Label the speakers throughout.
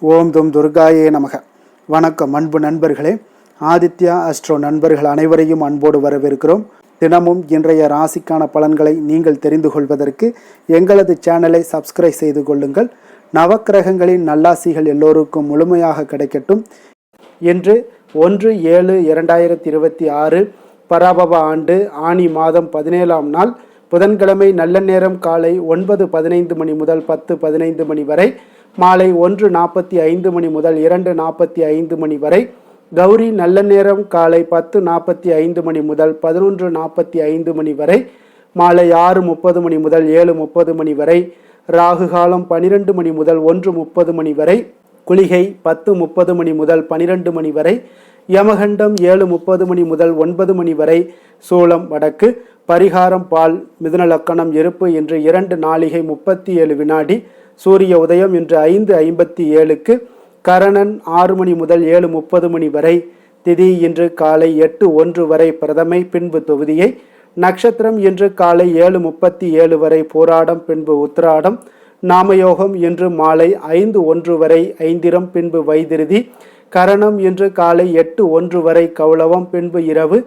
Speaker 1: ஓம் தும் துர்காயே நமக. வணக்கம் அன்பு நண்பர்களே. ஆதித்யா அஸ்ட்ரோ நண்பர்கள் அனைவரையும் அன்போடு வரவேற்கிறோம். தினமும் இன்றைய ராசிக்கான பலன்களை நீங்கள் தெரிந்து கொள்வதற்கு எங்களது சேனலை சப்ஸ்கிரைப் செய்து கொள்ளுங்கள். நவக்கிரகங்களின் நல்லாசிகள் எல்லோருக்கும் முழுமையாக கிடைக்கட்டும். இன்று 1/7/2026 பராபவ ஆண்டு ஆனி மாதம் 17ஆம் நாள் புதன்கிழமை. நல்ல நேரம் காலை 9:15 மணி முதல் 10:15 மணி வரை, மாலை 1:45 மணி முதல் 2:45 மணி வரை. கௌரி நல்ல நேரம் காலை 10:45 மணி முதல் 11:45 மணி வரை, மாலை 6:30 மணி முதல் 7:30 மணி வரை. ராகு காலம் 12 மணி முதல் 1:30 மணி வரை. குளிகை 10:30 மணி முதல் 12 மணி வரை. யமகண்டம் 7:30 மணி முதல் 9 மணி வரை. சூலம் வடக்கு. பரிகாரம் பால். மிதுன லக்கணம் இருப்பு. இன்று 2 நாழிகை 37 வினாடி. சூரிய உதயம் இன்று 5:57க்கு. கரணன் 6 மணி முதல் 7:30 மணி வரை. திதி இன்று காலை 8:01 வரை பிரதமை, பின்பு தொகுதியை. நட்சத்திரம் இன்று காலை 7:37 வரை போராடம், பின்பு உத்திராடம். நாமயோகம் இன்று மாலை 5:01 வரை ஐந்திரம், பின்பு வைதிருதி. கரணம் இன்று காலை 8:01 வரை கௌளவம், பின்பு இரவு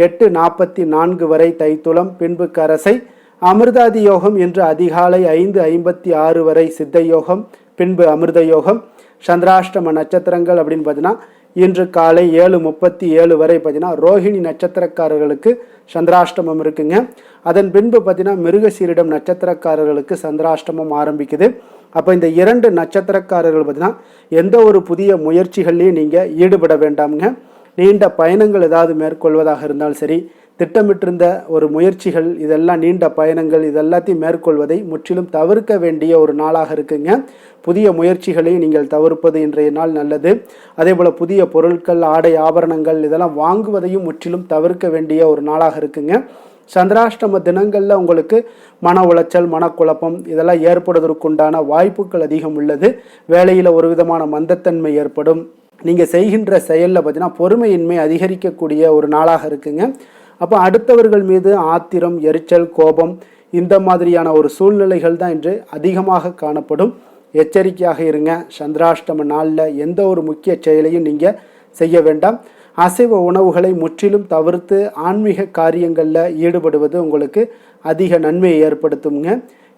Speaker 1: 8:44 வரை தைத்துளம், பின்பு கரசை. அமிர்தாதி யோகம் இன்று அதிகாலை 5:56 வரை சித்த யோகம், பின்பு அமிர்த யோகம். சந்திராஷ்டம நட்சத்திரங்கள் அப்படின்னு பார்த்தீங்கன்னா இன்று காலை 7:37 வரை பார்த்தீங்கன்னா ரோஹிணி நட்சத்திரக்காரர்களுக்கு சந்திராஷ்டமம் இருக்குங்க. அதன் பின்பு பார்த்தீங்கன்னா மிருகசீரிடம் நட்சத்திரக்காரர்களுக்கு சந்திராஷ்டமம் ஆரம்பிக்குது. அப்போ இந்த 2 நட்சத்திரக்காரர்கள் பார்த்தீங்கன்னா எந்த ஒரு புதிய முயற்சிகள்லையும் நீங்கள் ஈடுபட வேண்டாமுங்க. நீண்ட பயணங்கள் ஏதாவது மேற்கொள்வதாக இருந்தாலும் சரி, திட்டமிட்டிருந்த ஒரு முயற்சிகள், இதெல்லாம் நீண்ட பயணங்கள், இதெல்லாத்தையும் மேற்கொள்வதை முற்றிலும் தவிர்க்க வேண்டிய ஒரு நாளாக இருக்குங்க. புதிய முயற்சிகளை நீங்கள் தவிர்ப்பது இன்றைய நாள் நல்லது. அதே போல் புதிய பொருட்கள், ஆடை ஆபரணங்கள் இதெல்லாம் வாங்குவதையும் முற்றிலும் தவிர்க்க வேண்டிய ஒரு நாளாக இருக்குங்க. சந்திராஷ்டம தினங்களில் உங்களுக்கு மன உளைச்சல், மனக்குழப்பம் இதெல்லாம் ஏற்படுவதற்குண்டான வாய்ப்புகள் அதிகம் உள்ளது. வேலையில் ஒரு விதமான மந்தத்தன்மை ஏற்படும். நீங்கள் செய்கின்ற செயலில் பார்த்தீங்கன்னா பொறுமையின்மை அதிகரிக்கக்கூடிய ஒரு நாளாக இருக்குங்க. அப்போ அடுத்தவர்கள் மீது ஆத்திரம், எரிச்சல், கோபம் இந்த மாதிரியான ஒரு சூழ்நிலைகள் தான் இன்று அதிகமாக காணப்படும். எச்சரிக்கையாக இருங்க. சந்திராஷ்டம நாளில் எந்த ஒரு முக்கிய செயலையும் நீங்கள் செய்ய வேண்டாம். அசைவ உணவுகளை முற்றிலும் தவிர்த்து ஆன்மீக காரியங்களில் ஈடுபடுவது உங்களுக்கு அதிக நன்மையை ஏற்படுத்துங்க.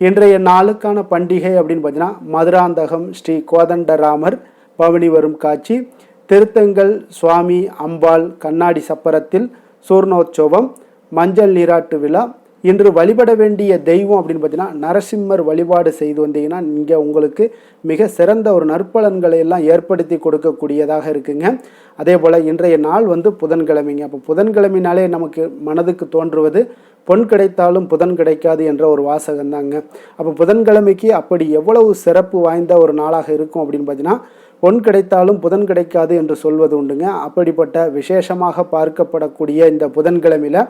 Speaker 1: இன்றைய நாளுக்கான பண்டிகை அப்படின்னு பார்த்தீங்கன்னா மதுராந்தகம், ஸ்ரீ கோதண்டராமர் பவனி வரும் காட்சி, திருத்தங்கல் சுவாமி அம்பாள் கண்ணாடி சப்பரத்தில் சூர்ணோற்சவம், மஞ்சள் நீராட்டு விழா. இன்று வழிபட வேண்டிய தெய்வம் அப்படின்னு பார்த்தீங்கன்னா நரசிம்மர் வழிபாடு செய்து வந்தீங்கன்னா நீங்கள் உங்களுக்கு மிக சிறந்த ஒரு நற்பலன்களை எல்லாம் ஏற்படுத்தி கொடுக்கக்கூடியதாக இருக்குங்க. அதே போல் இன்றைய நாள் புதன்கிழமைங்க. அப்போ புதன்கிழமைனாலே நமக்கு மனதுக்கு தோன்றுவது பொன் கிடைத்தாலும் புதன் கிடைக்காது என்ற ஒரு வாசகம் தாங்க. அப்போ புதன்கிழமைக்கு அப்படி எவ்வளவு சிறப்பு வாய்ந்த ஒரு நாளாக இருக்கும் அப்படின்னு பார்த்தீங்கன்னா பொன் கிடைத்தாலும் புதன் கிடைக்காது என்று சொல்வது உண்டுங்க. அப்படிப்பட்ட விசேஷமாக பார்க்கப்படக்கூடிய இந்த புதன்கிழமையில்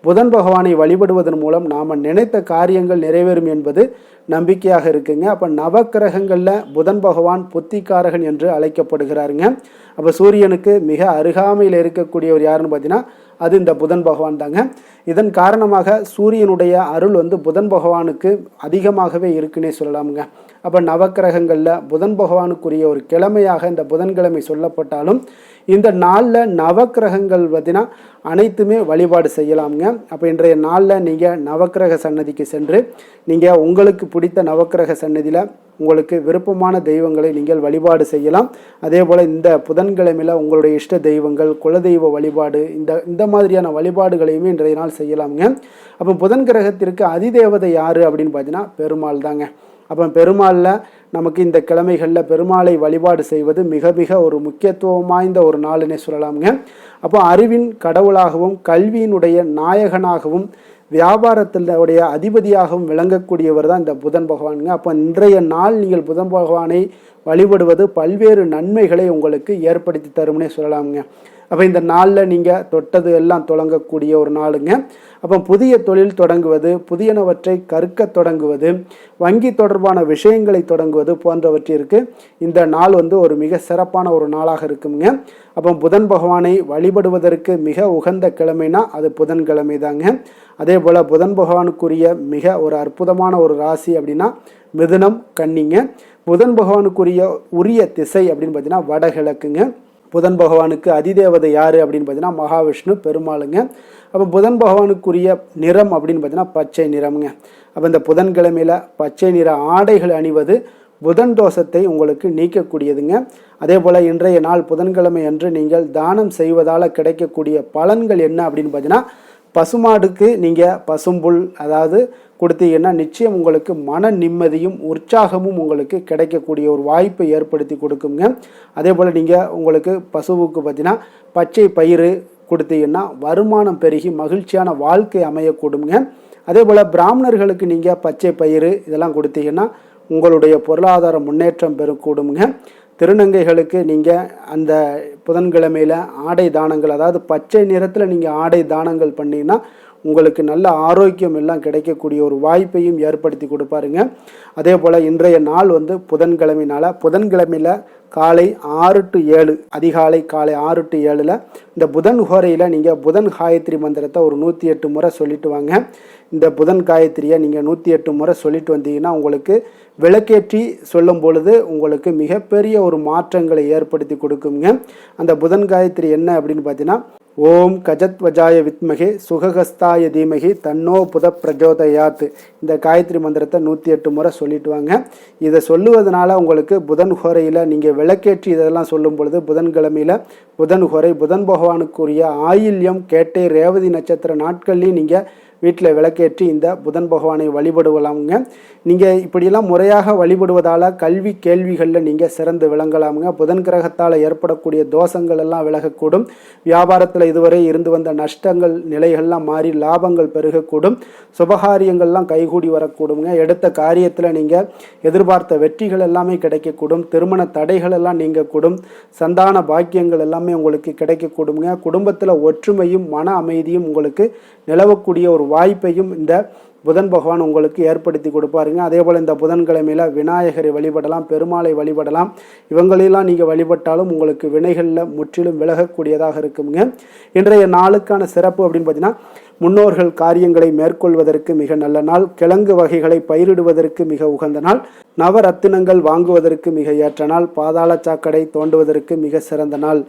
Speaker 1: புதன் பகவானை வழிபடுவதன் மூலம் நாம் நினைத்த காரியங்கள் நிறைவேறும் என்பது நம்பிக்கையாக இருக்குங்க. அப்போ நவக்கிரகங்களில் புதன் பகவான் புத்திகாரகன் என்று அழைக்கப்படுகிறாருங்க. அப்போ சூரியனுக்கு மிக அருகாமையில் இருக்கக்கூடியவர் யாருன்னு பார்த்தீங்கன்னா அது இந்த புதன் பகவான் தாங்க. இதன் காரணமாக சூரியனுடைய அருள் புதன் பகவானுக்கு அதிகமாகவே இருக்குன்னே சொல்லலாமுங்க. அப்போ நவக்கிரகங்களில் புதன் பகவானுக்குரிய ஒரு கிழமையாக இந்த புதன்கிழமை சொல்லப்பட்டாலும் இந்த நாளில் நவக்கிரகங்கள் பார்த்தீங்கன்னா அனைத்துமே வழிபாடு செய்யலாமுங்க. அப்போ இன்றைய நாளில் நீங்கள் நவக்கிரக சன்னதிக்கு சென்று நீங்கள் உங்களுக்கு பிடித்த நவக்கிரக சன்னதியில் உங்களுக்கு விருப்பமான தெய்வங்களை நீங்கள் வழிபாடு செய்யலாம். அதே போல் இந்த புதன்கிழமையில் உங்களுடைய இஷ்ட தெய்வங்கள், குலதெய்வ வழிபாடு இந்த மாதிரியான வழிபாடுகளையுமே இன்றைய நாள் செய்யலாமுங்க. அப்போ புதன் கிரகத்திற்கு அதிதேவதை யார் அப்படின்னு பார்த்தீங்கன்னா பெருமாள் தாங்க. அப்போ பெருமாளில் நமக்கு இந்த கிழமைகளில் பெருமாளை வழிபாடு செய்வது மிக மிக ஒரு முக்கியத்துவம் வாய்ந்த ஒரு நாளுன்னே சொல்லலாமுங்க. அப்போ அறிவின் கடவுளாகவும் கல்வியினுடைய நாயகனாகவும் வியாபாரத்தினுடைய அதிபதியாகவும் விளங்கக்கூடியவர் தான் இந்த புதன் பகவானுங்க. அப்போ இன்றைய நாள் நீங்கள் புதன் பகவானை வழிபடுவது பல்வேறு நன்மைகளை உங்களுக்கு ஏற்படுத்தி தரும்னே சொல்லலாமுங்க. அப்போ இந்த நாளில் நீங்கள் தொட்டது எல்லாம் தொடங்கக்கூடிய ஒரு நாளுங்க. அப்போ புதிய தொழில் தொடங்குவது, புதியனவற்றை கற்க தொடங்குவது, வங்கி தொடர்பான விஷயங்களை தொடங்குவது போன்றவற்றிற்கு இந்த நாள் ஒரு மிக சிறப்பான ஒரு நாளாக இருக்குங்க. அப்போ புதன் பகவானை வழிபடுவதற்கு மிக உகந்த கிழமைனா அது புதன்கிழமை தாங்க. அதே போல் புதன் பகவானுக்குரிய மிக ஒரு அற்புதமான ஒரு ராசி அப்படின்னா மிதுனம், கன்னிங்க. புதன் பகவானுக்குரிய உரிய திசை அப்படின்னு பார்த்தீங்கன்னா வடகிழக்குங்க. புதன் பகவானுக்கு அதிதேவதை யார் அப்படின்னு பார்த்தீங்கன்னா மகாவிஷ்ணு பெருமாளுங்க. அப்போ புதன் பகவானுக்குரிய நிறம் அப்படின்னு பார்த்தீங்கன்னா பச்சை நிறம்ங்க. அப்போ இந்த புதன்கிழமையில் பச்சை நிற ஆடைகள் அணிவது புதன் தோஷத்தை உங்களுக்கு நீக்கக்கூடியதுங்க. அதே போல் இன்றைய நாள் புதன்கிழமை அன்று நீங்கள் தானம் செய்வதால் கிடைக்கக்கூடிய பலன்கள் என்ன அப்படின்னு பார்த்தீங்கன்னா பசுமாடுக்கு நீங்கள் பசும்புல் அதாவது கொடுத்தீங்கன்னா நிச்சயம் உங்களுக்கு மன நிம்மதியும் உற்சாகமும் உங்களுக்கு கிடைக்கக்கூடிய ஒரு வாய்ப்பை ஏற்படுத்தி கொடுக்குங்க. அதே போல் நீங்கள் உங்களுக்கு பசுவுக்கு பார்த்தீங்கன்னா பச்சை பயிறு கொடுத்தீங்கன்னா வருமானம் பெருகி மகிழ்ச்சியான வாழ்க்கை அமையக்கூடுங்க. அதே போல் பிராமணர்களுக்கு நீங்கள் பச்சை பயிறு இதெல்லாம் கொடுத்தீங்கன்னா உங்களுடைய பொருளாதார முன்னேற்றம் பெறக்கூடுங்க. திருநங்கைகளுக்கு நீங்கள் அந்த புதன்கிழமையில் ஆடை தானங்கள் அதாவது பச்சை நிறத்தில் நீங்கள் ஆடை தானங்கள் பண்ணிங்கன்னா உங்களுக்கு நல்ல ஆரோக்கியம் எல்லாம் கிடைக்கக்கூடிய ஒரு வாய்ப்பையும் ஏற்படுத்தி கொடுப்பாருங்க. அதே போல் இன்றைய நாள் புதன்கிழமையில் காலை 6 to 7 அதிகாலை காலை 6 to 7 இந்த புதன் ஹோரையில் நீங்கள் புதன் காயத்ரி மந்திரத்தை ஒரு 108 முறை சொல்லிட்டு வாங்க. இந்த புதன் காயத்ரியை நீங்கள் 108 முறை சொல்லிட்டு வந்தீங்கன்னா உங்களுக்கு விளக்கேற்றி சொல்லும் பொழுது உங்களுக்கு மிகப்பெரிய ஒரு மாற்றங்களை ஏற்படுத்தி கொடுக்குங்க. அந்த புதன் காயத்ரி என்ன அப்படின்னு பார்த்தீங்கன்னா ஓம் கஜத்வஜாய வித்மகே சுககஸ்தாய தீமகி தன்னோ புத பிரஜோதயாத். இந்த காயத்ரி மந்திரத்தை 108 முறை சொல்லிட்டு வாங்க. இதை சொல்லுவதனால உங்களுக்கு புதன் ஹோரையில் நீங்கள் விளக்கேற்றி இதெல்லாம் சொல்லும் பொழுது புதன்கிழமையில் புதன் ஹோரை புதன் பகவானுக்குரிய ஆயில்யம், கேட்டை, ரேவதி நட்சத்திர நாட்கள்லையும் நீங்கள் வீட்டில் விளக்கேற்றி இந்த புதன் பகவானை வழிபடுவலாமுங்க. நீங்கள் இப்படியெல்லாம் முறையாக வழிபடுவதால் கல்வி கேள்விகளில் நீங்கள் சிறந்து விளங்கலாமுங்க. புதன் கிரகத்தால் ஏற்படக்கூடிய தோஷங்கள் எல்லாம் விலகக்கூடும். வியாபாரத்தில் இதுவரை இருந்து வந்த நஷ்டங்கள் நிலைகள்லாம் மாறி லாபங்கள் பெருகக்கூடும். சுபகாரியங்கள்லாம் கைகூடி வரக்கூடுங்க. எடுத்த காரியத்தில் நீங்கள் எதிர்பார்த்த வெற்றிகள் எல்லாமே கிடைக்கக்கூடும். திருமண தடைகள் எல்லாம் நீங்கக்கூடும். சந்தான பாக்கியங்கள் எல்லாமே உங்களுக்கு கிடைக்கக்கூடுங்க. குடும்பத்தில் ஒற்றுமையும் மன அமைதியும் உங்களுக்கு நிலவக்கூடிய ஒரு வாய்ப்பையும் இந்த புதன் பகவான் உங்களுக்கு ஏற்படுத்தி கொடுப்பாருங்க. அதே போல் இந்த புதன்கிழமையில் விநாயகரை வழிபடலாம், பெருமாளை வழிபடலாம். இவங்களெல்லாம் நீங்கள் வழிபட்டாலும் உங்களுக்கு வினைகளில் முற்றிலும் விலகக்கூடியதாக இருக்குங்க. இன்றைய நாளுக்கான சிறப்பு அப்படின்னு பார்த்தீங்கன்னா முன்னோர்கள் காரியங்களை மேற்கொள்வதற்கு மிக நல்ல நாள். கிழங்கு வகைகளை பயிரிடுவதற்கு மிக உகந்த நாள். நவரத்தினங்கள் வாங்குவதற்கு மிக ஏற்ற நாள். பாதாள சாக்கடை தோண்டுவதற்கு மிக சிறந்த நாள்.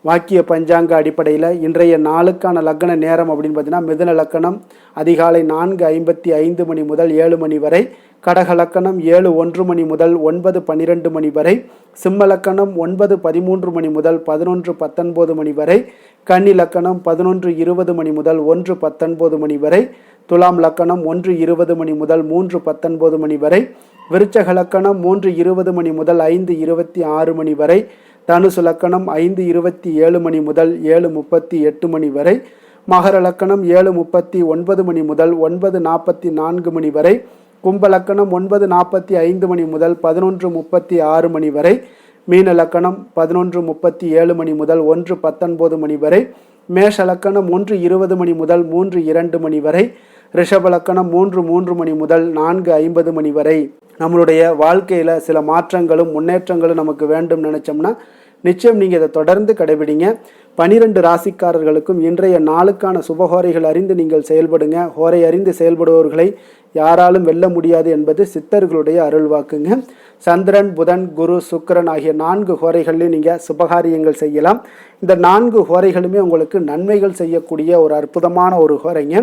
Speaker 1: வாக்கிய பஞ்சாங்க அடிப்படையில் இன்றைய நாளுக்கான லக்ன நேரம் அப்படின்னு பார்த்தீங்கன்னா மிதுன லக்கணம் அதிகாலை 4:55 மணி முதல் 7 மணி வரை, கடக லக்கணம் 7:01 மணி முதல் 9:12 மணி வரை, சிம்ம லக்கணம் 9:13 மணி முதல் 11:19 மணி வரை, கன்னி லக்கணம் 11:20 மணி முதல் 1:19 மணி வரை, துலாம் லக்கணம் 1:20 மணி முதல் 3:19 மணி வரை, விருச்சக லக்கணம் 3:20 மணி முதல் 5:26 மணி வரை, தனுசு லக்கணம் 5:27 மணி முதல் 7:38 மணி வரை, மகர லக்கணம் 7:39 மணி முதல் 9:44 மணி வரை, கும்ப லக்கணம் 9:45 மணி முதல் 11:36 மணி வரை, மீன லக்கணம் 11:37 மணி முதல் 1:19 மணி வரை, மேஷ லக்கணம் 1:20 மணி முதல் 3:02 மணி வரை, ரிஷப லக்கணம் 3:03 மணி முதல் 4:50 மணி வரை. நம்மளுடைய வாழ்க்கையில் சில மாற்றங்களும் முன்னேற்றங்களும் நமக்கு வேண்டும் நினச்சோம்னா நிச்சயம் நீங்கள் இதை தொடர்ந்து கடைபிடிங்க. 12 ராசிக்காரர்களுக்கும் இன்றைய நாளுக்கான சுபஹோரைகள் அறிந்து நீங்கள் செயல்படுங்க. ஹோரை அறிந்து செயல்படுபவர்களை யாராலும் வெல்ல முடியாது என்பது சித்தர்களுடைய அருள்வாக்குங்க. சந்திரன், புதன், குரு, சுக்கிரன் ஆகிய 4 ஹோரைகள்லையும் நீங்கள் சுபகாரியங்கள் செய்யலாம். இந்த 4 ஹோரைகளுமே உங்களுக்கு நன்மைகள் செய்யக்கூடிய ஒரு அற்புதமான ஒரு ஹோரைங்க.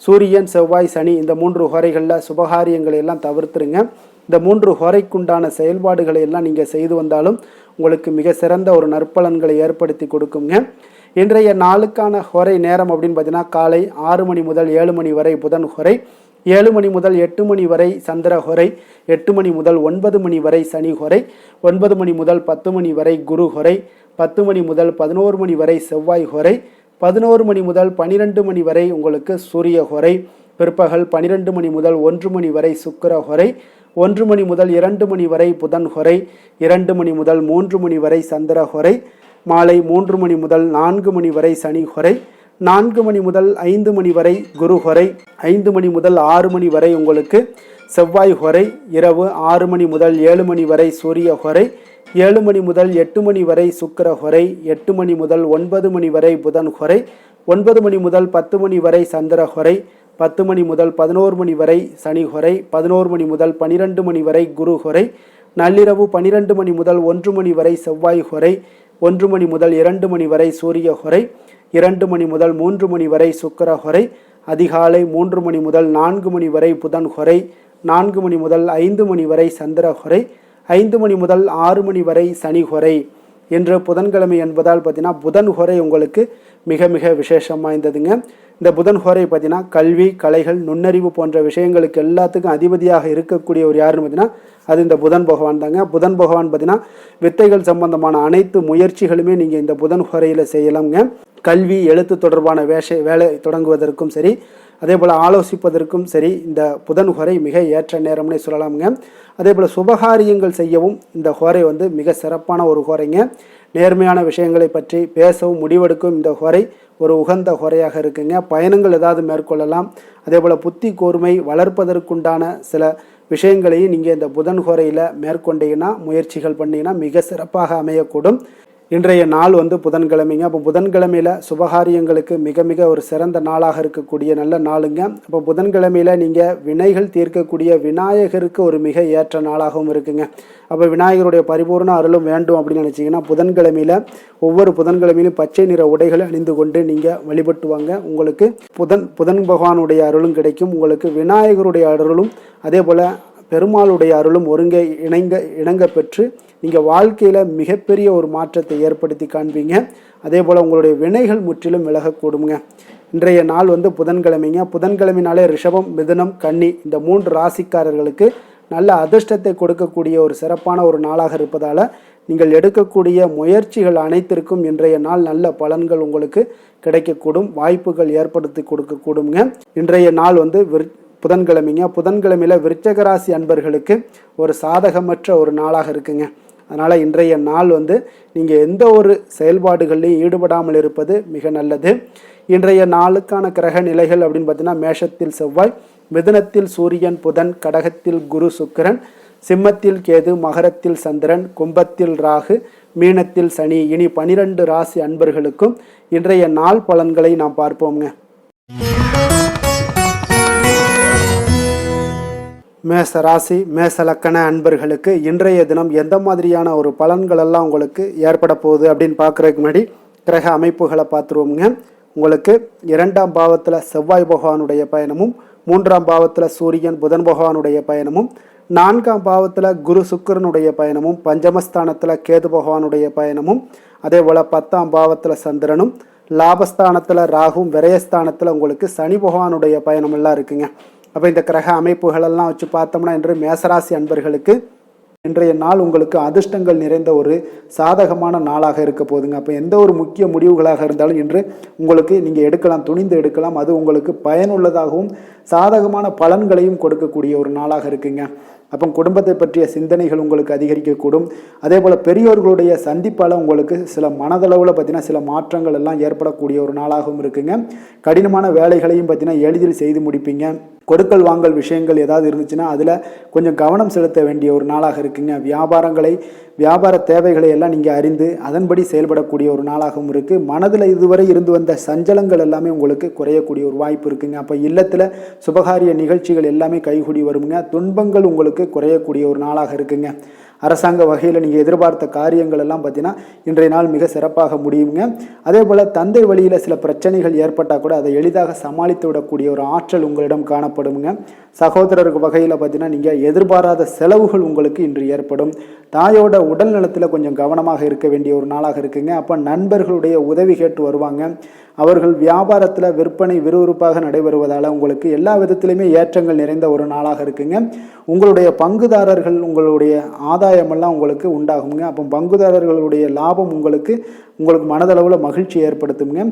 Speaker 1: சூரியன், செவ்வாய், சனி இந்த 3 ஹோரைகளில் சுபகாரியங்களை எல்லாம் தவிர்த்துருங்க. இந்த 3 ஹோரைக்குண்டான செயல்பாடுகளை எல்லாம் நீங்கள் செய்து வந்தாலும் உங்களுக்கு மிக சிறந்த ஒரு நற்பலன்களை ஏற்படுத்தி கொடுக்குங்க. இன்றைய நாளுக்கான ஹோரை நேரம் அப்படின்னு பார்த்தீங்கன்னா காலை 6 மணி முதல் 7 மணி வரை புதன் ஹோரை, 7 மணி முதல் 8 மணி வரை சந்திர ஹோரை, 8 மணி முதல் 9 மணி வரை சனி ஹோரை, 9 மணி முதல் 10 மணி வரை குரு ஹோரை, 10 மணி முதல் 11 மணி வரை செவ்வாய் ஹோரை, 11 மணி முதல் 12 மணி வரை உங்களுக்கு சூரிய ஹோரை, பிற்பகல் 12 மணி முதல் 1 மணி வரை சுக்கிர ஹோரை, 1 மணி முதல் 2 மணி வரை புதன் ஹோரை, 2 மணி முதல் 3 மணி வரை சந்திர ஹோரை, மாலை 3 மணி முதல் 4 மணி வரை சனி ஹொரை, 4 மணி முதல் 5 மணி வரை குரு ஹொரை, 5 மணி முதல் 6 மணி வரை உங்களுக்கு செவ்வாய் ஹொரை, இரவு 6 மணி முதல் 7 மணி வரை சூரிய ஹொரை, 7 மணி முதல் 8 மணி வரை சுக்கிர ஹொரை, 8 மணி முதல் 9 மணி வரை புதன் ஹொரை, 9 மணி முதல் 10 மணி வரை சந்திர ஹொரை, 10 மணி முதல் 11 மணி வரை சனி ஹொரை, 11 மணி முதல் 12 மணி வரை குரு ஹொரை, நள்ளிரவு 12 மணி முதல் 1 மணி வரை செவ்வாய் ஹொரை, 1 மணி முதல் 2 மணி வரை சூரிய ஹொரை, 2 மணி முதல் 3 மணி வரை சுக்கிர ஹொரை, அதிகாலை 3 மணி முதல் 4 மணி வரை புதன் ஹொரை, 4 மணி முதல் 5 மணி வரை சந்திர ஹொரை, 5 மணி முதல் 6 மணி வரை சனி ஹொரை. இன்று புதன்கிழமை என்பதால் பார்த்தீங்கன்னா புதன் ஹொரை உங்களுக்கு மிக மிக விசேஷம் வாய்ந்ததுங்க. இந்த புதன் ஹோரை பார்த்தீங்கன்னா கல்வி, கலைகள், நுண்ணறிவு போன்ற விஷயங்களுக்கு எல்லாத்துக்கும் அதிபதியாக இருக்கக்கூடிய ஒரு யாருன்னு பார்த்தீங்கன்னா அது இந்த புதன் பகவான் தாங்க. புதன் பகவான் பார்த்தீங்கன்னா வித்தைகள் சம்பந்தமான அனைத்து முயற்சிகளுமே நீங்கள் இந்த புதன் ஹோரையில் செய்யலாம்ங்க. கல்வி, எழுத்து தொடர்பான வேலை தொடங்குவதற்கும் சரி, அதே போல் ஆலோசிப்பதற்கும் சரி இந்த புதன் ஹோரை மிக ஏற்ற நேரம்னே சொல்லலாமுங்க. அதே போல் சுபகாரியங்கள் செய்யவும் இந்த ஹோரை மிக சிறப்பான ஒரு ஹோரைங்க. நேர்மையான விஷயங்களை பற்றி பேசவும் முடிவெடுக்கும் இந்த ஹோரை ஒரு உகந்த ஹோரையாக இருக்குங்க. பயணங்கள் ஏதாவது மேற்கொள்ளலாம். அதே போல் புத்தி கூர்மை வளர்ப்பதற்குண்டான சில விஷயங்களையும் நீங்கள் இந்த புதன் ஹோரையில் மேற்கொண்டீங்கன்னா, முயற்சிகள் பண்ணிங்கன்னா மிக சிறப்பாக அமையக்கூடும். இன்றைய நாள் புதன்கிழமைங்க. அப்போ புதன்கிழமையில் சுபகாரியங்களுக்கு மிக மிக ஒரு சிறந்த நாளாக இருக்கக்கூடிய நல்ல நாளுங்க. அப்போ புதன்கிழமையில் நீங்கள் வினைகள் தீர்க்கக்கூடிய விநாயகருக்கு ஒரு மிக ஏற்ற நாளாகவும் இருக்குங்க. அப்போ விநாயகருடைய பரிபூர்ண அருளும் வேண்டும் அப்படின்னு நினச்சிங்கன்னா ஒவ்வொரு புதன்கிழமையிலும் பச்சை நிற உடைகளை அணிந்து கொண்டு நீங்கள் வழிபட்டு வாங்க. உங்களுக்கு புதன் பகவானுடைய அருளும் கிடைக்கும். உங்களுக்கு விநாயகருடைய அருளும் அதே போல் பெருமாளுடைய அருளும் ஒருங்கே இணங்க பெற்று நீங்கள் வாழ்க்கையில் மிகப்பெரிய ஒரு மாற்றத்தை ஏற்படுத்தி காண்பீங்க. அதே போல் உங்களுடைய வினைகள் முற்றிலும் விலகக்கூடுங்க. இன்றைய நாள் புதன்கிழமைங்க. புதன்கிழமைனாலே ரிஷபம், மிதுனம், கன்னி இந்த 3 ராசிக்காரர்களுக்கு நல்ல அதிர்ஷ்டத்தை கொடுக்கக்கூடிய ஒரு சிறப்பான ஒரு நாளாக இருப்பதால் நீங்கள் எடுக்கக்கூடிய முயற்சிகள் அனைத்திற்கும் இன்றைய நாள் நல்ல பலன்கள் உங்களுக்கு கிடைக்கக்கூடும், வாய்ப்புகள் ஏற்படுத்தி கொடுக்கக்கூடுங்க. இன்றைய நாள் புதன்கிழமைங்க. புதன்கிழமையில் விருச்சக ராசி அன்பர்களுக்கு ஒரு சாதகமற்ற ஒரு நாளாக இருக்குங்க. அதனால் இன்றைய நாள் நீங்கள் எந்த ஒரு செயல்பாடுகள்லையும் ஈடுபடாமல் இருப்பது மிக நல்லது. இன்றைய நாளுக்கான கிரக நிலைகள் அப்படின்னு பார்த்தீங்கன்னா மேஷத்தில் செவ்வாய், மிதுனத்தில் சூரியன் புதன், கடகத்தில் குரு சுக்கிரன், சிம்மத்தில் கேது, மகரத்தில் சந்திரன், கும்பத்தில் ராகு, மீனத்தில் சனி. இனி 12 ராசி அன்பர்களுக்கும் இன்றைய நாள் பலன்களை நாம் பார்ப்போங்க. மேச ராசி, மேச லக்கண அன்பர்களுக்கு இன்றைய தினம் எந்த மாதிரியான ஒரு பலன்கள் எல்லாம் உங்களுக்கு ஏற்பட போகுது அப்படின்னு பார்க்குறதுக்கு முன்னாடி கிரக அமைப்புகளை பார்த்துருவோங்க. உங்களுக்கு 2ஆம் பாவத்தில் செவ்வாய் பகவானுடைய பயணமும், 3ஆம் பாவத்தில் சூரியன் புதன் பகவானுடைய பயணமும், 4ஆம் பாவத்தில் குரு சுக்கிரனுடைய பயணமும், பஞ்சமஸ்தானத்தில் கேது பகவானுடைய பயணமும், அதே போல் 10ஆம் பாவத்தில் சந்திரனும், லாபஸ்தானத்தில் ராகும், விரயஸ்தானத்தில் உங்களுக்கு சனி பகவானுடைய பயணம் எல்லாம் இருக்குங்க. அப்போ இந்த கிரக அமைப்புகளெல்லாம் வச்சு பார்த்தோம்னா இன்று மேசராசி அன்பர்களுக்கு இன்றைய நாள் உங்களுக்கு அதிர்ஷ்டங்கள் நிறைந்த ஒரு சாதகமான நாளாக இருக்க போகுதுங்க. அப்போ எந்த ஒரு முக்கிய முடிவுகளாக இருந்தாலும் இன்று உங்களுக்கு நீங்கள் எடுக்கலாம், துணிந்து எடுக்கலாம். அது உங்களுக்கு பயனுள்ளதாகவும் சாதகமான பலன்களையும் கொடுக்கக்கூடிய ஒரு நாளாக இருக்குங்க. அப்போ குடும்பத்தை பற்றிய சிந்தனைகள் உங்களுக்கு அதிகரிக்கக்கூடும். அதே போல் பெரியோர்களுடைய சந்திப்பால் உங்களுக்கு சில மனதளவில் பார்த்தீங்கன்னா சில மாற்றங்கள் எல்லாம் ஏற்படக்கூடிய ஒரு நாளாகவும் இருக்குங்க. கடினமான வேலைகளையும் பார்த்தீங்கன்னா எளிதில் செய்து முடிப்பீங்க. கொடுக்கல் வாங்கல் விஷயங்கள் ஏதாவது இருந்துச்சுன்னா அதில் கொஞ்சம் கவனம் செலுத்த வேண்டிய ஒரு நாளாக இருக்குங்க. வியாபார தேவைகளை எல்லாம் நீங்கள் அறிந்து அதன்படி செயல்படக்கூடிய ஒரு நாளாகவும் இருக்குது. மனதில் இதுவரை இருந்து வந்த சஞ்சலங்கள் எல்லாமே உங்களுக்கு குறையக்கூடிய ஒரு வாய்ப்பு இருக்குங்க. அப்போ இல்லத்தில் சுபகாரிய நிகழ்ச்சிகள் எல்லாமே கைகூடி வருங்க. துன்பங்கள் உங்களுக்கு குறையக்கூடிய ஒரு நாளாக இருக்குங்க. அரசாங்க வகையில் நீங்கள் எதிர்பார்த்த காரியங்கள் எல்லாம் பார்த்தீங்கன்னா இன்றைய நாள் மிக சிறப்பாக முடியுங்க. அதே போல் தந்தை வழியில் சில பிரச்சனைகள் ஏற்பட்டால் கூட அதை எளிதாக சமாளித்து விடக்கூடிய ஒரு ஆற்றல் உங்களிடம் காணப்படுங்க. சகோதரருக்கு வகையில் பார்த்தீங்கன்னா நீங்கள் எதிர்பாராத செலவுகள் உங்களுக்கு இன்று ஏற்படும். தாயோட உடல் நலத்தில் கொஞ்சம் கவனமாக இருக்க வேண்டிய ஒரு நாளாக இருக்குங்க. அப்போ நண்பர்களுடைய உதவி கேட்டு வருவாங்க. அவர்கள் வியாபாரத்தில் விற்பனை விறுவிறுப்பாக நடைபெறுவதால் உங்களுக்கு எல்லா விதத்திலையுமே ஏற்றங்கள் நிறைந்த ஒரு நாளாக இருக்குங்க. உங்களுடைய பங்குதாரர்கள் உங்களுடைய ஆதாயமெல்லாம் உங்களுக்கு உண்டாகுங்க. அப்போ பங்குதாரர்களுடைய லாபம் உங்களுக்கு மனதளவில் மகிழ்ச்சி ஏற்படுத்துங்க.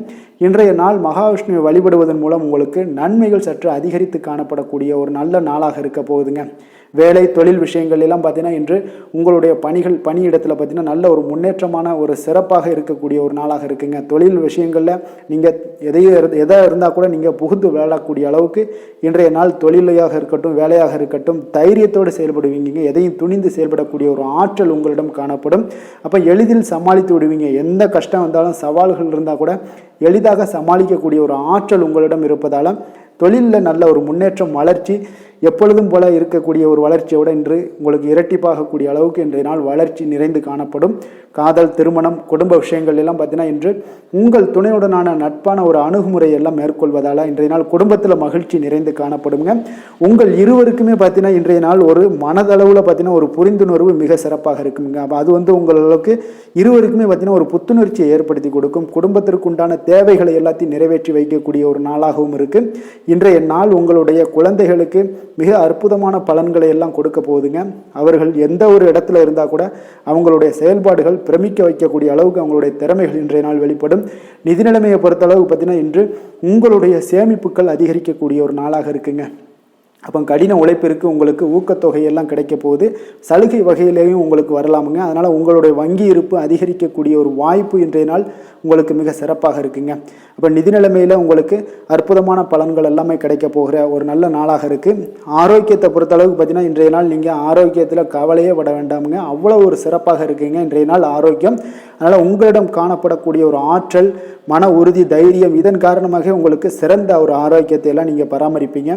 Speaker 1: இன்றைய நாள் மகாவிஷ்ணுவை வழிபடுவதன் மூலம் உங்களுக்கு நன்மைகள் சற்று அதிகரித்து காணப்படக்கூடிய ஒரு நல்ல நாளாக இருக்க போகுதுங்க. வேலை தொழில் விஷயங்கள் எல்லாம் பார்த்தீங்கன்னா இன்று உங்களுடைய பணியிடத்தில் பார்த்தீங்கன்னா நல்ல ஒரு முன்னேற்றமான ஒரு சிறப்பாக இருக்கக்கூடிய ஒரு நாளாக இருக்குங்க. தொழில் விஷயங்களில் நீங்கள் எதாக இருந்தால் கூட நீங்கள் புகுந்து விளையாடக்கூடிய அளவுக்கு இன்றைய நாள் தொழிலையாக இருக்கட்டும் வேலையாக இருக்கட்டும் தைரியத்தோடு செயல்படுவீங்க. எதையும் துணிந்து செயல்படக்கூடிய ஒரு ஆற்றல் உங்களிடம் காணப்படும். அப்போ எளிதில் சமாளித்து விடுவீங்க. எந்த கஷ்டம் வந்தாலும் சவால்கள் இருந்தால் கூட எளிதாக சமாளிக்கக்கூடிய ஒரு ஆற்றல் உங்களிடம் இருப்பதால் தொழிலில் நல்ல ஒரு முன்னேற்றம் வளர்ச்சி எப்பொழுதும் போல இருக்கக்கூடிய ஒரு வளர்ச்சியோடு இன்று உங்களுக்கு இரட்டிப்பாகக்கூடிய அளவுக்கு இன்றைய நாள் வளர்ச்சி நிறைந்து காணப்படும். காதல் திருமணம் குடும்ப விஷயங்கள் எல்லாம் பார்த்தீங்கன்னா இன்று உங்கள் துணையுடனான நட்பான ஒரு அணுகுமுறை எல்லாம் மேற்கொள்வதால் இன்றைய நாள் குடும்பத்தில் மகிழ்ச்சி நிறைந்து காணப்படுங்க. உங்கள் இருவருக்குமே பார்த்தீங்கன்னா இன்றைய நாள் ஒரு மனதளவில் பார்த்தீங்கன்னா ஒரு புரிந்துணர்வு மிக சிறப்பாக இருக்குங்க. அப்போ அது உங்களுக்கு இருவருக்குமே பார்த்தீங்கன்னா ஒரு புத்துணர்ச்சியை ஏற்படுத்தி கொடுக்கும். குடும்பத்திற்கு உண்டான தேவைகளை எல்லாத்தையும் நிறைவேற்றி வைக்கக்கூடிய ஒரு நாளாகவும் இருக்கு. இன்றைய நாள் உங்களுடைய குழந்தைகளுக்கு மிக அற்புதமான பலன்களை எல்லாம் கொடுக்க போகுதுங்க. அவர்கள் எந்த ஒரு இடத்துல இருந்தால் கூட அவங்களுடைய செயல்பாடுகள் பிரமிக்க வைக்கக்கூடிய அளவுக்கு அவங்களுடைய திறமைகள் இன்றைய நாள் வெளிப்படும். நிதி நிலைமையை பொறுத்த அளவுக்கு பார்த்தீங்கன்னா இன்று உங்களுடைய சேமிப்புகள் அதிகரிக்கக்கூடிய ஒரு நாளாக இருக்குங்க. அப்போ கடின உழைப்பிற்கு உங்களுக்கு ஊக்கத்தொகையெல்லாம் கிடைக்க போகுது. சலுகை வகையிலேயும் உங்களுக்கு வரலாமுங்க. அதனால் உங்களுடைய வங்கி இருப்பு அதிகரிக்கக்கூடிய ஒரு வாய்ப்பு இன்றைய நாள் உங்களுக்கு மிக சிறப்பாக இருக்குங்க. அப்போ நிதி நிலைமையில் உங்களுக்கு அற்புதமான பலன்கள் எல்லாமே கிடைக்க போகிற ஒரு நல்ல நாளாக இருக்குது. ஆரோக்கியத்தை பொறுத்தளவுக்கு பார்த்தீங்கன்னா இன்றைய நாள் நீங்கள் ஆரோக்கியத்தில் கவலையே பட வேண்டாமுங்க. அவ்வளோ ஒரு சிறப்பாக இருக்குங்க இன்றைய நாள் ஆரோக்கியம். அதனால் உங்களிடம் காணப்படக்கூடிய ஒரு ஆற்றல் மன உறுதி தைரியம் இதன் காரணமாக உங்களுக்கு சிறந்த ஒரு ஆரோக்கியத்தை எல்லாம் நீங்கள் பராமரிப்பீங்க.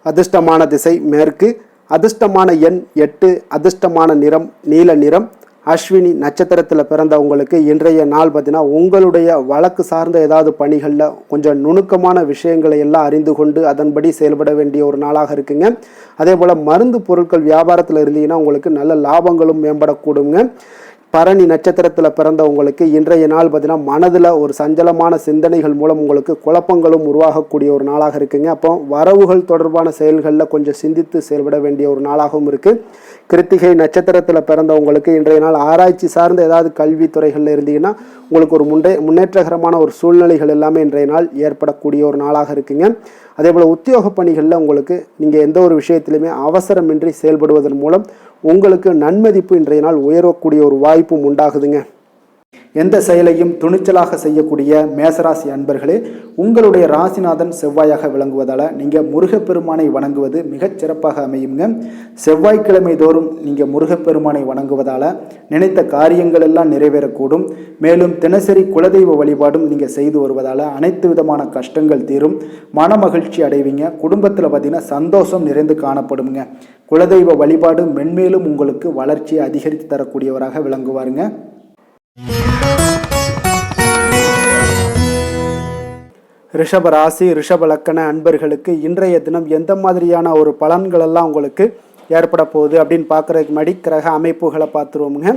Speaker 1: அதிர்ஷ்டமான திசை மேற்கு, அதிர்ஷ்டமான எண் 8, அதிர்ஷ்டமான நிறம் நீல நிறம். அஸ்வினி நட்சத்திரத்தில் பிறந்தவங்களுக்கு இன்றைய நாள் பார்த்தீங்கன்னா உங்களுடைய வழக்கு சார்ந்த ஏதாவது பணிகளில் கொஞ்சம் நுணுக்கமான விஷயங்களை எல்லாம் அறிந்து கொண்டு அதன்படி செயல்பட வேண்டிய ஒரு நாளாக இருக்குங்க. அதே போல் மருந்து பொருட்கள் வியாபாரத்தில் இருந்தீங்கன்னா உங்களுக்கு நல்ல லாபங்களும் மேம்படக்கூடுங்க. பரணி நட்சத்திரத்தில் பிறந்தவங்களுக்கு இன்றைய நாள் பார்த்தீங்கன்னா மனதில் ஒரு சஞ்சலமான சிந்தனைகள் மூலம் உங்களுக்கு குழப்பங்களும் உருவாகக்கூடிய ஒரு நாளாக இருக்குங்க. அப்போ வரவுகள் தொடர்பான செயல்களில் கொஞ்சம் சிந்தித்து செயல்பட வேண்டிய ஒரு நாளாகவும் இருக்குது. கிருத்திகை நட்சத்திரத்தில் பிறந்தவங்களுக்கு இன்றைய நாள் ஆராய்ச்சி சார்ந்த ஏதாவது கல்வித்துறைகளில் இருந்தீங்கன்னா உங்களுக்கு ஒரு முன்னேற்றகரமான ஒரு சூழ்நிலைகள் எல்லாமே இன்றைய நாள் ஏற்படக்கூடிய ஒரு நாளாக இருக்குங்க. அதே போல் உத்தியோக பணிகளில் உங்களுக்கு நீங்கள் எந்த ஒரு விஷயத்திலுமே அவசரமின்றி செயல்படுவதன் மூலம் உங்களுக்கு நன்மதிப்பு இன்றைய நாள் உயரக்கூடிய ஒரு வாய்ப்பும் உண்டாகுதுங்க. எந்த செயலையும் துணிச்சலாக செய்யக்கூடிய மேசராசி அன்பர்களே, உங்களுடைய ராசிநாதன் செவ்வாயாக விளங்குவதால் நீங்கள் முருகப்பெருமானை வணங்குவது மிகச் சிறப்பாக அமையுங்க. செவ்வாய்க்கிழமை தோறும் நீங்கள் முருகப்பெருமானை வணங்குவதால் நினைத்த காரியங்கள் எல்லாம் நிறைவேறக்கூடும். மேலும் தினசரி குலதெய்வ வழிபாடும் நீங்கள் செய்து வருவதால் அனைத்து விதமான கஷ்டங்கள் தீரும், மன மகிழ்ச்சி அடைவீங்க. குடும்பத்தில் பார்த்தீங்கன்னா சந்தோஷம் நிறைந்து காணப்படுங்க. குலதெய்வ வழிபாடு மென்மேலும் உங்களுக்கு வளர்ச்சியை அதிகரித்து தரக்கூடியவராக விளங்குவாருங்க. ரிஷப ராசி ரிஷப லக்கண அன்பர்களுக்கு இன்றைய தினம் எந்த மாதிரியான ஒரு பலன்கள் எல்லாம் உங்களுக்கு ஏற்பட போகுது அப்படின்னு பார்க்குறதுக்கு முன்னாடி கிரக அமைப்புகளை பார்த்துருவோமுங்க.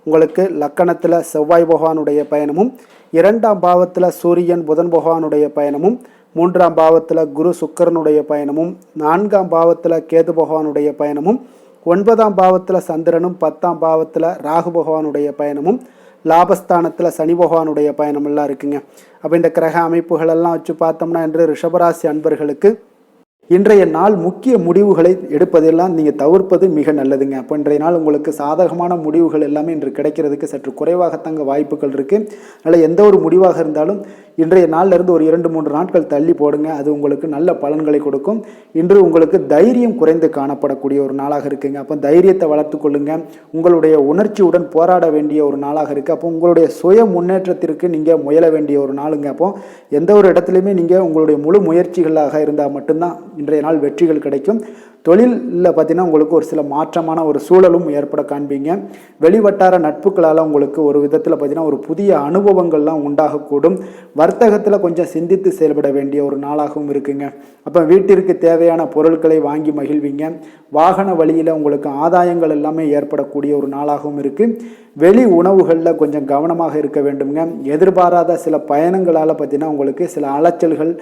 Speaker 1: உங்களுக்கு லக்கணத்தில் செவ்வாய் பகவானுடைய பயணமும், 2ஆம் பாவத்தில் சூரியன் புதன் பகவானுடைய பயணமும், 3ஆம் பாவத்தில் குரு சுக்கிரனுடைய பயணமும், 4ஆம் பாவத்தில் கேது பகவானுடைய பயணமும், 9ஆம் பாவத்தில் சந்திரனும், 10ஆம் பாவத்தில் ராகு பகவானுடைய பயணமும், லாபஸ்தானத்தில் சனி பகவானுடைய பயணமெல்லாம் இருக்குங்க. அப்போ இந்த கிரக அமைப்புகளெல்லாம் வச்சு பார்த்தோம்னா இன்று ரிஷபராசி அன்பர்களுக்கு இன்றைய நாள் முக்கிய முடிவுகளை எடுப்பதெல்லாம் நீங்கள் தவிர்ப்பது மிக நல்லதுங்க. அப்போ இன்றைய நாள் உங்களுக்கு சாதகமான முடிவுகள் எல்லாமே இன்று கிடைக்கிறதுக்கு சற்று குறைவாகத்தாங்க வாய்ப்புகள் இருக்குது. அதனால் எந்த ஒரு முடிவாக இருந்தாலும் இன்றைய நாளிலிருந்து ஒரு 2-3 நாட்கள் தள்ளி போடுங்க. அது உங்களுக்கு நல்ல பலன்களை கொடுக்கும். இன்று உங்களுக்கு தைரியம் குறைந்து காணப்படக்கூடிய ஒரு நாளாக இருக்குங்க. அப்போ தைரியத்தை வளர்த்து கொள்ளுங்க. உங்களுடைய உணர்ச்சியுடன் போராட வேண்டிய ஒரு நாளாக இருக்குது. அப்போ உங்களுடைய சுய முன்னேற்றத்திற்கு நீங்கள் முயல வேண்டிய ஒரு நாளுங்க. அப்போ எந்த ஒரு இடத்துலையுமே நீங்கள் உங்களுடைய முழு முயற்சிகளாக இருந்தால் மட்டும்தான் இன்றைய நாள் வெற்றிகள் கிடைக்கும். தொழிலில் பார்த்தீங்கன்னா உங்களுக்கு ஒரு சில மாற்றமான ஒரு சூழலும் ஏற்பட காண்பீங்க. வெளிவட்டார நட்புகளால் உங்களுக்கு ஒரு விதத்தில் பார்த்தீங்கன்னா ஒரு புதிய அனுபவங்கள்லாம் உண்டாகக்கூடும். வர்த்தகத்தில் கொஞ்சம் சிந்தித்து செயல்பட வேண்டிய ஒரு நாளாகவும் இருக்குங்க. அப்போ வீட்டிற்கு தேவையான பொருட்களை வாங்கி மகிழ்வீங்க. வாகன வழியில் உங்களுக்கு ஆதாயங்கள் எல்லாமே ஏற்படக்கூடிய ஒரு நாளாகவும் இருக்குது. வெளி உணவுகளில் கொஞ்சம் கவனமாக இருக்க வேண்டுங்க. எதிர்பாராத சில பயணங்களால் பார்த்தீங்கன்னா உங்களுக்கு சில அலைச்சல்கள்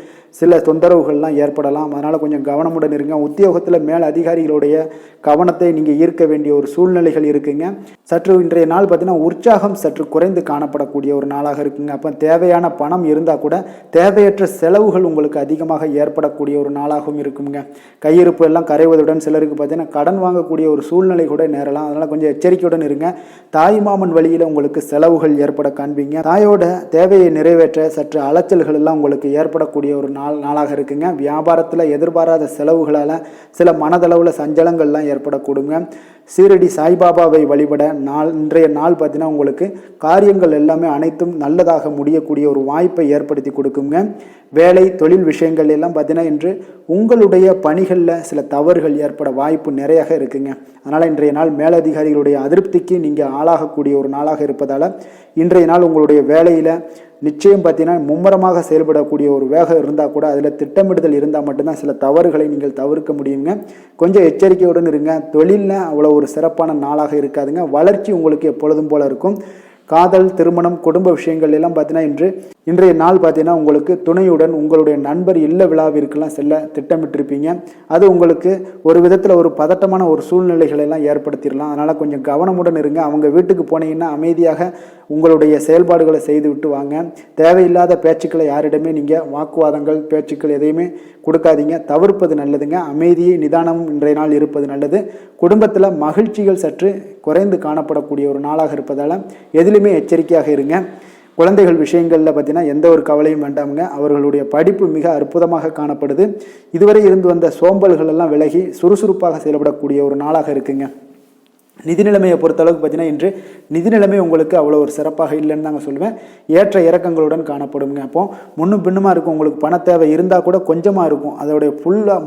Speaker 1: சில தொந்தரவுகள்லாம் ஏற்படலாம். அதனால் கொஞ்சம் கவனமுடன் இருங்க. உத்தியோகத்தில் மேல் அதிகாரிகளுடைய கவனத்தை நீங்கள் ஈர்க்க வேண்டிய ஒரு சூழ்நிலைகள் இருக்குங்க. சற்று இன்றைய நாள் பார்த்தீங்கன்னா உற்சாகம் சற்று குறைந்து காணப்படக்கூடிய ஒரு நாளாக இருக்குங்க. அப்போ தேவையான பணம் இருந்தால் கூட தேவையற்ற செலவுகள் உங்களுக்கு அதிகமாக ஏற்படக்கூடிய ஒரு நாளாகவும் இருக்குங்க. கையிருப்பு எல்லாம் கரைவதுடன் சிலருக்கு பார்த்தீங்கன்னா கடன் வாங்கக்கூடிய ஒரு சூழ்நிலை கூட நேரலாம். அதனால் கொஞ்சம் எச்சரிக்கையுடன் இருங்க. தாய் மாமன் வழியில் உங்களுக்கு செலவுகள் ஏற்பட காண்பீங்க. தாயோட தேவையை நிறைவேற்ற சற்று அலைச்சல்கள் எல்லாம் உங்களுக்கு ஏற்படக்கூடிய ஒரு நாளாக இருக்குங்க. வியாபாரத்தில் எதிர்பாராத செலவுகளால் சில மனதளவில் சஞ்சலங்கள்லாம் ஏற்படக்கூடுங்க. சீரடி சாய்பாபாவை வழிபட இன்றைய நாள் பார்த்தீங்கன்னா உங்களுக்கு காரியங்கள் எல்லாமே அனைத்தும் நல்லதாக முடியக்கூடிய ஒரு வாய்ப்பை ஏற்படுத்தி கொடுக்குங்க. வேலை தொழில் விஷயங்கள் எல்லாம் பார்த்தீங்கன்னா இன்று உங்களுடைய பணிகளில் சில தவறுகள் ஏற்பட வாய்ப்பு நிறையாக இருக்குங்க. அதனால் இன்றைய நாள் மேலதிகாரிகளுடைய அதிருப்திக்கு நீங்கள் ஆளாகக்கூடிய ஒரு நாளாக இருப்பதால் இன்றைய நாள் உங்களுடைய வேலையில் நிச்சயம் பார்த்தீங்கன்னா மும்முரமாக செயல்படக்கூடிய ஒரு வேகம் இருந்தால் கூட அதில் திட்டமிடுதல் இருந்தால் மட்டும்தான் சில தவறுகளை நீங்கள் தவிர்க்க முடியுங்க. கொஞ்சம் எச்சரிக்கையுடன் இருங்க. தொழிலில் அவ்வளோ ஒரு சிறப்பான நாளாக இருக்காதுங்க. வளர்ச்சி உங்களுக்கு எப்பொழுதும் போல இருக்கும். காதல், திருமணம், குடும்ப விஷயங்கள் எல்லாம் பார்த்தீங்கன்னா இன்றைய நாள் பார்த்தீங்கன்னா உங்களுக்கு துணையுடன் உங்களுடைய நண்பர் இல்ல விழாவிற்கெல்லாம் செல்ல திட்டமிட்டிருப்பீங்க. அது உங்களுக்கு ஒரு விதத்தில் ஒரு பதட்டமான ஒரு சூழ்நிலைகளை எல்லாம் ஏற்படுத்திடலாம். அதனால் கொஞ்சம் கவனமுடன் இருங்க. அவங்க வீட்டுக்கு போனீங்கன்னா அமைதியாக உங்களுடைய செயல்பாடுகளை செய்து விட்டு வாங்க. தேவையில்லாத பேச்சுக்களை யாரிடமே நீங்கள் வாக்குவாதங்கள் பேச்சுக்கள் எதையுமே கொடுக்காதீங்க. தவிர்ப்பது நல்லதுங்க. அமைதியை நிதானமும் இன்றைய நாள் இருப்பது நல்லது. குடும்பத்தில் மகிழ்ச்சிகள் சற்று குறைந்து காணப்படக்கூடிய ஒரு நாளாக இருப்பதால் எதிலுமே எச்சரிக்கையாக இருங்க. குழந்தைகள் விஷயங்களில் பார்த்தீங்கன்னா எந்த ஒரு கவலையும் வேண்டாமுங்க. அவர்களுடைய படிப்பு மிக அற்புதமாக காணப்படுது. இதுவரை இருந்து வந்த சோம்பல்கள் எல்லாம் விலகி சுறுசுறுப்பாக செயல்படக்கூடிய ஒரு நாளாக இருக்குங்க. நிதி நிலைமையை பொறுத்தளவுக்கு பார்த்தீங்கன்னா இன்று நிதி நிலைமை உங்களுக்கு அவ்வளோ ஒரு சிறப்பாக இல்லைன்னு தாங்க சொல்லுவேன். ஏற்ற இறக்கங்களுடன் காணப்படுங்க. அப்போ முன்னும் பின்னுமா இருக்கும். உங்களுக்கு பண தேவை இருந்தால் கூட கொஞ்சமாக இருக்கும். அதோடைய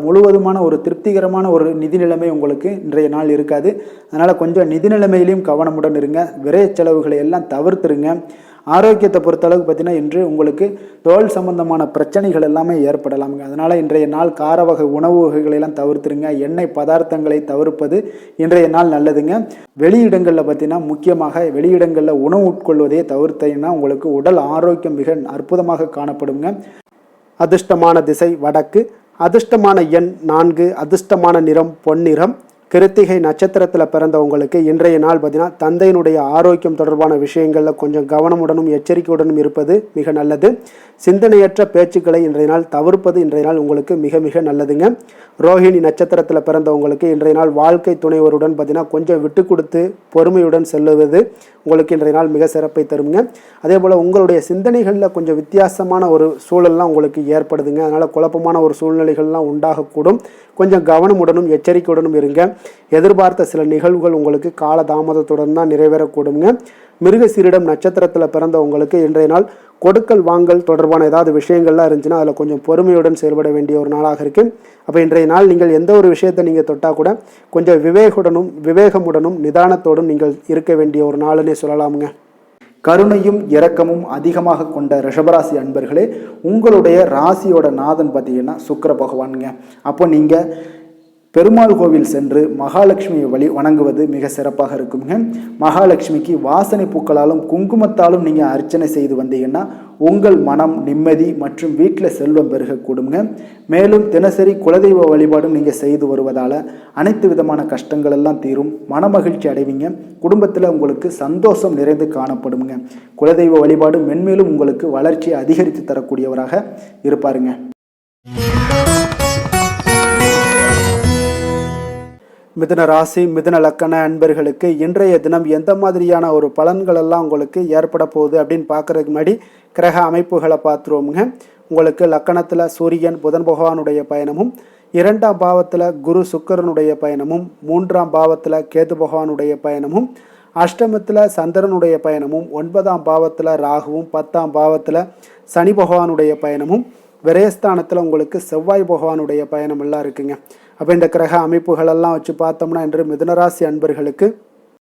Speaker 1: முழுவதுமான ஒரு திருப்திகரமான ஒரு நிதி நிலைமை உங்களுக்கு இன்றைய நாள் இருக்காது. அதனால் கொஞ்சம் நிதி நிலைமையிலையும் கவனமுடன் இருங்க. விரைய செலவுகளை எல்லாம் தவிர்த்துருங்க. ஆரோக்கியத்தை பொறுத்தளவுக்கு பார்த்தீங்கன்னா இன்று உங்களுக்கு தோல் சம்பந்தமான பிரச்சனைகள் எல்லாமே ஏற்படலாமுங்க. அதனால் இன்றைய நாள் கார வகை உணவு வகைகளெல்லாம் தவிர்த்துருங்க. எண்ணெய் பதார்த்தங்களை தவிர்ப்பது இன்றைய நாள் நல்லதுங்க. வெளியிடங்களில் பார்த்தீங்கன்னா முக்கியமாக வெளியிடங்களில் உணவு உட்கொள்வதையே தவிர்த்தீங்கன்னா உங்களுக்கு உடல் ஆரோக்கியம் மிக அற்புதமாக காணப்படுங்க. அதிர்ஷ்டமான திசை வடக்கு, அதிர்ஷ்டமான எண் 4, அதிர்ஷ்டமான நிறம் பொன்னிறம். கிருத்திகை நட்சத்திரத்தில் பிறந்தவங்களுக்கு இன்றைய நாள் பார்த்தீங்கன்னா தந்தையினுடைய ஆரோக்கியம் தொடர்பான விஷயங்களில் கொஞ்சம் கவனமுடனும் எச்சரிக்கையுடனும் இருப்பது மிக நல்லது. சிந்தனையற்ற பேச்சுக்களை இன்றைய நாள் தவிர்ப்பது இன்றைய நாள் உங்களுக்கு மிக மிக நல்லதுங்க. ரோஹிணி நட்சத்திரத்தில் பிறந்தவங்களுக்கு இன்றைய நாள் வாழ்க்கை துணைவருடன் பார்த்தீங்கன்னா கொஞ்சம் விட்டு கொடுத்து பொறுமையுடன் செல்லுவது உங்களுக்கு இன்றைய நாள் மிக சிறப்பை தருங்க. அதே போல் உங்களுடைய சிந்தனைகளில் கொஞ்சம் வித்தியாசமான ஒரு சூழல்லாம் உங்களுக்கு ஏற்படுதுங்க. அதனால் குழப்பமான ஒரு சூழ்நிலைகள்லாம் உண்டாகக்கூடும். கொஞ்சம் கவனமுடனும் எச்சரிக்கையுடனும் இருங்க. எதிர்பார்த்த சில நிகழ்வுகள் உங்களுக்கு காலதாமதத்துடன் தான் நிறைவேறக்கூடுங்க. மிருகசீரிடம் நட்சத்திரத்தில் பிறந்தவங்களுக்கு இன்றைய நாள் கொடுக்கல் வாங்கல் தொடர்பான ஏதாவது விஷயங்கள்லாம் இருந்துச்சுன்னா அதில் கொஞ்சம் பொறுமையுடன் செயல்பட வேண்டிய ஒரு நாளாக இருக்குது. அப்போ இன்றைய நாள் நீங்கள் எந்த ஒரு விஷயத்தை நீங்கள் தொட்டால் கூட கொஞ்சம் விவேகமுடனும் நிதானத்தோடும் நீங்கள் இருக்க வேண்டிய ஒரு நாளுன்னே சொல்லலாமுங்க. கருணையும் இரக்கமும் அதிகமாக கொண்ட ரிஷபராசி அன்பர்களே, உங்களுடைய ராசியோட நாதன் பார்த்தீங்கன்னா சுக்கிர பகவானுங்க. அப்போ நீங்கள் பெருமாள் கோவில் சென்று மகாலட்சுமியை வணங்குவது மிக சிறப்பாக இருக்குங்க. மகாலட்சுமிக்கு வாசனை பூக்களாலும் குங்குமத்தாலும் நீங்கள் அர்ச்சனை செய்து வந்தீங்கன்னா உங்கள் மனம் நிம்மதி மற்றும் வீட்டில் செல்வம் பெருகக்கூடுங்க. மேலும் தினசரி குலதெய்வ வழிபாடும் நீங்கள் செய்து வருவதால் அனைத்து விதமான கஷ்டங்கள் எல்லாம் தீரும். மனமகிழ்ச்சி அடைவீங்க. குடும்பத்தில் உங்களுக்கு சந்தோஷம் நிறைந்து காணப்படுங்க. குலதெய்வ வழிபாடு மென்மேலும் உங்களுக்கு வளர்ச்சியை அதிகரித்து தரக்கூடியவராக இருப்பாருங்க. மிதுன ராசி மிதுன லக்கண அன்பர்களுக்கு இன்றைய தினம் எந்த மாதிரியான ஒரு பலன்கள் எல்லாம் உங்களுக்கு ஏற்பட போகுது அப்படின்னு பார்க்கறதுக்கு முன்னாடி கிரக அமைப்புகளை பார்த்துருவோமுங்க. உங்களுக்கு லக்கணத்தில் சூரியன் புதன் பகவானுடைய பயணமும், 2ஆம் பாவத்தில் குரு சுக்கிரனுடைய பயணமும், 3ஆம் பாவத்தில் கேது பகவானுடைய பயணமும், அஷ்டமத்தில் சந்திரனுடைய பயணமும், 9ஆம் பாவத்தில் ராகுவும், 10ஆம் பாவத்தில் சனி பகவானுடைய பயணமும், விரயஸ்தானத்தில் உங்களுக்கு செவ்வாய் பகவானுடைய பயணம் எல்லாம் இருக்குங்க. அப்போ இந்த கிரக அமைப்புகளெல்லாம் வச்சு பார்த்தோம்னா இன்று மிதுனராசி அன்பர்களுக்கு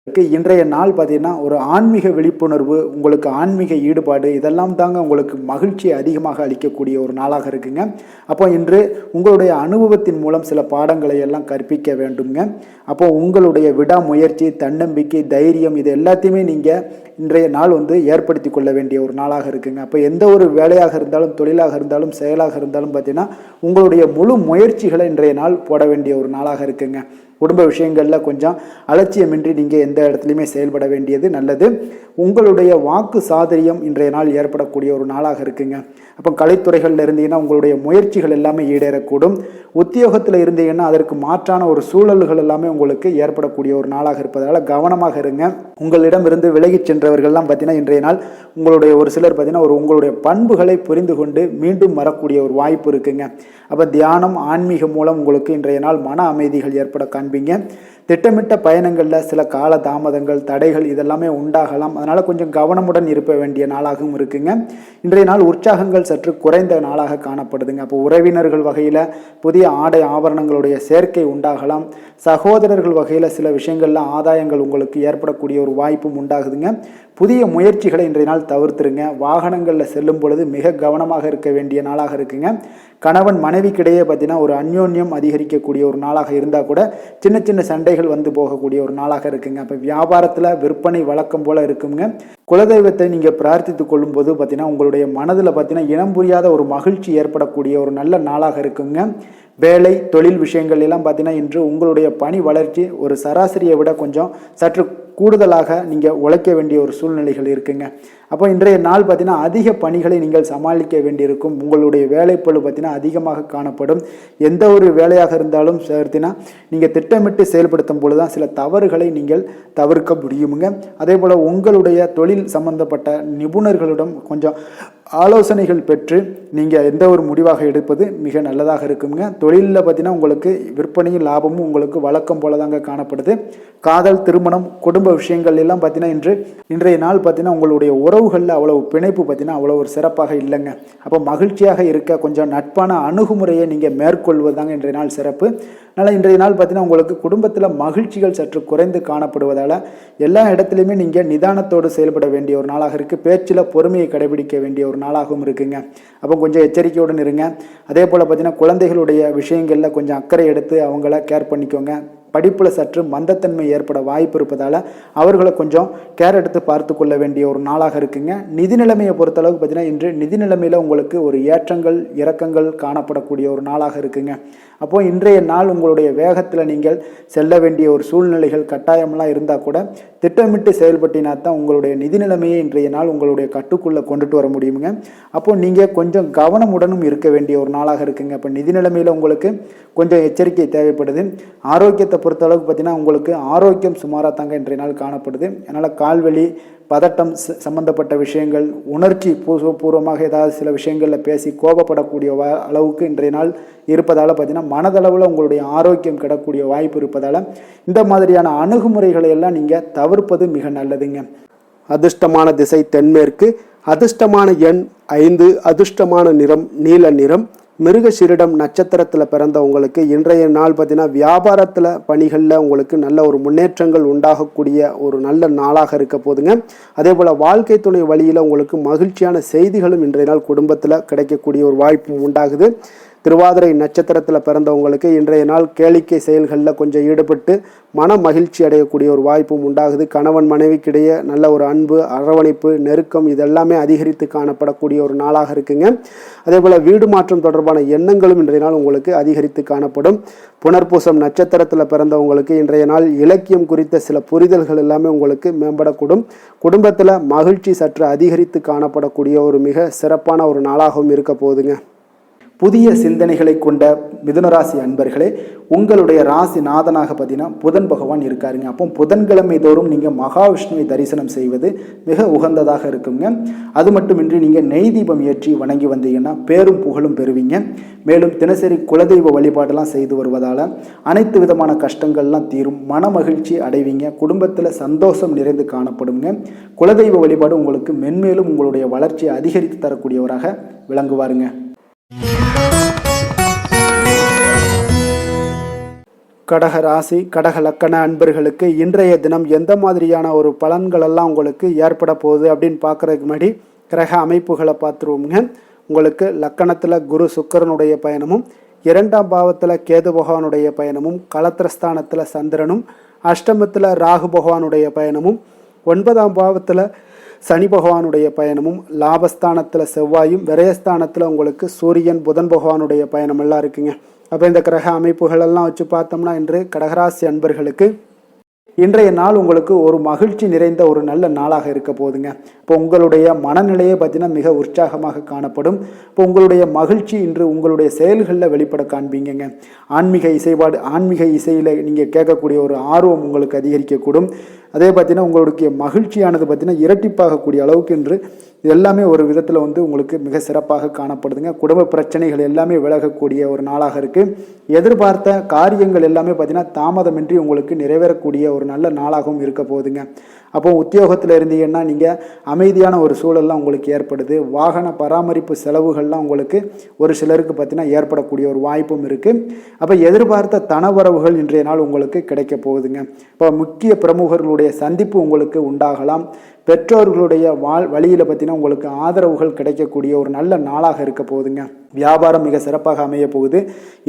Speaker 1: இன்றைய நாள் பார்த்தீங்கன்னா ஒரு ஆன்மீக விழிப்புணர்வு, உங்களுக்கு ஆன்மீக ஈடுபாடு இதெல்லாம் தாங்க உங்களுக்கு மகிழ்ச்சியை அதிகமாக அளிக்கக்கூடிய ஒரு நாளாக இருக்குங்க. அப்போ இன்று உங்களுடைய அனுபவத்தின் மூலம் சில பாடங்களை எல்லாம் கற்பிக்க வேண்டுங்க. அப்போ உங்களுடைய விடாமுயற்சி, தன்னம்பிக்கை, தைரியம் இது எல்லாத்தையுமே நீங்கள் இன்றைய நாள் ஏற்படுத்தி கொள்ள வேண்டிய ஒரு நாளாக இருக்குங்க. அப்போ எந்த ஒரு வேலையாக இருந்தாலும், தொழிலாக இருந்தாலும், செயலாக இருந்தாலும் பார்த்தீங்கன்னா உங்களுடைய முழு முயற்சிகளை இன்றைய நாள் போட வேண்டிய ஒரு நாளாக இருக்குங்க. குடும்ப விஷயங்களில் கொஞ்சம் அலட்சியமின்றி நீங்கள் எந்த இடத்துலையுமே செயல்பட வேண்டியது நல்லது. உங்களுடைய வாக்கு சாதுரியம் இன்றைய நாள் ஏற்படக்கூடிய ஒரு நாளாக இருக்குங்க. அப்போ கலைத்துறைகளில் இருந்தீங்கன்னா உங்களுடைய முயற்சிகள் எல்லாமே ஈடேறக்கூடும். உத்தியோகத்தில் இருந்தீங்கன்னா அதற்கு மாற்றான ஒரு சூழல்கள் எல்லாமே உங்களுக்கு ஏற்படக்கூடிய ஒரு நாளாக இருப்பதால் கவனமாக இருங்க. உங்களிடம் இருந்து விலகிச் சென்றவர்கள்லாம் பார்த்தீங்கன்னா இன்றைய நாள் உங்களுடைய ஒரு சிலர் பார்த்தீங்கன்னா உங்களுடைய பண்புகளை புரிந்து கொண்டு மீண்டும் வரக்கூடிய ஒரு வாய்ப்பு இருக்குங்க. அப்போ தியானம், ஆன்மீகம் மூலம் உங்களுக்கு இன்றைய நாள் மன அமைதிகள் ஏற்பட காண்பீங்க. திட்டமிட்ட பயணங்களில் சில கால தாமதங்கள், தடைகள் இதெல்லாமே உண்டாகலாம். அதனால் கொஞ்சம் கவனமுடன் இருக்க வேண்டிய நாளாகவும் இருக்குங்க. இன்றைய நாள் உற்சாகங்கள் சற்று குறைந்த நாளாக காணப்படுதுங்க. அப்போ உறவினர்கள் வகையில் புதிய ஆடை ஆபரணங்களுடைய சேர்க்கை உண்டாகலாம். சகோதரர்கள் வகையில் சில விஷயங்களில் ஆதாயங்கள் உங்களுக்கு ஏற்படக்கூடிய ஒரு வாய்ப்பும் உண்டாகுதுங்க. புதிய முயற்சிகளை இன்றைய நாள் தவிர்த்துருங்க. வாகனங்களில் செல்லும் பொழுது மிக கவனமாக இருக்க வேண்டிய நாளாக இருக்குங்க. கணவன் மனைவிக்கிடையே பார்த்தீங்கன்னா ஒரு அந்யோன்யம் அதிகரிக்கக்கூடிய ஒரு நாளாக இருந்தால் கூட சின்ன சின்ன சண்டைகள் போகக்கூடிய ஒரு நாளாக இருக்குங்க. அப்போ வியாபாரத்தில் விற்பனை வழக்கம் போல் இருக்குங்க. குலதெய்வத்தை நீங்கள் பிரார்த்தித்து கொள்ளும் போது பார்த்தீங்கன்னா உங்களுடைய மனதில் பார்த்தீங்கன்னா இனம் புரியாத ஒரு மகிழ்ச்சி ஏற்படக்கூடிய ஒரு நல்ல நாளாக இருக்குங்க. வேலை, தொழில் விஷயங்கள் எல்லாம் பார்த்தீங்கன்னா இன்று உங்களுடைய பணி வளர்ச்சி ஒரு சராசரியை விட கொஞ்சம் சற்று கூடுதலாக நீங்கள் உழைக்க வேண்டிய ஒரு சூழ்நிலைகள் இருக்குங்க. அப்போ இன்றைய நாள் பார்த்தீங்கன்னா அதிக பணிகளை நீங்கள் சமாளிக்க வேண்டியிருக்கும். உங்களுடைய வேலைப்பளு பார்த்தீங்கன்னா அதிகமாக காணப்படும். எந்த ஒரு வேலையாக இருந்தாலும் பார்த்தீங்கன்னா நீங்கள் திட்டமிட்டு செயல்படுத்தும் பொழுது தான் சில தவறுகளை நீங்கள் தவிர்க்க முடியுமுங்க. அதே போல் உங்களுடைய தொழில் சம்பந்தப்பட்ட நிபுணர்களிடம் கொஞ்சம் ஆலோசனைகள் பெற்று நீங்கள் எந்த ஒரு முடிவாக எடுப்பது மிக நல்லதாக இருக்குங்க. தொழிலில் பார்த்தீங்கன்னா உங்களுக்கு விற்பனையும் லாபமும் உங்களுக்கு வழக்கம் போல தாங்க காணப்படுது. காதல், திருமணம், குடும்ப விஷயங்கள் எல்லாம் பார்த்தீங்கன்னா இன்றைய நாள் பார்த்தீங்கன்னா உங்களுடைய உறவுகளில் அவ்வளவு பிணைப்பு பார்த்தீங்கன்னா அவ்வளோ ஒரு சிறப்பாக இல்லைங்க. அப்போ மகிழ்ச்சியாக இருக்க கொஞ்சம் நட்பான அணுகுமுறையை நீங்கள் மேற்கொள்வது தாங்க இன்றைய நாள் சிறப்பு. அதனால் இன்றைய நாள் பார்த்தீங்கன்னா உங்களுக்கு குடும்பத்தில் மகிழ்ச்சிகள் சற்று குறைந்து காணப்படுவதால் எல்லா இடத்துலையுமே நீங்கள் நிதானத்தோடு செயல்பட வேண்டிய ஒரு நாளாக இருக்குது. பேச்சில் பொறுமையை கடைபிடிக்க வேண்டிய ஒரு நாளாகவும் இருக்குங்க. அப்போ கொஞ்சம் எச்சரிக்கையுடன் இருங்க. அதே போல் பார்த்தீங்கன்னா குழந்தைகளுடைய விஷயங்களில் கொஞ்சம் அக்கறை எடுத்து அவங்கள கேர் பண்ணிக்கோங்க. படிப்பில் சற்று மந்தத்தன்மை ஏற்பட வாய்ப்பு இருப்பதால் அவர்களை கொஞ்சம் கேர் எடுத்து பார்த்து கொள்ள வேண்டிய ஒரு நாளாக இருக்குங்க. நிதி நிலைமையை பொறுத்தளவுக்கு பார்த்தீங்கன்னா இன்று நிதி நிலைமையில் உங்களுக்கு ஒரு ஏற்றங்கள் இறக்கங்கள் காணப்படக்கூடிய ஒரு நாளாக இருக்குங்க. அப்போது இன்றைய நாள் உங்களுடைய வேகத்தில் நீங்கள் செல்ல வேண்டிய ஒரு சூழ்நிலைகள் கட்டாயமெல்லாம் இருந்தால் கூட திட்டமிட்டு செயல்பட்டினா தான் உங்களுடைய நிதி நிலைமையை இன்றைய நாள் உங்களுடைய கட்டுக்குள்ளே கொண்டுட்டு வர முடியுங்க. அப்போது நீங்கள் கொஞ்சம் கவனமுடனும் இருக்க வேண்டிய ஒரு நாளாக இருக்குங்க. அப்போ நிதி நிலைமையில் உங்களுக்கு கொஞ்சம் எச்சரிக்கை தேவைப்படுது. ஆரோக்கியத்தை பொறுத்தளவுக்கு பார்த்தீங்கன்னா உங்களுக்கு ஆரோக்கியம் சுமாராக தாங்க இன்றைய நாள் காணப்படுது. அதனால் கால்வலி, பதட்டம் சம்பந்தப்பட்ட விஷயங்கள், உணர்ச்சி பூர்வமாக ஏதாவது சில விஷயங்களில் பேசி கோபப்படக்கூடிய அளவுக்கு இன்றைய நாள் இருப்பதால் பார்த்தீங்கன்னா மனதளவில் உங்களுடைய ஆரோக்கியம் கிடக்கூடிய வாய்ப்பு இருப்பதால் இந்த மாதிரியான அணுகுமுறைகளை எல்லாம் நீங்கள் தவிர்ப்பது மிக நல்லதுங்க. அதிர்ஷ்டமான திசை தென்மேற்கு, அதிர்ஷ்டமான எண் 5, அதிர்ஷ்டமான நிறம் நீல நிறம். மிருகசீரிடம் நட்சத்திரத்தில் பிறந்தவங்களுக்கு இன்றைய நாள் பார்த்தீங்கன்னா வியாபாரத்தில் பணிகளில் உங்களுக்கு நல்ல ஒரு முன்னேற்றங்கள் உண்டாகக்கூடிய ஒரு நல்ல நாளாக இருக்க போதுங்க. அதே போல் வாழ்க்கை துணை வழியில் உங்களுக்கு மகிழ்ச்சியான செய்திகளும் இன்றைய நாள் குடும்பத்தில் கிடைக்கக்கூடிய ஒரு வாய்ப்பும் உண்டாகுது. திருவாதிரை நட்சத்திரத்தில் பிறந்தவங்களுக்கு இன்றைய நாள் கேளிக்கை செயல்களில் கொஞ்சம் ஈடுபட்டு மன மகிழ்ச்சி அடையக்கூடிய ஒரு வாய்ப்பும் உண்டாகுது. கணவன் மனைவிக்கிடையே நல்ல ஒரு அன்பு, அரவணைப்பு, நெருக்கம் இதெல்லாமே அதிகரித்து காணப்படக்கூடிய ஒரு நாளாக இருக்குங்க. அதே போல் வீடு மாற்றம் தொடர்பான எண்ணங்களும் இன்றைய நாள் உங்களுக்கு அதிகரித்து காணப்படும். புனர்பூசம் நட்சத்திரத்தில் பிறந்தவங்களுக்கு இன்றைய நாள் இலக்கியம் குறித்த சில புரிதல்கள் எல்லாமே உங்களுக்கு மேம்படக்கூடும். குடும்பத்தில் மகிழ்ச்சி சற்று அதிகரித்து காணப்படக்கூடிய ஒரு மிக சிறப்பான ஒரு நாளாகவும் இருக்க போகுதுங்க. புதிய சிந்தனைகளை கொண்ட மிதுனராசி அன்பர்களே, உங்களுடைய ராசி நாதனாக பார்த்தீங்கன்னா புதன் பகவான் இருக்காருங்க. அப்போ புதன்கிழமை தோறும் நீங்கள் மகாவிஷ்ணுவை தரிசனம் செய்வது மிக உகந்ததாக இருக்குங்க. அது மட்டுமின்றி நீங்கள் நெய் தீபம் ஏற்றி வணங்கி வந்தீங்கன்னா பேரும் புகழும் பெறுவீங்க. மேலும் தினசரி குலதெய்வ வழிபாடெல்லாம் செய்து வருவதால் அனைத்து விதமான கஷ்டங்கள்லாம் தீரும், மன மகிழ்ச்சி அடைவீங்க. குடும்பத்தில் சந்தோஷம் நிறைந்து காணப்படுங்க. குலதெய்வ வழிபாடு உங்களுக்கு மென்மேலும் உங்களுடைய வளர்ச்சியை அதிகரித்து தரக்கூடியவராக விளங்குவாருங்க. கடக ராசி கடக லக்கண அன்பர்களுக்கு இன்றைய தினம் எந்த மாதிரியான ஒரு பலன்கள் எல்லாம் உங்களுக்கு ஏற்பட போகுது அப்படின்னு பார்க்குறதுக்கு முன்னாடி கிரக அமைப்புகளை பார்த்துருவோங்க. உங்களுக்கு லக்கணத்தில் குரு சுக்கிரனுடைய பயணமும், 2ஆம் பாவத்தில் கேது பகவானுடைய பயணமும், களத்திரஸ்தானத்தில் சந்திரனும், அஷ்டமத்தில் ராகு பகவானுடைய பயணமும், 9ஆம் பாவத்தில் சனி பகவானுடைய பயணமும், லாபஸ்தானத்தில் செவ்வாயும், விரயஸ்தானத்தில் உங்களுக்கு சூரியன் புதன் பகவானுடைய பயணம் எல்லாம் இருக்குங்க. அப்போ இந்த கிரக அமைப்புகள் எல்லாம் வச்சு பார்த்தோம்னா இன்று கடகராசி அன்பர்களுக்கு இன்றைய நாள் உங்களுக்கு ஒரு மகிழ்ச்சி நிறைந்த ஒரு நல்ல நாளாக இருக்க போகுதுங்க. இப்போ உங்களுடைய மனநிலையை பார்த்தீங்கன்னா மிக உற்சாகமாக காணப்படும். இப்போ உங்களுடைய மகிழ்ச்சி இன்று உங்களுடைய செயல்களில் வெளிப்பட காண்பீங்கங்க. ஆன்மீக இசையில் நீங்கள் கேட்கக்கூடிய ஒரு ஆர்வம் உங்களுக்கு அதிகரிக்கக்கூடும். அதே பார்த்தீங்கன்னா உங்களுடைய மகிழ்ச்சியானது பார்த்தீங்கன்னா இரட்டிப்பாகக்கூடிய அளவுக்கு இன்று எல்லாமே ஒரு விதத்தில் உங்களுக்கு மிக சிறப்பாக காணப்படுதுங்க. குடும்ப பிரச்சனைகள் எல்லாமே விலகக்கூடிய ஒரு நாளாக இருக்குது. எதிர்பார்த்த காரியங்கள் எல்லாமே பார்த்தீங்கன்னா தாமதமின்றி உங்களுக்கு நிறைவேறக்கூடிய ஒரு நல்ல நாளாகவும் இருக்க போகுதுங்க. அப்போ உத்தியோகத்தில் இருந்தீங்கன்னா நீங்கள் அமைதியான ஒரு சூழல்லாம் உங்களுக்கு ஏற்படுது. வாகன பராமரிப்பு செலவுகள்லாம் உங்களுக்கு ஒரு சிலருக்கு பார்த்தீங்கன்னா ஏற்படக்கூடிய ஒரு வாய்ப்பும் இருக்குது. அப்போ எதிர்பார்த்த தனவரவுகள் இன்றைய நாள் உங்களுக்கு கிடைக்க போகுதுங்க. இப்போ முக்கிய பிரமுகர்களுடைய சந்திப்பு உங்களுக்கு உண்டாகலாம். பெற்றோர்களுடைய வழியில் பார்த்தீங்கன்னா உங்களுக்கு ஆதரவுகள் கிடைக்கக்கூடிய ஒரு நல்ல நாளாக இருக்க போகுதுங்க. வியாபாரம் மிக சிறப்பாக அமைய போகுது.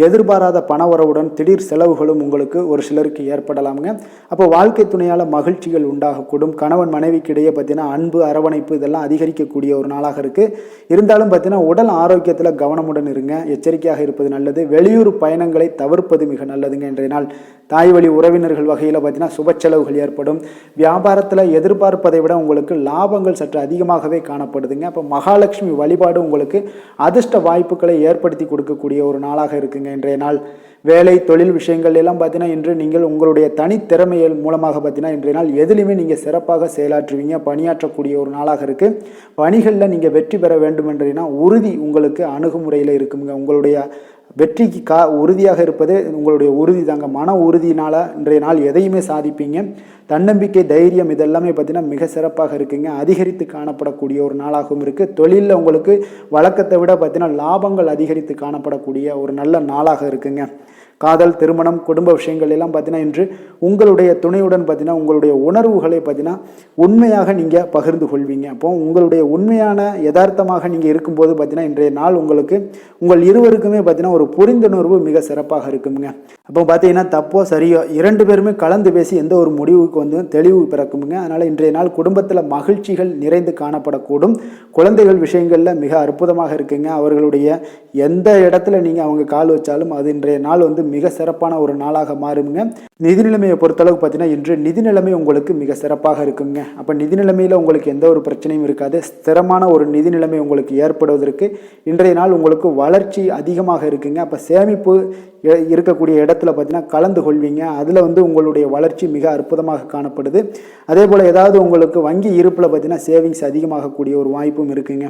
Speaker 1: எதிர்பாராத பணவரவுடன் திடீர் செலவுகளும் உங்களுக்கு ஒரு சிலருக்கு ஏற்படலாமுங்க. அப்போ வாழ்க்கை துணையால் மகிழ்ச்சிகள் உண்டாகக்கூடும். கணவன் மனைவிக்கு இடையே பார்த்தீங்கன்னா அன்பு, அரவணைப்பு இதெல்லாம் அதிகரிக்கக்கூடிய ஒரு நாளாக இருக்குது. இருந்தாலும் பார்த்தீங்கன்னா உடல் ஆரோக்கியத்தில் கவனமுடன் இருங்க, எச்சரிக்கையாக இருப்பது நல்லது. வெளியூர் பயணங்களை தவிர்ப்பது மிக நல்லதுங்க. இன்றைய நாள் தாய் வழி உறவினர்கள் வகையில் பார்த்தீங்கன்னா சுப செலவுகள் ஏற்படும். வியாபாரத்தில் எதிர்பார்ப்பதை விட உங்களுக்கு லாபங்கள் சற்று அதிகமாகவே காணப்படுதுங்க. அப்போ மகாலட்சுமி வழிபாடு உங்களுக்கு அதிர்ஷ்ட வாய்ப்புகளை ஏற்படுத்தி கொடுக்கக்கூடிய ஒரு நாளாக இருக்குங்க இன்றைய நாள். வேலை தொழில் விஷயங்கள் எல்லாம் பார்த்தீங்கன்னா இன்று நீங்கள் உங்களுடைய தனித்திறமைகள் மூலமாக பார்த்தீங்கன்னா இன்றைய நாள் எதிலுமே நீங்கள் சிறப்பாக செயலாற்றுவீங்க, பணியாற்றக்கூடிய ஒரு நாளாக இருக்குது. பணிகளில் நீங்கள் வெற்றி பெற வேண்டும் என்றீங்கன்னா உறுதி உங்களுக்கு அணுகுமுறையில் இருக்குங்க. உங்களுடைய வெற்றிக்கு உறுதியாக இருப்பது உங்களுடைய உறுதி தாங்க. மன உறுதியினால் இன்றைய நாள் எதையுமே சாதிப்பீங்க. தன்னம்பிக்கை, தைரியம் இதெல்லாமே பார்த்தீங்கன்னா மிக சிறப்பாக இருக்குங்க. அதிகரித்து காணப்படக்கூடிய ஒரு நாளாகவும் இருக்குது. தொழிலில் உங்களுக்கு வழக்கத்தை விட பார்த்தீங்கன்னா லாபங்கள் அதிகரித்து காணப்படக்கூடிய ஒரு நல்ல நாளாக இருக்குங்க. காதல், திருமணம், குடும்ப விஷயங்கள் எல்லாம் பார்த்தீங்கன்னா இன்று உங்களுடைய துணையுடன் பார்த்தீங்கன்னா உங்களுடைய உணர்வுகளை பார்த்தீங்கன்னா உண்மையாக நீங்கள் பகிர்ந்து கொள்வீங்க. அப்போ உங்களுடைய உண்மையான யதார்த்தமாக நீங்கள் இருக்கும்போது பார்த்தீங்கன்னா இன்றைய நாள் உங்களுக்கு உங்கள் இருவருக்குமே பார்த்தீங்கன்னா ஒரு புரிந்துணர்வு மிக சிறப்பாக இருக்குங்க. அப்போ பார்த்தீங்கன்னா தப்போ சரியோ 2 பேருமே கலந்து பேசி எந்த ஒரு முடிவுக்கு தெளிவு பிறக்குங்க. அதனால் இன்றைய நாள் குடும்பத்தில் மகிழ்ச்சிகள் நிறைந்து காணப்படக்கூடும். குழந்தைகள் விஷயங்களில் மிக அற்புதமாக இருக்குங்க. அவர்களுடைய எந்த இடத்துல நீங்கள் அவங்க கால் வச்சாலும் அது இன்றைய நாள் மிக சிறப்பான ஒரு நாளாக மாறுங்க. நிதி நிலைமையை பொறுத்தளவுக்கு பார்த்தீங்கன்னா இன்று நிதி நிலைமை உங்களுக்கு மிக சிறப்பாக இருக்குங்க. அப்போ நிதி நிலைமையில் உங்களுக்கு எந்த ஒரு பிரச்சனையும் இருக்காது. ஸ்திரமான ஒரு நிதி நிலைமை உங்களுக்கு ஏற்படுவதற்கு இன்றைய நாள் உங்களுக்கு வளர்ச்சி அதிகமாக இருக்குங்க. அப்போ சேமிப்பு இருக்கக்கூடிய இடத்துல பார்த்தீங்கன்னா கலந்து கொள்வீங்க. அதில் உங்களுடைய வளர்ச்சி மிக அற்புதமாக காணப்படுது. அதே போல் ஏதாவது உங்களுக்கு வங்கி இருப்பில் பார்த்தீங்கன்னா சேவிங்ஸ் அதிகமாகக்கூடிய ஒரு வாய்ப்பும் இருக்குங்க.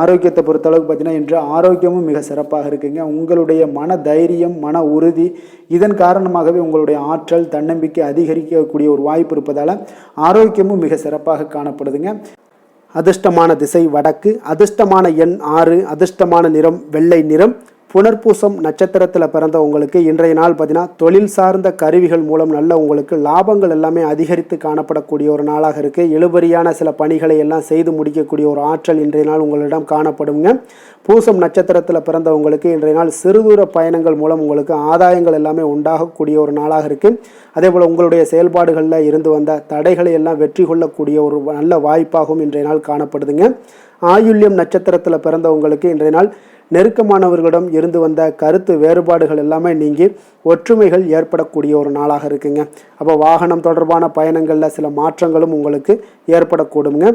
Speaker 1: ஆரோக்கியத்தை பொறுத்தளவுக்கு பார்த்தீங்கன்னா இன்று ஆரோக்கியமும் மிக சிறப்பாக இருக்குங்க. உங்களுடைய மன தைரியம், மன உறுதி இதன் காரணமாகவே உங்களுடைய ஆற்றல், தன்னம்பிக்கை அதிகரிக்கக்கூடிய ஒரு வாய்ப்பு இருப்பதால் ஆரோக்கியமும் மிக சிறப்பாக காணப்படுதுங்க. அதிர்ஷ்டமான திசை வடக்கு, அதிர்ஷ்டமான எண் 6, அதிர்ஷ்டமான நிறம் வெள்ளை நிறம். புனர்பூசம் நட்சத்திரத்தில் பிறந்த உங்களுக்கு இன்றைய நாள் பார்த்தீங்கன்னா தொழில் சார்ந்த கருவிகள் மூலம் நல்ல உங்களுக்கு லாபங்கள் எல்லாமே அதிகரித்து காணப்படக்கூடிய ஒரு நாளாக இருக்குது. இழுபறியான சில பணிகளை எல்லாம் செய்து முடிக்கக்கூடிய ஒரு ஆற்றல் இன்றைய நாள் உங்களிடம் காணப்படுங்க. பூசம் நட்சத்திரத்தில் பிறந்தவங்களுக்கு இன்றைய நாள் சிறுதூர பயணங்கள் மூலம் உங்களுக்கு ஆதாயங்கள் எல்லாமே உண்டாகக்கூடிய ஒரு நாளாக இருக்குது. அதே போல் உங்களுடைய செயல்பாடுகளில் இருந்து வந்த தடைகளை எல்லாம் வெற்றி கொள்ளக்கூடிய ஒரு நல்ல வாய்ப்பாகவும் இன்றைய நாள் காணப்படுதுங்க. ஆயுள்யம் நட்சத்திரத்தில் பிறந்தவங்களுக்கு இன்றைய நாள் நெருக்கமானவர்களிடம் இருந்து வந்த கருத்து வேறுபாடுகள் எல்லாமே நீங்கி ஒற்றுமைகள் ஏற்படக்கூடிய ஒரு நாளாக இருக்குங்க. அப்போ வாகனம் தொடர்பான பயணங்களில் சில மாற்றங்களும் உங்களுக்கு ஏற்படக்கூடுங்க.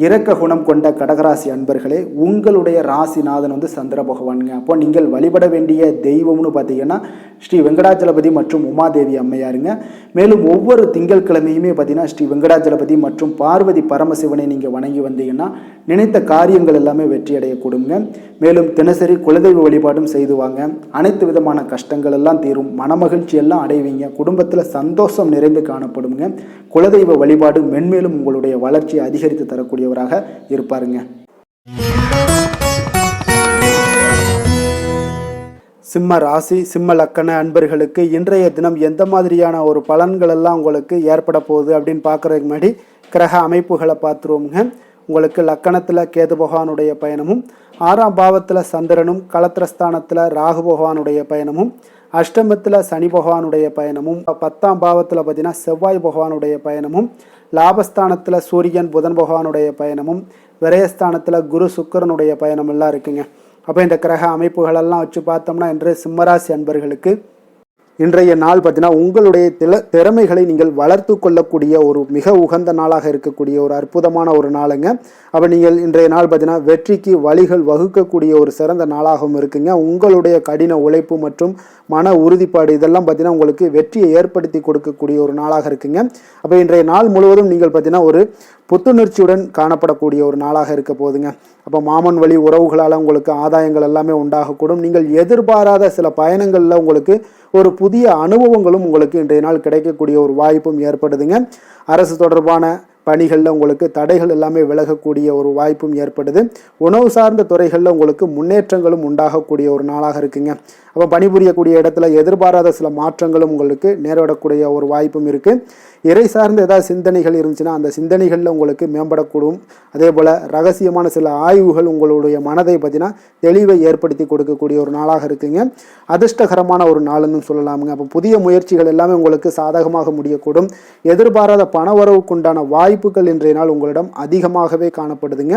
Speaker 1: இரக்க குணம் கொண்ட கடகராசி அன்பர்களே, உங்களுடைய ராசிநாதன் சந்திர பகவானுங்க. அப்போ நீங்கள் வழிபட வேண்டிய தெய்வம்னு பார்த்தீங்கன்னா ஸ்ரீ வெங்கடாஜலபதி மற்றும் உமாதேவி அம்மையாருங்க. மேலும் ஒவ்வொரு திங்கட்கிழமையுமே பார்த்தீங்கன்னா ஸ்ரீ வெங்கடாஜலபதி மற்றும் பார்வதி பரமசிவனை நீங்கள் வணங்கி வந்தீங்கன்னா நினைத்த காரியங்கள் எல்லாமே வெற்றி அடையக்கூடுங்க. மேலும் தினசரி குலதெய்வ வழிபாடும் செய்து வாங்க. அனைத்து விதமான கஷ்டங்கள் எல்லாம் தீரும், மனமகிழ்ச்சி எல்லாம் அடைவீங்க. குடும்பத்தில் சந்தோஷம் நிறைந்து காணப்படுங்க. குலதெய்வ வழிபாடு மென்மேலும் உங்களுடைய வளர்ச்சியை அதிகரித்து தரக்கூடியவராக இருப்பாருங்க. சிம்ம ராசி சிம்ம லக்கண அன்பர்களுக்கு இன்றைய தினம் எந்த மாதிரியான ஒரு பலன்கள் எல்லாம் உங்களுக்கு ஏற்பட போகுது அப்படின்னு பார்க்குறதுக்கு முன்னாடி கிரக அமைப்புகளை பார்த்துருவோங்க. உங்களுக்கு லக்கணத்தில் கேது பகவானுடைய பயணமும், 6ஆம் பாவத்தில் சந்திரனும், களத்திரஸ்தானத்தில் ராகு பகவானுடைய பயணமும், அஷ்டமத்தில் சனி பகவானுடைய பயணமும், 10ஆம் பாவத்தில் பார்த்தீங்கன்னா செவ்வாய் பகவானுடைய பயணமும், லாபஸ்தானத்தில் சூரியன் புதன் பகவானுடைய பயணமும், விரயஸ்தானத்தில் குரு சுக்கிரனுடைய பயணம் எல்லாம் இருக்குங்க. அப்போ இந்த கிரக அமைப்புகளெல்லாம் வச்சு பார்த்தோம்னா இன்று சிம்மராசி அன்பர்களுக்கு இன்றைய நாள் பார்த்தீங்கன்னா உங்களுடைய திறமைகளை நீங்கள் வளர்த்து கொள்ளக்கூடிய ஒரு மிக உகந்த நாளாக இருக்கக்கூடிய ஒரு அற்புதமான ஒரு நாளுங்க. அப்போ நீங்கள் இன்றைய நாள் பார்த்தீங்கன்னா வெற்றிக்கு வழிகள் வகுக்கக்கூடிய ஒரு சிறந்த நாளாகவும் இருக்குங்க. உங்களுடைய கடின உழைப்பு மற்றும் மன உறுதிப்பாடு இதெல்லாம் பார்த்தீங்கன்னா உங்களுக்கு வெற்றியை ஏற்படுத்தி கொடுக்கக்கூடிய ஒரு நாளாக இருக்குங்க. அப்போ இன்றைய நாள் முழுவதும் நீங்கள் பார்த்தீங்கன்னா ஒரு புத்துணர்ச்சியுடன் காணப்படக்கூடிய ஒரு நாளாக இருக்க போகுதுங்க. அப்போ மாமன் வழி உறவுகளால் உங்களுக்கு ஆதாயங்கள் எல்லாமே உண்டாகக்கூடும். நீங்கள் எதிர்பாராத சில பயணங்களில் உங்களுக்கு ஒரு புதிய அனுபவங்களும் உங்களுக்கு இன்றைய நாள் கிடைக்கக்கூடிய ஒரு வாய்ப்பும் ஏற்படுதுங்க. அரசு தொடர்பான பணிகளில் உங்களுக்கு தடைகள் எல்லாமே விலகக்கூடிய ஒரு வாய்ப்பும் ஏற்படுது. உணவு சார்ந்த துறைகளில் உங்களுக்கு முன்னேற்றங்களும் உண்டாகக்கூடிய ஒரு நாளாக இருக்குங்க. அப்போ பணிபுரியக்கூடிய இடத்துல எதிர்பாராத சில மாற்றங்களும் உங்களுக்கு நேரிடக்கூடிய ஒரு வாய்ப்பும் இருக்குது. இறை சார்ந்த ஏதாவது சிந்தனைகள் இருந்துச்சுன்னா அந்த சிந்தனைகளில் உங்களுக்கு மேம்படக்கூடும். அதே போல் ரகசியமான சில ஆய்வுகள் உங்களுடைய மனதை பார்த்தீங்கன்னா தெளிவை ஏற்படுத்தி கொடுக்கக்கூடிய ஒரு நாளாக இருக்குங்க. அதிர்ஷ்டகரமான ஒரு நாளுன்னு சொல்லலாமுங்க. அப்போ புதிய முயற்சிகள் எல்லாமே உங்களுக்கு சாதகமாக முடியக்கூடும். எதிர்பாராத பணவரவுக்குண்டான வாய்ப்புகள் இன்றைய நாள் உங்களிடம் அதிகமாகவே காணப்படுதுங்க.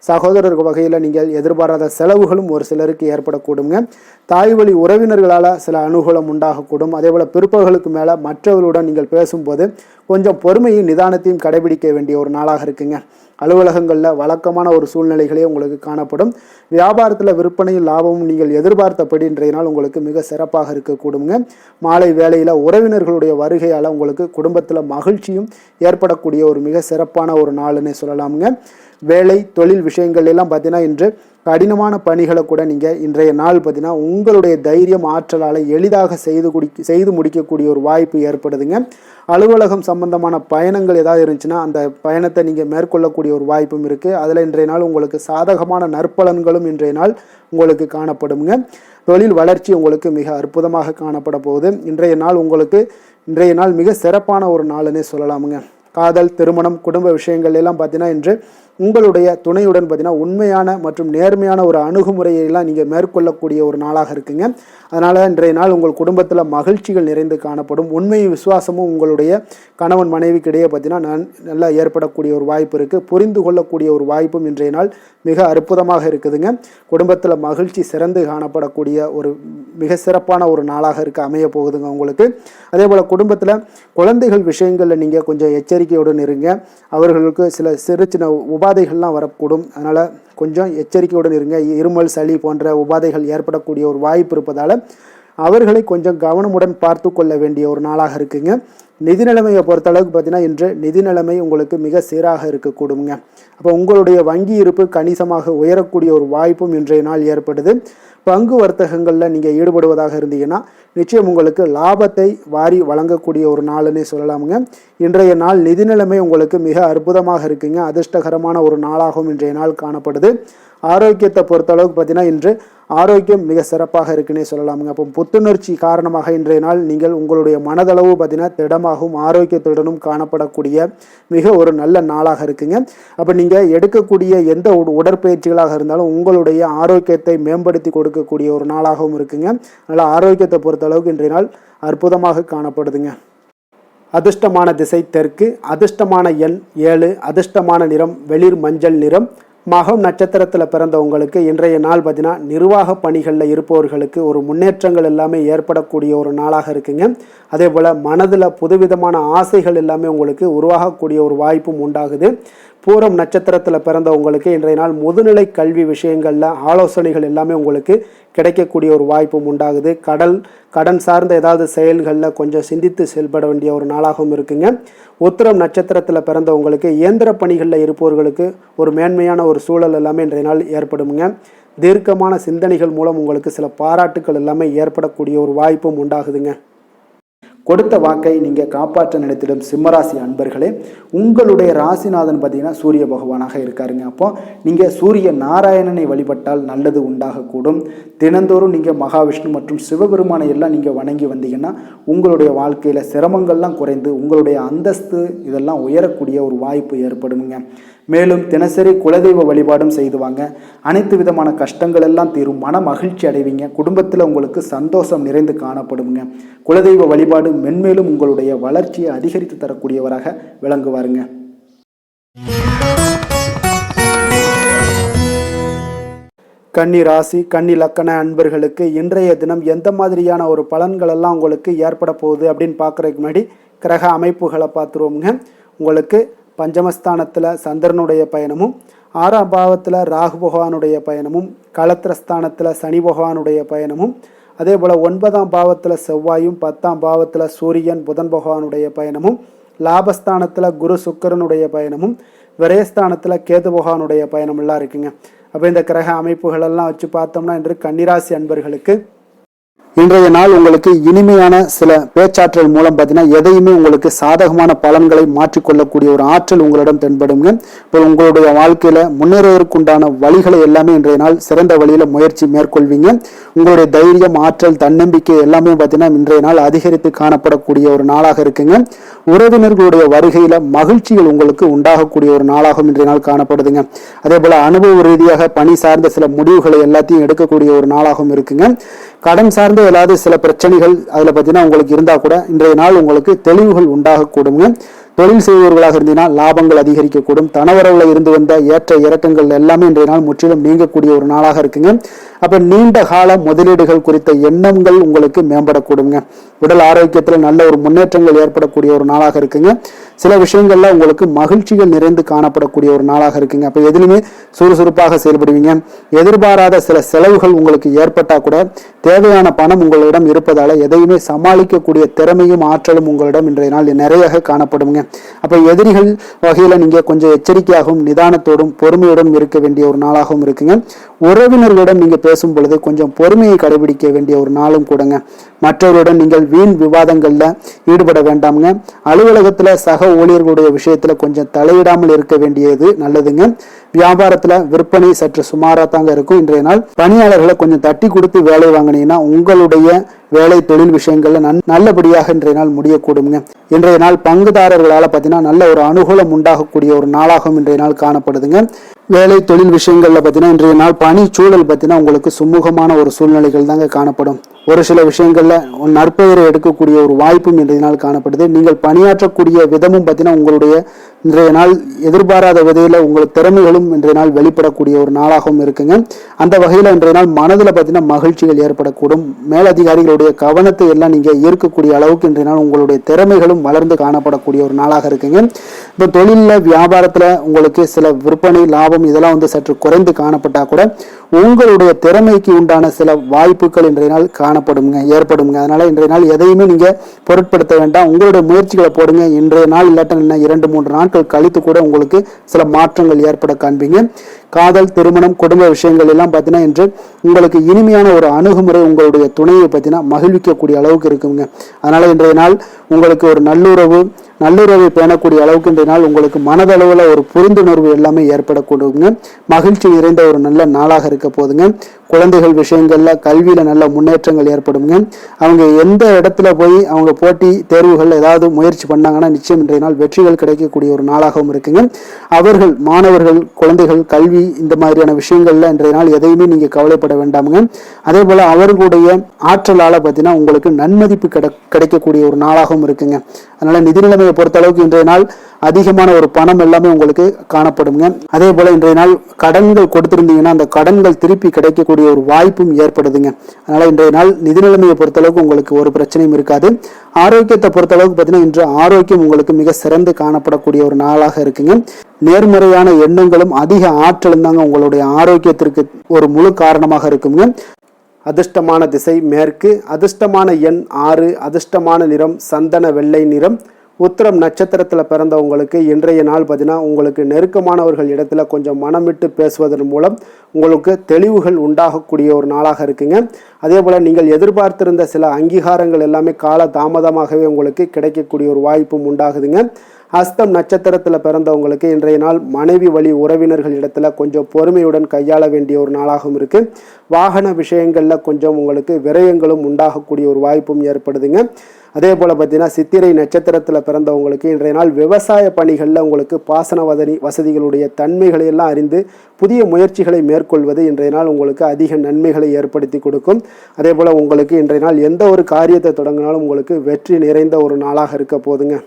Speaker 1: சகோதரர் வகையில் நீங்கள் எதிர்பாராத செலவுகளும் ஒரு சிலருக்கு ஏற்படக்கூடுங்க. தாய் வழி உறவினர்களால் சில அனுகூலம் உண்டாகக்கூடும். அதே போல் பிற்பகலுக்கு மேலே மற்றவர்களுடன் நீங்கள் பேசும்போது கொஞ்சம் பொறுமையும் நிதானத்தையும் கடைபிடிக்க வேண்டிய ஒரு நாளாக இருக்குங்க. அலுவலகங்களில் வழக்கமான ஒரு சூழ்நிலைகளே உங்களுக்கு காணப்படும். வியாபாரத்தில் விற்பனையும் லாபமும் நீங்கள் எதிர்பார்த்தபடி இன்றைய நாள் உங்களுக்கு மிக சிறப்பாக இருக்கக்கூடுங்க. மாலை வேளையில் உறவினர்களுடைய வருகையால் உங்களுக்கு குடும்பத்தில் மகிழ்ச்சியும் ஏற்படக்கூடிய ஒரு மிக சிறப்பான ஒரு நாளுன்னு சொல்லலாமுங்க. வேலை தொழில் விஷயங்கள் எல்லாம் பார்த்தீங்கன்னா இன்று கடினமான பணிகளை கூட நீங்கள் இன்றைய நாள் பார்த்தீங்கன்னா உங்களுடைய தைரியம் ஆற்றலால் எளிதாக செய்து முடிக்கக்கூடிய ஒரு வாய்ப்பு ஏற்படுதுங்க. அலுவலகம் சம்பந்தமான பயணங்கள் ஏதாவது இருந்துச்சுன்னா அந்த பயணத்தை நீங்கள் மேற்கொள்ளக்கூடிய ஒரு வாய்ப்பும் இருக்குது. அதில் இன்றைய நாள் உங்களுக்கு சாதகமான நற்பலன்களும் இன்றைய நாள் உங்களுக்கு காணப்படுங்க. தொழில் வளர்ச்சி உங்களுக்கு மிக அற்புதமாக காணப்பட போகுது. இன்றைய நாள் மிக சிறப்பான ஒரு நாளுன்னே சொல்லலாமுங்க. காதல், திருமணம், குடும்ப விஷயங்கள் எல்லாம் பார்த்தீங்கன்னா இன்று உங்களுடைய துணையுடன் பார்த்தீங்கன்னா உண்மையான மற்றும் நேர்மையான ஒரு அணுகுமுறையெல்லாம் நீங்கள் மேற்கொள்ளக்கூடிய ஒரு நாளாக இருக்குங்க. அதனால் இன்றைய நாள் உங்கள் குடும்பத்தில் மகிழ்ச்சிகள் நிறைந்து காணப்படும். உண்மையும் விசுவாசமும் உங்களுடைய கணவன் மனைவிக்கு இடையே பார்த்தீங்கன்னா நல்லா ஏற்படக்கூடிய ஒரு வாய்ப்பு இருக்குது. புரிந்து கொள்ளக்கூடிய ஒரு வாய்ப்பும் இன்றைய நாள் மிக அற்புதமாக இருக்குதுங்க. குடும்பத்தில் மகிழ்ச்சி சிறந்து காணப்படக்கூடிய ஒரு மிக சிறப்பான ஒரு நாளாக அமைய போகுதுங்க உங்களுக்கு. அதே போல் குடும்பத்தில் குழந்தைகள் விஷயங்களில் நீங்கள் கொஞ்சம் எச்சரிக்கையுடன் இருங்க. அவர்களுக்கு சில சிறு சின்ன உபாதைகள்லாம் வரக்கூடும். அதனால் கொஞ்சம் எச்சரிக்கையுடன் இருங்க. இருமல், சளி போன்ற உபாதைகள் ஏற்படக்கூடிய ஒரு வாய்ப்பு இருப்பதால் அவர்களை கொஞ்சம் கவனமுடன் பார்த்து கொள்ள வேண்டிய ஒரு நாளாக இருக்குங்க. நிதி நிலைமையை பொறுத்தளவுக்கு பார்த்தீங்கன்னா இன்று நிதி நிலைமை உங்களுக்கு மிக சீராக இருக்கக்கூடுங்க. அப்போ உங்களுடைய வங்கி இருப்பு கணிசமாக உயரக்கூடிய ஒரு வாய்ப்பும் இன்றைய நாள் ஏற்படுது. பங்கு வர்த்தகங்களில் நீங்கள் ஈடுபடுவதாக இருந்தீங்கன்னா நிச்சயம் உங்களுக்கு லாபத்தை வாரி வழங்கக்கூடிய ஒரு நாளுன்னே சொல்லலாமுங்க. இன்றைய நாள் நிதி நிலைமை உங்களுக்கு மிக அற்புதமாக இருக்குங்க. அதிர்ஷ்டகரமான ஒரு நாளாகவும் இன்றைய நாள் காணப்படுது. ஆரோக்கியத்தை பொறுத்தளவுக்கு பார்த்தீங்கன்னா இன்று ஆரோக்கியம் மிக சிறப்பாக இருக்குன்னே சொல்லலாமுங்க. அப்போ புத்துணர்ச்சி காரணமாக இன்றைய நாள் நீங்கள் உங்களுடைய மனதளவு பார்த்தீங்கன்னா திடமாகவும் ஆரோக்கியத்துடனும் காணப்படக்கூடிய மிக ஒரு நல்ல நாளாக இருக்குங்க. அப்போ நீங்கள் எடுக்கக்கூடிய எந்த உடற்பயிற்சிகளாக இருந்தாலும் உங்களுடைய ஆரோக்கியத்தை மேம்படுத்தி கொடுக்கக்கூடிய ஒரு நாளாகவும் இருக்குங்க. அதனால் ஆரோக்கியத்தை பொறுத்தளவுக்கு இன்றைய நாள் அற்புதமாக காணப்படுதுங்க. அதிர்ஷ்டமான திசை தெற்கு, அதிர்ஷ்டமான எண் 7, அதிர்ஷ்டமான நிறம் வெளிர் மஞ்சள் நிறம். மகம் நட்சத்திரத்தில் பிறந்தவங்களுக்கு இன்றைய நாள் பார்த்தீங்கன்னா நிர்வாக பணிகளில் இருப்பவர்களுக்கு ஒரு முன்னேற்றங்கள் எல்லாமே ஏற்படக்கூடிய ஒரு நாளாக இருக்குங்க. அதே போல் மனதில் புதுவிதமான ஆசைகள் எல்லாமே உங்களுக்கு உருவாகக்கூடிய ஒரு வாய்ப்பும் உண்டாகுது. பூரம் நட்சத்திரத்தில் பிறந்தவங்களுக்கு இன்றைய நாள் முதுநிலை கல்வி விஷயங்களில் ஆலோசனைகள் எல்லாமே உங்களுக்கு கிடைக்கக்கூடிய ஒரு வாய்ப்பும் உண்டாகுது. கடன் சார்ந்த ஏதாவது செயல்களில் கொஞ்சம் சிந்தித்து செயல்பட வேண்டிய ஒரு நாளாகவும் இருக்குங்க. உத்திரம் நட்சத்திரத்தில் பிறந்தவங்களுக்கு இயந்திர பணிகளில் இருப்பவர்களுக்கு ஒரு மேன்மையான ஒரு சூழல் எல்லாமே இன்றைய நாள் ஏற்படுமுங்க. தீர்க்கமான சிந்தனைகள் மூலம் உங்களுக்கு சில பாராட்டுக்கள் எல்லாமே ஏற்படக்கூடிய ஒரு வாய்ப்பும் உண்டாகுதுங்க. கொடுத்த வாக்கை நீங்கள் காப்பாற்ற நினைத்திடும் சிம்மராசி அன்பர்களே, உங்களுடைய ராசிநாதன் பார்த்தீங்கன்னா சூரிய பகவானாக இருக்காருங்க. அப்போ நீங்கள் சூரிய நாராயணனை வழிபட்டால் நல்லது உண்டாகக்கூடும். தினந்தோறும் நீங்கள் மகாவிஷ்ணு மற்றும் சிவபெருமானை எல்லாம் நீங்கள் வணங்கி வந்தீங்கன்னா உங்களுடைய வாழ்க்கையில் சிரமங்கள்லாம் குறைந்து உங்களுடைய அந்தஸ்து இதெல்லாம் உயரக்கூடிய ஒரு வாய்ப்பு ஏற்படுங்க. மேலும் தினசரி குலதெய்வ வழிபாடும் செய்துவாங்க. அனைத்து விதமான கஷ்டங்கள் எல்லாம் தீரும். மன மகிழ்ச்சி அடைவீங்க. குடும்பத்தில் உங்களுக்கு சந்தோஷம் நிறைந்து காணப்படுங்க. குலதெய்வ வழிபாடு மென்மேலும் உங்களுடைய வளர்ச்சியை அதிகரித்து தரக்கூடியவராக விளங்குவாருங்க. கன்னி ராசி கன்னி லக்கண அன்பர்களுக்கு இன்றைய தினம் எந்த மாதிரியான ஒரு பலன்கள் எல்லாம் உங்களுக்கு ஏற்பட போகுது அப்படின்னு பார்க்குறதுக்கு முன்னாடி கிரக அமைப்புகளை பார்த்துருவோங்க. உங்களுக்கு பஞ்சமஸ்தானத்தில் சந்திரனுடைய பயணமும், 6ஆம் பாவத்தில் ராகு பகவானுடைய பயணமும், களத்திரஸ்தானத்தில் சனி பகவானுடைய பயணமும், அதே போல் 9ஆம் பாவத்தில் செவ்வாயும், 10ஆம் பாவத்தில் சூரியன் புதன் பகவானுடைய பயணமும், லாபஸ்தானத்தில் குரு சுக்கிரனுடைய பயணமும், விரயஸ்தானத்தில் கேது பகவானுடைய பயணமெல்லாம் இருக்குங்க. அப்போ இந்த கிரக அமைப்புகளெல்லாம் வச்சு பார்த்தோம்னா இன்று கன்னிராசி அன்பர்களுக்கு இன்றைய நாள் உங்களுக்கு இனிமையான சில பேச்சாற்றல் மூலம் பார்த்தீங்கன்னா எதையுமே உங்களுக்கு சாதகமான பலன்களை மாற்றிக்கொள்ளக்கூடிய ஒரு ஆற்றல் உங்களிடம் தென்படுங்க. இப்போ உங்களுடைய வாழ்க்கையில முன்னேறுவதற்குண்டான வழிகளை எல்லாமே இன்றைய நாள் சிறந்த வழியில முயற்சி மேற்கொள்வீங்க. உங்களுடைய தைரியம், ஆற்றல், தன்னம்பிக்கை எல்லாமே பார்த்தீங்கன்னா இன்றைய நாள் அதிகரித்து காணப்படக்கூடிய ஒரு நாளாக இருக்குங்க. உறவினர்களுடைய வருகையில மகிழ்ச்சிகள் உங்களுக்கு உண்டாகக்கூடிய ஒரு நாளாகவும் இன்றைய நாள் காணப்படுதுங்க. அதே போல அனுபவ ரீதியாக பணி சார்ந்த சில முடிவுகளை எல்லாத்தையும் எடுக்கக்கூடிய ஒரு நாளாகவும் இருக்குங்க. கடன் சார்ந்த ஏதாவது சில பிரச்சனைகள் அதில் பார்த்தீங்கன்னா உங்களுக்கு இருந்தால் கூட இன்றைய நாள் உங்களுக்கு தெளிவுகள் உண்டாகக்கூடுங்க. தொழில் செய்பவர்களாக இருந்தீங்கன்னா லாபங்கள் அதிகரிக்கக்கூடும். தனவரவுல இருந்து வந்த ஏற்ற இறக்கங்கள் எல்லாமே இன்றைய நாள் முற்றிலும் நீங்கக்கூடிய ஒரு நாளாக இருக்குங்க. அப்ப நீண்ட கால முதலீடுகள் குறித்த எண்ணங்கள் உங்களுக்கு மேம்படக்கூடுங்க. உடல் ஆரோக்கியத்தில் நல்ல ஒரு முன்னேற்றங்கள் ஏற்படக்கூடிய ஒரு நாளாக இருக்குங்க. சில விஷயங்கள்ல உங்களுக்கு மகிழ்ச்சிகள் நிறைந்து காணப்படக்கூடிய ஒரு நாளாக இருக்குங்க. அப்ப எதிலுமே சுறுசுறுப்பாக செயல்படுவீங்க. எதிர்பாராத சில செலவுகள் உங்களுக்கு ஏற்பட்டா கூட தேவையான பணம் உங்களிடம் இருப்பதால எதையுமே சமாளிக்கக்கூடிய திறமையும் ஆற்றலும் உங்களிடம் இன்றைய நாள் நிறைய காணப்படுங்க. அப்ப எதிரிகள் வகையில நீங்க கொஞ்சம் எச்சரிக்கையாகவும் நிதானத்தோடும் பொறுமையோடும் இருக்க வேண்டிய ஒரு நாளாகவும் இருக்குங்க. உறவினர்களிடம் நீங்க பேசும் பொழுது கொஞ்சம் பொறுமையை கடைபிடிக்க வேண்டிய ஒரு நாளும் கூடங்க. மற்றவருடன் நீங்கள் வீண் விவாதங்கள்ல ஈடுபட வேண்டாமுங்க. அலுவலகத்துல சக ஊழியர்களுடைய விஷயத்துல கொஞ்சம் தலையிடாமல் இருக்க வேண்டியது நல்லதுங்க. வியாபாரத்துல விற்பனை சற்று சுமாரா தாங்க இருக்கும். இன்றைய நாள் பணியாளர்களை கொஞ்சம் தட்டி கொடுத்து வேலை வாங்கினீங்கன்னா உங்களுடைய வேலை தொழில் விஷயங்கள்ல நல்லபடியாக இன்றைய நாள் முடியக்கூடுங்க. இன்றைய நாள் பங்குதாரர்களால பார்த்தீங்கன்னா நல்ல ஒரு அனுகூலம் உண்டாகக்கூடிய ஒரு நாளாகவும் இன்றைய நாள் காணப்படுதுங்க. வேலை தொழில் விஷயங்கள்ல பார்த்தீங்கன்னா இன்றைய நாள் பணி சூழல் பார்த்தீங்கன்னா உங்களுக்கு சுமூகமான ஒரு சூழ்நிலைகள் தாங்க காணப்படும். ஒரு சில விஷயங்கள்ல நற்பெயரை எடுக்கக்கூடிய ஒரு வாய்ப்பும் இன்றைய நாள் காணப்படுது. நீங்கள் பணியாற்றக்கூடிய விதமும் பார்த்தீங்கன்னா உங்களுடைய இன்றைய நாள் எதிர்பாராத விதையில உங்கள் திறமைகளும் இன்றைய நாள் வெளிப்படக்கூடிய ஒரு நாளாகவும் இருக்குங்க. அந்த வகையில இன்றைய நாள் மனதில் பார்த்தீங்கன்னா மகிழ்ச்சிகள் ஏற்படக்கூடும். மேலதிகாரிகளுடைய கவனத்தை எல்லாம் நீங்க ஈர்க்கக்கூடிய அளவுக்கு இன்றைய நாள் உங்களுடைய திறமைகளும் வளர்ந்து காணப்படக்கூடிய ஒரு நாளாக இருக்குங்க. இப்போ தொழில வியாபாரத்துல உங்களுக்கு சில விற்பனை லாபம் இதெல்லாம் சற்று குறைந்து காணப்பட்டா கூட உங்களுடைய திறமைக்கு உண்டான சில வாய்ப்புகள் இன்றைய நாள் ஏற்படுங்க. அதனால இன்றைய நாள் எதையுமே நீங்க பொருட்படுத்த வேண்டாம். உங்களுடைய முயற்சிகளை போடுங்க. இன்றைய நாள் இல்லாட்ட 2-3 நாட்கள் கழித்து கூட உங்களுக்கு சில மாற்றங்கள் ஏற்பட காண்பீங்க. காதல், திருமணம், குடும்ப விஷயங்கள் எல்லாம் பார்த்தீங்கன்னா இன்று உங்களுக்கு இனிமையான ஒரு அணுகுமுறை உங்களுடைய துணையை பார்த்தீங்கன்னா மகிழ்விக்கக்கூடிய அளவுக்கு இருக்குங்க. அதனால இன்றைய நாள் உங்களுக்கு ஒரு நல்லுறவை பேணக்கூடிய அளவுக்கு இன்றைய நாள் உங்களுக்கு மனதளவில் ஒரு புரிந்துணர்வு எல்லாமே ஏற்படக்கூடுங்க. மகிழ்ச்சி நிறைந்த ஒரு நல்ல நாளாக இருக்க போதுங்க. குழந்தைகள் விஷயங்கள்ல கல்வியில நல்ல முன்னேற்றங்கள் ஏற்படுங்க. அவங்க எந்த இடத்துல போய் அவங்க போட்டி தேர்வுகள் ஏதாவது முயற்சி பண்ணாங்கன்னா நிச்சயம் இன்றைய நாள் வெற்றிகள் கிடைக்கக்கூடிய ஒரு நாளாகவும் இருக்குங்க. அவர்கள் மாணவர்கள் குழந்தைகள் கல்வி இந்த மாதிரியான விஷயங்கள்ல இன்றைய நாள் எதையுமே நீங்க கவலைப்பட வேண்டாமுங்க. அதே போல அவர்களுடைய ஆற்றலால பார்த்தீங்கன்னா உங்களுக்கு நன்மதிப்பு கிடைக்கக்கூடிய ஒரு நாளாகவும் இருக்குங்க. அதனால நிதி நிலைமையை பொறுத்த அளவுக்கு இன்றைய நாள் அதிகமான ஒரு பணம் எல்லாமே உங்களுக்கு காணப்படுங்க. அதே போல இன்றைய நாள் கடன்கள் கொடுத்திருந்தீங்கன்னா அந்த கடன்கள் திருப்பி கிடைக்கக்கூடிய ஒரு வாய்ப்பும் ஏற்படுதுங்க. அதனால இன்றைய நாள் நிதி நிலைமையை பொறுத்தளவுக்கு உங்களுக்கு ஒரு பிரச்சனையும் இருக்காது. ஆரோக்கியத்தை பொறுத்தளவுக்கு பார்த்தீங்கன்னா இன்று ஆரோக்கியம் உங்களுக்கு மிக சிறந்து காணப்படக்கூடிய ஒரு நாளாக இருக்குங்க. நேர்மறையான எண்ணங்களும் அதிக ஆற்றலும் தாங்க உங்களுடைய ஆரோக்கியத்திற்கு ஒரு முழு காரணமாக இருக்குங்க. அதிர்ஷ்டமான திசை மேற்கு, அதிர்ஷ்டமான எண் 6, அதிர்ஷ்டமான நிறம் சந்தன வெள்ளை நிறம், உத்திரம் நட்சத்திரத்தில் பிறந்தவங்களுக்கு இன்றைய நாள் பார்த்தீங்கன்னா உங்களுக்கு நெருக்கமானவர்கள் இடத்துல கொஞ்சம் மனம் விட்டு பேசுவதன் மூலம் உங்களுக்கு தெளிவுகள் உண்டாகக்கூடிய ஒரு நாளாக இருக்குங்க. அதே போல் நீங்கள் எதிர்பார்த்திருந்த சில அங்கீகாரங்கள் எல்லாமே கால தாமதமாகவே உங்களுக்கு கிடைக்கக்கூடிய ஒரு வாய்ப்பும் உண்டாகுதுங்க. ஹஸ்தம் நட்சத்திரத்தில் பிறந்தவங்களுக்கு இன்றைய நாள் மனைவி வழி உறவினர்கள் இடத்துல கொஞ்சம் பொறுமையுடன் கையாள வேண்டிய ஒரு நாளாகவும் இருக்குது. வாகன விஷயங்களில் கொஞ்சம் உங்களுக்கு விரயங்களும் உண்டாகக்கூடிய ஒரு வாய்ப்பும் ஏற்படுதுங்க. அதே போல் பார்த்தீங்கன்னா சித்திரை நட்சத்திரத்தில் பிறந்தவங்களுக்கு இன்றைய நாள் விவசாய பணிகளில் உங்களுக்கு பாசன வசதிகளுடைய தன்மைகளை எல்லாம் அறிந்து புதிய முயற்சிகளை மேற்கொள்வது இன்றைய நாள் உங்களுக்கு அதிக நன்மைகளை ஏற்படுத்தி கொடுக்கும். அதே போல் உங்களுக்கு இன்றைய நாள் எந்த ஒரு காரியத்தை தொடங்கினாலும் உங்களுக்கு வெற்றி நிறைந்த ஒரு நாளாக இருக்க போதுங்க.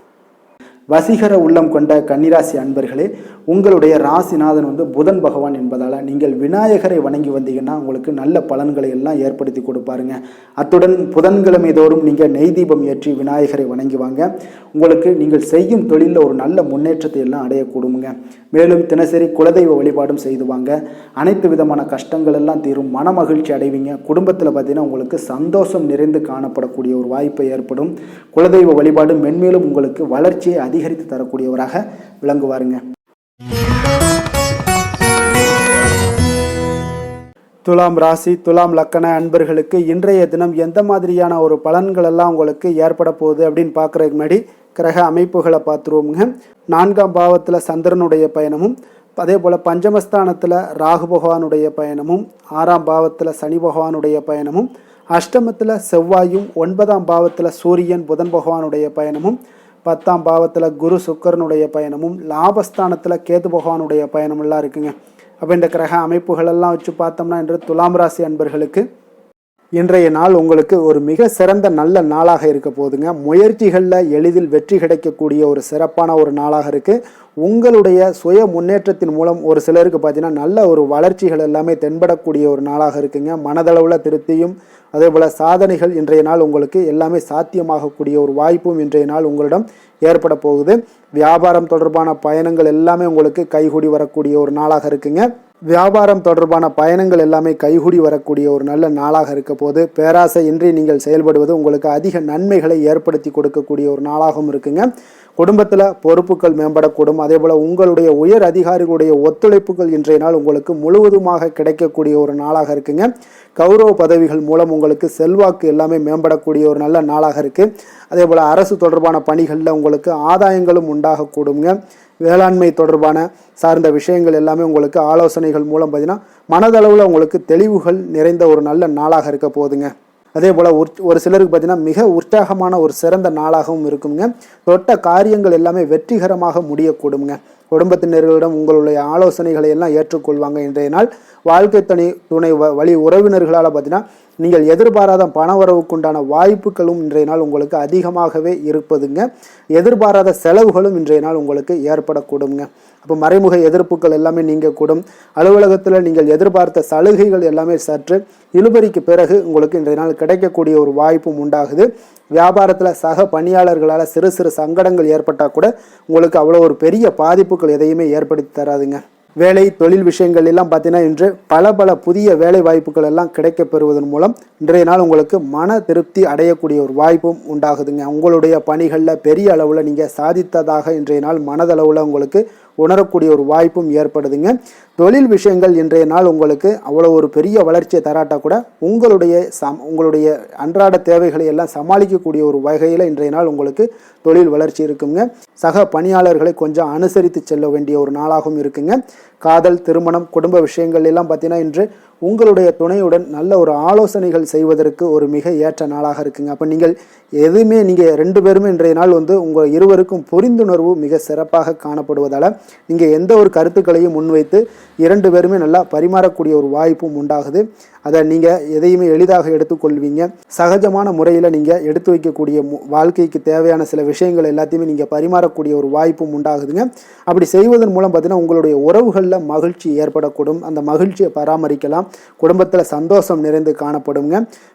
Speaker 1: வசீகர உள்ளம் கொண்ட கன்னிராசி அன்பர்களே, உங்களுடைய ராசிநாதன் புதன் பகவான் என்பதால் நீங்கள் விநாயகரை வணங்கி வந்தீங்கன்னா உங்களுக்கு நல்ல பலன்களை எல்லாம் ஏற்படுத்தி கொடுப்பாருங்க. அத்துடன் புதன்கிழமை தோறும் நீங்கள் நெய் தீபம் ஏற்றி விநாயகரை வணங்கி வாங்க. உங்களுக்கு நீங்கள் செய்யும் தொழிலில் ஒரு நல்ல முன்னேற்றத்தை எல்லாம் அடையக்கூடுங்க. மேலும் தினசரி குலதெய்வ வழிபாடும் செய்து வாங்க. அனைத்து விதமான கஷ்டங்கள் எல்லாம் தீரும், மன மகிழ்ச்சி அடைவீங்க. குடும்பத்தில் பார்த்தீங்கன்னா உங்களுக்கு சந்தோஷம் நிறைந்து காணப்படக்கூடிய ஒரு வாய்ப்பு ஏற்படும். குலதெய்வ வழிபாடு மென்மேலும் உங்களுக்கு வளர்ச்சியை அதிகரித்து தரக்கூடியவராக விளங்குவாருங்க. துலாம் ராசி துலாம் லக்கண அன்பர்களுக்கு இன்றைய தினம் எந்த மாதிரியான ஒரு பலன்கள் எல்லாம் உங்களுக்கு ஏற்பட போகுது அப்படின்னு பார்க்குறதுக்கு முன்னாடி கிரக அமைப்புகளை பார்த்துருவோமுங்க. 4ஆம் பாவத்தில் சந்திரனுடைய பயணமும், அதே போல் பஞ்சமஸ்தானத்தில் ராகு பகவானுடைய பயணமும், 6ஆம் பாவத்தில் சனி பகவானுடைய பயணமும், அஷ்டமத்தில் செவ்வாயும், 9ஆம் பாவத்தில் சூரியன் புதன் பகவானுடைய பயணமும், 10ஆம் பாவத்தில் குரு சுக்கரனுடைய பயணமும், லாபஸ்தானத்தில் கேது பகவானுடைய பயணமெல்லாம் இருக்குங்க. அப்போ இந்த கிரக அமைப்புகளெல்லாம் வச்சு பார்த்தோம்னா இன்று துலாம் ராசி அன்பர்களுக்கு இன்றைய நாள் உங்களுக்கு ஒரு மிக சிறந்த நல்ல நாளாக இருக்க போதுங்க. முயற்சிகளில் எளிதில் வெற்றி கிடைக்கக்கூடிய ஒரு சிறப்பான ஒரு நாளாக இருக்குது. உங்களுடைய சுய முன்னேற்றத்தின் மூலம் ஒரு சிலருக்கு பார்த்தீங்கன்னா நல்ல ஒரு வளர்ச்சிகள் எல்லாமே தென்படக்கூடிய ஒரு நாளாக இருக்குங்க. மனதளவில் திருப்தியும் அதே போல் சாதனைகள் இன்றைய நாள் உங்களுக்கு எல்லாமே சாத்தியமாகக்கூடிய ஒரு வாய்ப்பும் இன்றைய நாள் உங்களிடம் ஏற்பட போகுது. வியாபாரம் தொடர்பான பயணங்கள் எல்லாமே உங்களுக்கு கைகூடி வரக்கூடிய ஒரு நாளாக இருக்குங்க. வியாபாரம் தொடர்பான பயணங்கள் எல்லாமே கைகூடி வரக்கூடிய ஒரு நல்ல நாளாக இருக்க போது பேராசை இன்றி நீங்கள் செயல்படுவது உங்களுக்கு அதிக நன்மைகளை ஏற்படுத்தி கொடுக்கக்கூடிய ஒரு நாளாகவும் இருக்குங்க. குடும்பத்தில் பொறுப்புகள் மேம்படக்கூடும். அதே போல் உங்களுடைய உயர் அதிகாரிகளுடைய ஒத்துழைப்புகள் இன்றைய நாள் உங்களுக்கு முழுவதுமாக கிடைக்கக்கூடிய ஒரு நாளாக இருக்குங்க. கௌரவ பதவிகள் மூலம் உங்களுக்கு செல்வாக்கு எல்லாமே மேம்படக்கூடிய ஒரு நல்ல நாளாக இருக்குது. அதே போல் அரசு தொடர்பான பணிகளில் உங்களுக்கு ஆதாயங்களும் உண்டாகக்கூடுங்க. வேளாண்மை தொடர்பான சார்ந்த விஷயங்கள் எல்லாமே உங்களுக்கு ஆலோசனைகள் மூலம் பார்த்தீங்கன்னா மனதளவில் உங்களுக்கு தெளிவுகள் நிறைந்த ஒரு நல்ல நாளாக இருக்க போகுதுங்க. அதே போல் ஒரு சிலருக்கு பார்த்தீங்கன்னா மிக உற்சாகமான ஒரு சிறந்த நாளாகவும் இருக்குங்க. தொட்ட காரியங்கள் எல்லாமே வெற்றிகரமாக முடியக்கூடுங்க. குடும்பத்தினர்களிடம் உங்களுடைய ஆலோசனைகளை எல்லாம் ஏற்றுக்கொள்வாங்க. இன்றைய நாள் வாழ்க்கை துணை வழி உறவினர்களால் பார்த்தீங்கன்னா நீங்கள் எதிர்பாராத பண வரவுக்குண்டான வாய்ப்புகளும் இன்றைய நாள் உங்களுக்கு அதிகமாகவே இருப்பதுங்க. எதிர்பாராத செலவுகளும் இன்றைய நாள் உங்களுக்கு ஏற்படக்கூடுங்க. அப்போ மறைமுக எதிர்ப்புகள் எல்லாமே நீங்கக்கூடும். அலுவலகத்தில் நீங்கள் எதிர்பார்த்த சலுகைகள் எல்லாமே சற்று இழுபறிக்கு பிறகு உங்களுக்கு இன்றைய நாள் கிடைக்கக்கூடிய ஒரு வாய்ப்பும் உண்டாகுது. வியாபாரத்தில் சக பணியாளர்களால் சிறு சிறு சங்கடங்கள் ஏற்பட்டால் கூட உங்களுக்கு அவ்வளோ ஒரு பெரிய பாதிப்புகள் எதையுமே ஏற்படுத்தி தராதுங்க. வேலை தொழில் விஷயங்கள் எல்லாம் பார்த்தீங்கன்னா இன்று பல புதிய வேலை வாய்ப்புகள் எல்லாம் கிடைக்க பெறுவதன் மூலம் இன்றைய நாள் உங்களுக்கு மன திருப்தி அடையக்கூடிய ஒரு வாய்ப்பும் உண்டாகுதுங்க. உங்களுடைய பணிகளில் பெரிய அளவில் நீங்கள் சாதித்ததாக இன்றைய நாள் மனதளவில் உங்களுக்கு உணரக்கூடிய ஒரு வாய்ப்பும் ஏற்படுதுங்க. தொழில் விஷயங்கள் இன்றைய நாள் உங்களுக்கு அவ்வளோ ஒரு பெரிய வளர்ச்சியை தராட்டா கூட உங்களுடைய அன்றாட தேவைகளை எல்லாம் சமாளிக்கக்கூடிய ஒரு வகையில் இன்றைய நாள் உங்களுக்கு தொழில் வளர்ச்சி இருக்குங்க. சக பணியாளர்களை கொஞ்சம் அனுசரித்து செல்ல வேண்டிய ஒரு நாளாகவும் இருக்குங்க. காதல், திருமணம், குடும்ப விஷயங்கள் எல்லாம் பார்த்தீங்கன்னா இன்று உங்களுடைய துணையுடன் நல்ல ஒரு ஆலோசனைகள் செய்வதற்கு ஒரு மிக ஏற்ற நாளாக இருக்குங்க. அப்போ நீங்கள் நீங்கள் 2 பேருமே இன்றைய நாள் உங்கள் இருவருக்கும் புரிந்துணர்வு மிக சிறப்பாக காணப்படுவதால் நீங்கள் எந்த ஒரு கருத்துக்களையும் முன்வைத்து 2 பேருமே நல்லா பரிமாறக்கூடிய ஒரு வாய்ப்பும் உண்டாகுது. அதை நீங்கள் எதையுமே எளிதாக எடுத்துக்கொள்வீங்க. சகஜமான முறையில் நீங்கள் எடுத்து வைக்கக்கூடிய வாழ்க்கைக்கு தேவையான சில விஷயங்கள் எல்லாத்தையுமே நீங்கள் பரிமாறக்கூடிய ஒரு வாய்ப்பும் உண்டாகுதுங்க. அப்படி செய்வதன் மூலம் பார்த்தீங்கன்னா உங்களுடைய உறவுகளில் குடும்பங்களில் மகிழ்ச்சி ஏற்படக்கூடும். அந்த மகிழ்ச்சியை பராமரிக்கலாம். குடும்பத்தில் சந்தோஷம் நிறைந்து காணப்படுங்க.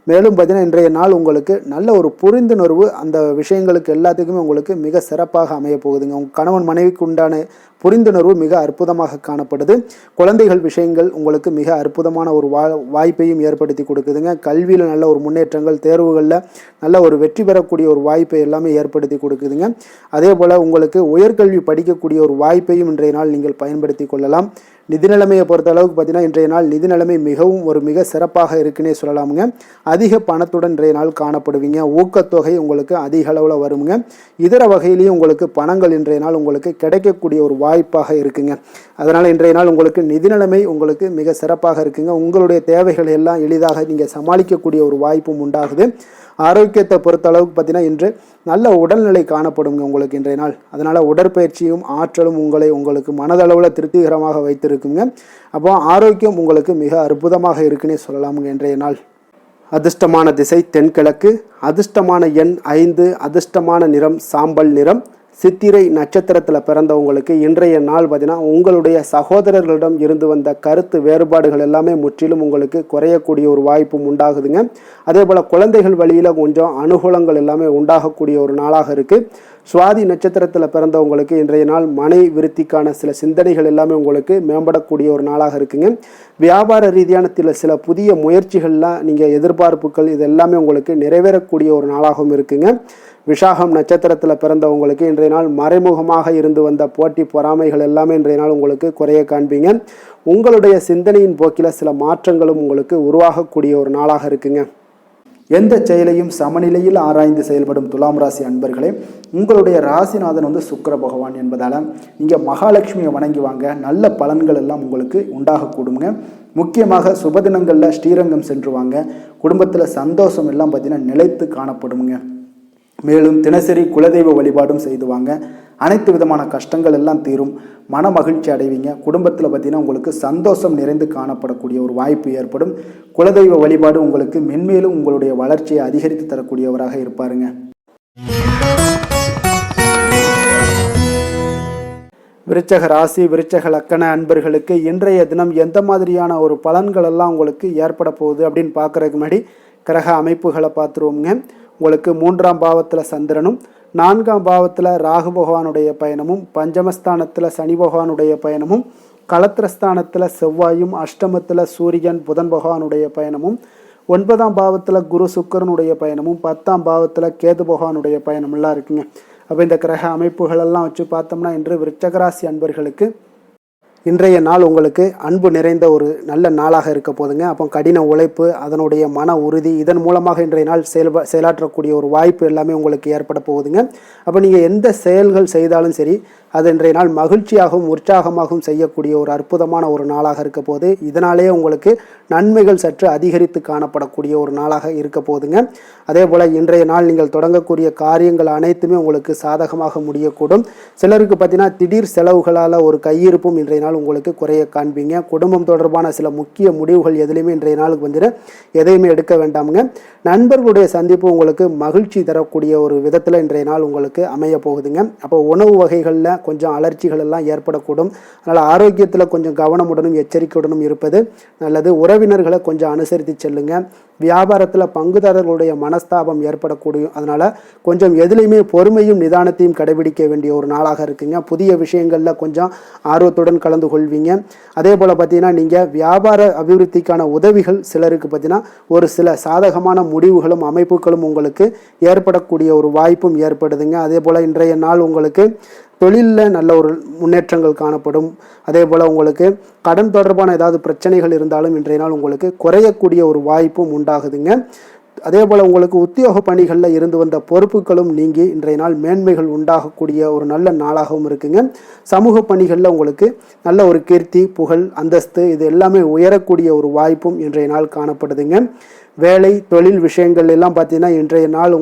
Speaker 1: மேலும் பார்த்தீங்கன்னா இன்றைய நாள் உங்களுக்கு நல்ல ஒரு புரிந்துணர்வு அந்த விஷயங்களுக்கு எல்லாத்துக்குமே உங்களுக்கு மிக சிறப்பாக அமைய போகுதுங்க. உங்கள் கணவன் மனைவிக்கு உண்டான புரிந்துணர்வு மிக அற்புதமாக காணப்படுது. குழந்தைகள் விஷயங்கள் உங்களுக்கு மிக அற்புதமான ஒரு வாய்ப்பையும் ஏற்படுத்தி கொடுக்குதுங்க. கல்வியில் நல்ல ஒரு முன்னேற்றங்கள், தேர்வுகளில் நல்ல ஒரு வெற்றி பெறக்கூடிய ஒரு வாய்ப்பை எல்லாமே ஏற்படுத்தி கொடுக்குதுங்க. அதே போல் உங்களுக்கு உயர்கல்வி படிக்கக்கூடிய ஒரு வாய்ப்பையும் இன்றைய நாள் நீங்கள் பயன்படுத்தி கொள்ளலாம். நிதி நிலைமையை பொறுத்த அளவுக்கு பார்த்தீங்கன்னா இன்றைய நாள் நிதி நிலைமை மிக சிறப்பாக இருக்குன்னே சொல்லலாமுங்க. அதிக பணத்துடன் இன்றைய நாள் காணப்படுவீங்க. ஊக்கத்தொகை உங்களுக்கு அதிக அளவில் வருங்க. இதர வகையிலையும் உங்களுக்கு பணங்கள் இன்றைய நாள் உங்களுக்கு கிடைக்கக்கூடிய ஒரு வாய்ப்பாக இருக்குங்க. அதனால் இன்றைய நாள் உங்களுக்கு நிதி நிலைமை உங்களுக்கு மிக சிறப்பாக இருக்குங்க. உங்களுடைய தேவைகள் எல்லாம் எளிதாக நீங்கள் சமாளிக்கக்கூடிய ஒரு வாய்ப்பும் உண்டாகுது. ஆரோக்கியத்தை பொறுத்த அளவுக்கு பார்த்தீங்கன்னா இன்று நல்ல உடல்நிலை காணப்படுங்க உங்களுக்கு இன்றைய நாள். அதனால் உடற்பயிற்சியும் ஆற்றலும் உங்களுக்கு மனதளவில் திருப்திகரமாக வைத்திருக்குங்க. அப்போ ஆரோக்கியம் உங்களுக்கு மிக அற்புதமாக இருக்குன்னே சொல்லலாமுங்க இன்றைய நாள். அதிர்ஷ்டமான திசை தென்கிழக்கு, அதிர்ஷ்டமான எண் 5, அதிர்ஷ்டமான நிறம் சாம்பல் நிறம். சித்திரை நட்சத்திரத்தில் பிறந்தவங்களுக்கு இன்றைய நாள் பார்த்தீங்கன்னா உங்களுடைய சகோதரர்களிடம் இருந்து வந்த கருத்து வேறுபாடுகள் எல்லாமே முற்றிலும் உங்களுக்கு குறையக்கூடிய ஒரு வாய்ப்பும் உண்டாகுதுங்க. அதே போல் குழந்தைகள் வழியில் கொஞ்சம் அனுகூலங்கள் எல்லாமே உண்டாகக்கூடிய ஒரு நாளாக இருக்குது. சுவாதி நட்சத்திரத்தில் பிறந்தவங்களுக்கு இன்றைய நாள் மனை விருத்திக்கான சில சிந்தனைகள் எல்லாமே உங்களுக்கு மேம்படக்கூடிய ஒரு நாளாக இருக்குங்க. வியாபார ரீதியான சில புதிய முயற்சிகள்லாம் நீங்கள் எதிர்பார்ப்புகள் இது எல்லாமே உங்களுக்கு நிறைவேறக்கூடிய ஒரு நாளாகவும் இருக்குங்க. விஷாகம் நட்சத்திரத்தில் பிறந்தவங்களுக்கு இன்றைய நாள் மறைமுகமாக இருந்து வந்த போட்டி பொறாமைகள் எல்லாமே இன்றைய நாள் உங்களுக்கு குறைய காண்பீங்க. உங்களுடைய சிந்தனையின் போக்கில் சில மாற்றங்களும் உங்களுக்கு உருவாகக்கூடிய ஒரு நாளாக இருக்குங்க. எந்த செயலையும் சமநிலையில் ஆராய்ந்து செயல்படும் துலாம் ராசி அன்பர்களே, உங்களுடைய ராசிநாதன் சுக்கிர பகவான் என்பதால் நீங்கள் மகாலட்சுமியை வணங்கி வாங்க. நல்ல பலன்கள் எல்லாம் உங்களுக்கு உண்டாகக்கூடுங்க. முக்கியமாக சுபதினங்களில் ஸ்ரீரங்கம் சென்று வாங்க. குடும்பத்தில் சந்தோஷம் எல்லாம் பார்த்தீங்கன்னா நிலைத்து காணப்படுங்க. மேலும் தினசரி குலதெய்வ வழிபாடும் செய்துவாங்க. அனைத்து விதமான கஷ்டங்கள் எல்லாம் தீரும். மன மகிழ்ச்சி அடைவீங்க. குடும்பத்தில் பார்த்தீங்கன்னா உங்களுக்கு சந்தோஷம் நிறைந்து காணப்படக்கூடிய ஒரு வாய்ப்பு ஏற்படும். குலதெய்வ வழிபாடு உங்களுக்கு மென்மேலும் உங்களுடைய வளர்ச்சியை அதிகரித்து தரக்கூடியவராக இருப்பாருங்க. விருச்சக ராசி விருச்சக லக்கண அன்பர்களுக்கு இன்றைய தினம் எந்த மாதிரியான ஒரு பலன்கள் எல்லாம் உங்களுக்கு ஏற்பட போகுது அப்படின்னு பார்க்குறதுக்கு முன்னாடி கிரக அமைப்புகளை பார்த்துருவோங்க. உங்களுக்கு 3ஆம் பாவத்தில் சந்திரனும், 4ஆம் பாவத்தில் ராகு பகவானுடைய பயணமும், பஞ்சமஸ்தானத்தில் சனி பகவானுடைய பயணமும், களத்திரஸ்தானத்தில் செவ்வாயும், அஷ்டமத்தில் சூரியன் புதன் பகவானுடைய பயணமும், 9ஆம் பாவத்தில் குரு சுக்கரனுடைய பயணமும், 10ஆம் பாவத்தில் கேது பகவானுடைய பயணமெல்லாம் இருக்குங்க. அப்போ இந்த கிரக அமைப்புகளெல்லாம் வச்சு பார்த்தோம்னா இன்று விருச்சகராசி அன்பர்களுக்கு இன்றைய நாள் உங்களுக்கு அன்பு நிறைந்த ஒரு நல்ல நாளாக இருக்க போதுங்க. அப்போ கடின உழைப்பு, அதனுடைய மன உறுதி, இதன் மூலமாக இன்றைய நாள் செயலாற்றக்கூடிய ஒரு வாய்ப்பு எல்லாமே உங்களுக்கு ஏற்பட போகுதுங்க. அப்போ நீங்கள் எந்த செயல்கள் செய்தாலும் சரி அது இன்றைய நாள் மகிழ்ச்சியாகவும் உற்சாகமாகவும் செய்யக்கூடிய ஒரு அற்புதமான ஒரு நாளாக இருக்க போது. இதனாலேயே உங்களுக்கு நன்மைகள் சற்று அதிகரித்து காணப்படக்கூடிய ஒரு நாளாக இருக்க போதுங்க. அதே போல் இன்றைய நாள் நீங்கள் தொடங்கக்கூடிய காரியங்கள் அனைத்துமே உங்களுக்கு சாதகமாக முடியக்கூடும். சிலருக்கு பார்த்தீங்கன்னா திடீர் செலவுகளால் ஒரு கையிருப்பும் இன்றைய நாள் உங்களுக்கு குறைய காண்பீங்க. குடும்பம் தொடர்பான சில முக்கிய முடிவுகள் எதுலையுமே இன்றைய நாளுக்கு வந்துட்டு எதையுமே எடுக்க வேண்டாமுங்க. நண்பர்களுடைய சந்திப்பு உங்களுக்கு மகிழ்ச்சி தரக்கூடிய ஒரு விதத்தில் இன்றைய நாள் உங்களுக்கு அமைய போகுதுங்க. அப்போ உணவு வகைகளில் கொஞ்சம் அலர்ச்சிகள் எல்லாம் ஏற்படக்கூடும். அதனால் ஆரோக்கியத்தில் கொஞ்சம் கவனமுடனும் எச்சரிக்கையுடனும் இருப்பது நல்லது. உறவினர்களை கொஞ்சம் அனுசரித்து செல்லுங்க. வியாபாரத்தில் பங்குதாரர்களுடைய மனஸ்தாபம் ஏற்படக்கூடிய, அதனால் கொஞ்சம் எதுலையுமே பொறுமையும் நிதானத்தையும் கடைபிடிக்க வேண்டிய ஒரு நாளாக இருக்குங்க. புதிய விஷயங்களில் கொஞ்சம் ஆர்வத்துடன் கலந்து கொள்வீங்க. அதே போல் பார்த்தீங்கன்னா நீங்கள் வியாபார அபிவிருத்திக்கான உதவிகள் சிலருக்கு பார்த்தீங்கன்னா ஒரு சில சாதகமான முடிவுகளும் அமைப்புகளும் உங்களுக்கு ஏற்படக்கூடிய ஒரு வாய்ப்பும் ஏற்படுதுங்க. அதே போல் இன்றைய நாள் உங்களுக்கு தொழிலில் நல்ல ஒரு முன்னேற்றங்கள் காணப்படும். அதே போல் உங்களுக்கு கடன் தொடர்பான ஏதாவது பிரச்சனைகள் இருந்தாலும் இன்றைய நாள் உங்களுக்கு குறையக்கூடிய ஒரு வாய்ப்பும் உண்டாகுதுங்க. அதே போல் உங்களுக்கு உத்தியோக பணிகளில் இருந்து வந்த பொறுப்புகளும் நீங்கி இன்றைய நாள் மேன்மைகள் உண்டாகக்கூடிய ஒரு நல்ல நாளாகவும் இருக்குங்க. சமூக பணிகளில் உங்களுக்கு நல்ல ஒரு கீர்த்தி, புகழ், அந்தஸ்து இது எல்லாமே உயரக்கூடிய ஒரு வாய்ப்பும் இன்றைய நாள் காணப்படுதுங்க. வேலை தொழில் விஷயங்கள் எல்லாம் பார்த்தீங்கன்னா இன்றைய நாள்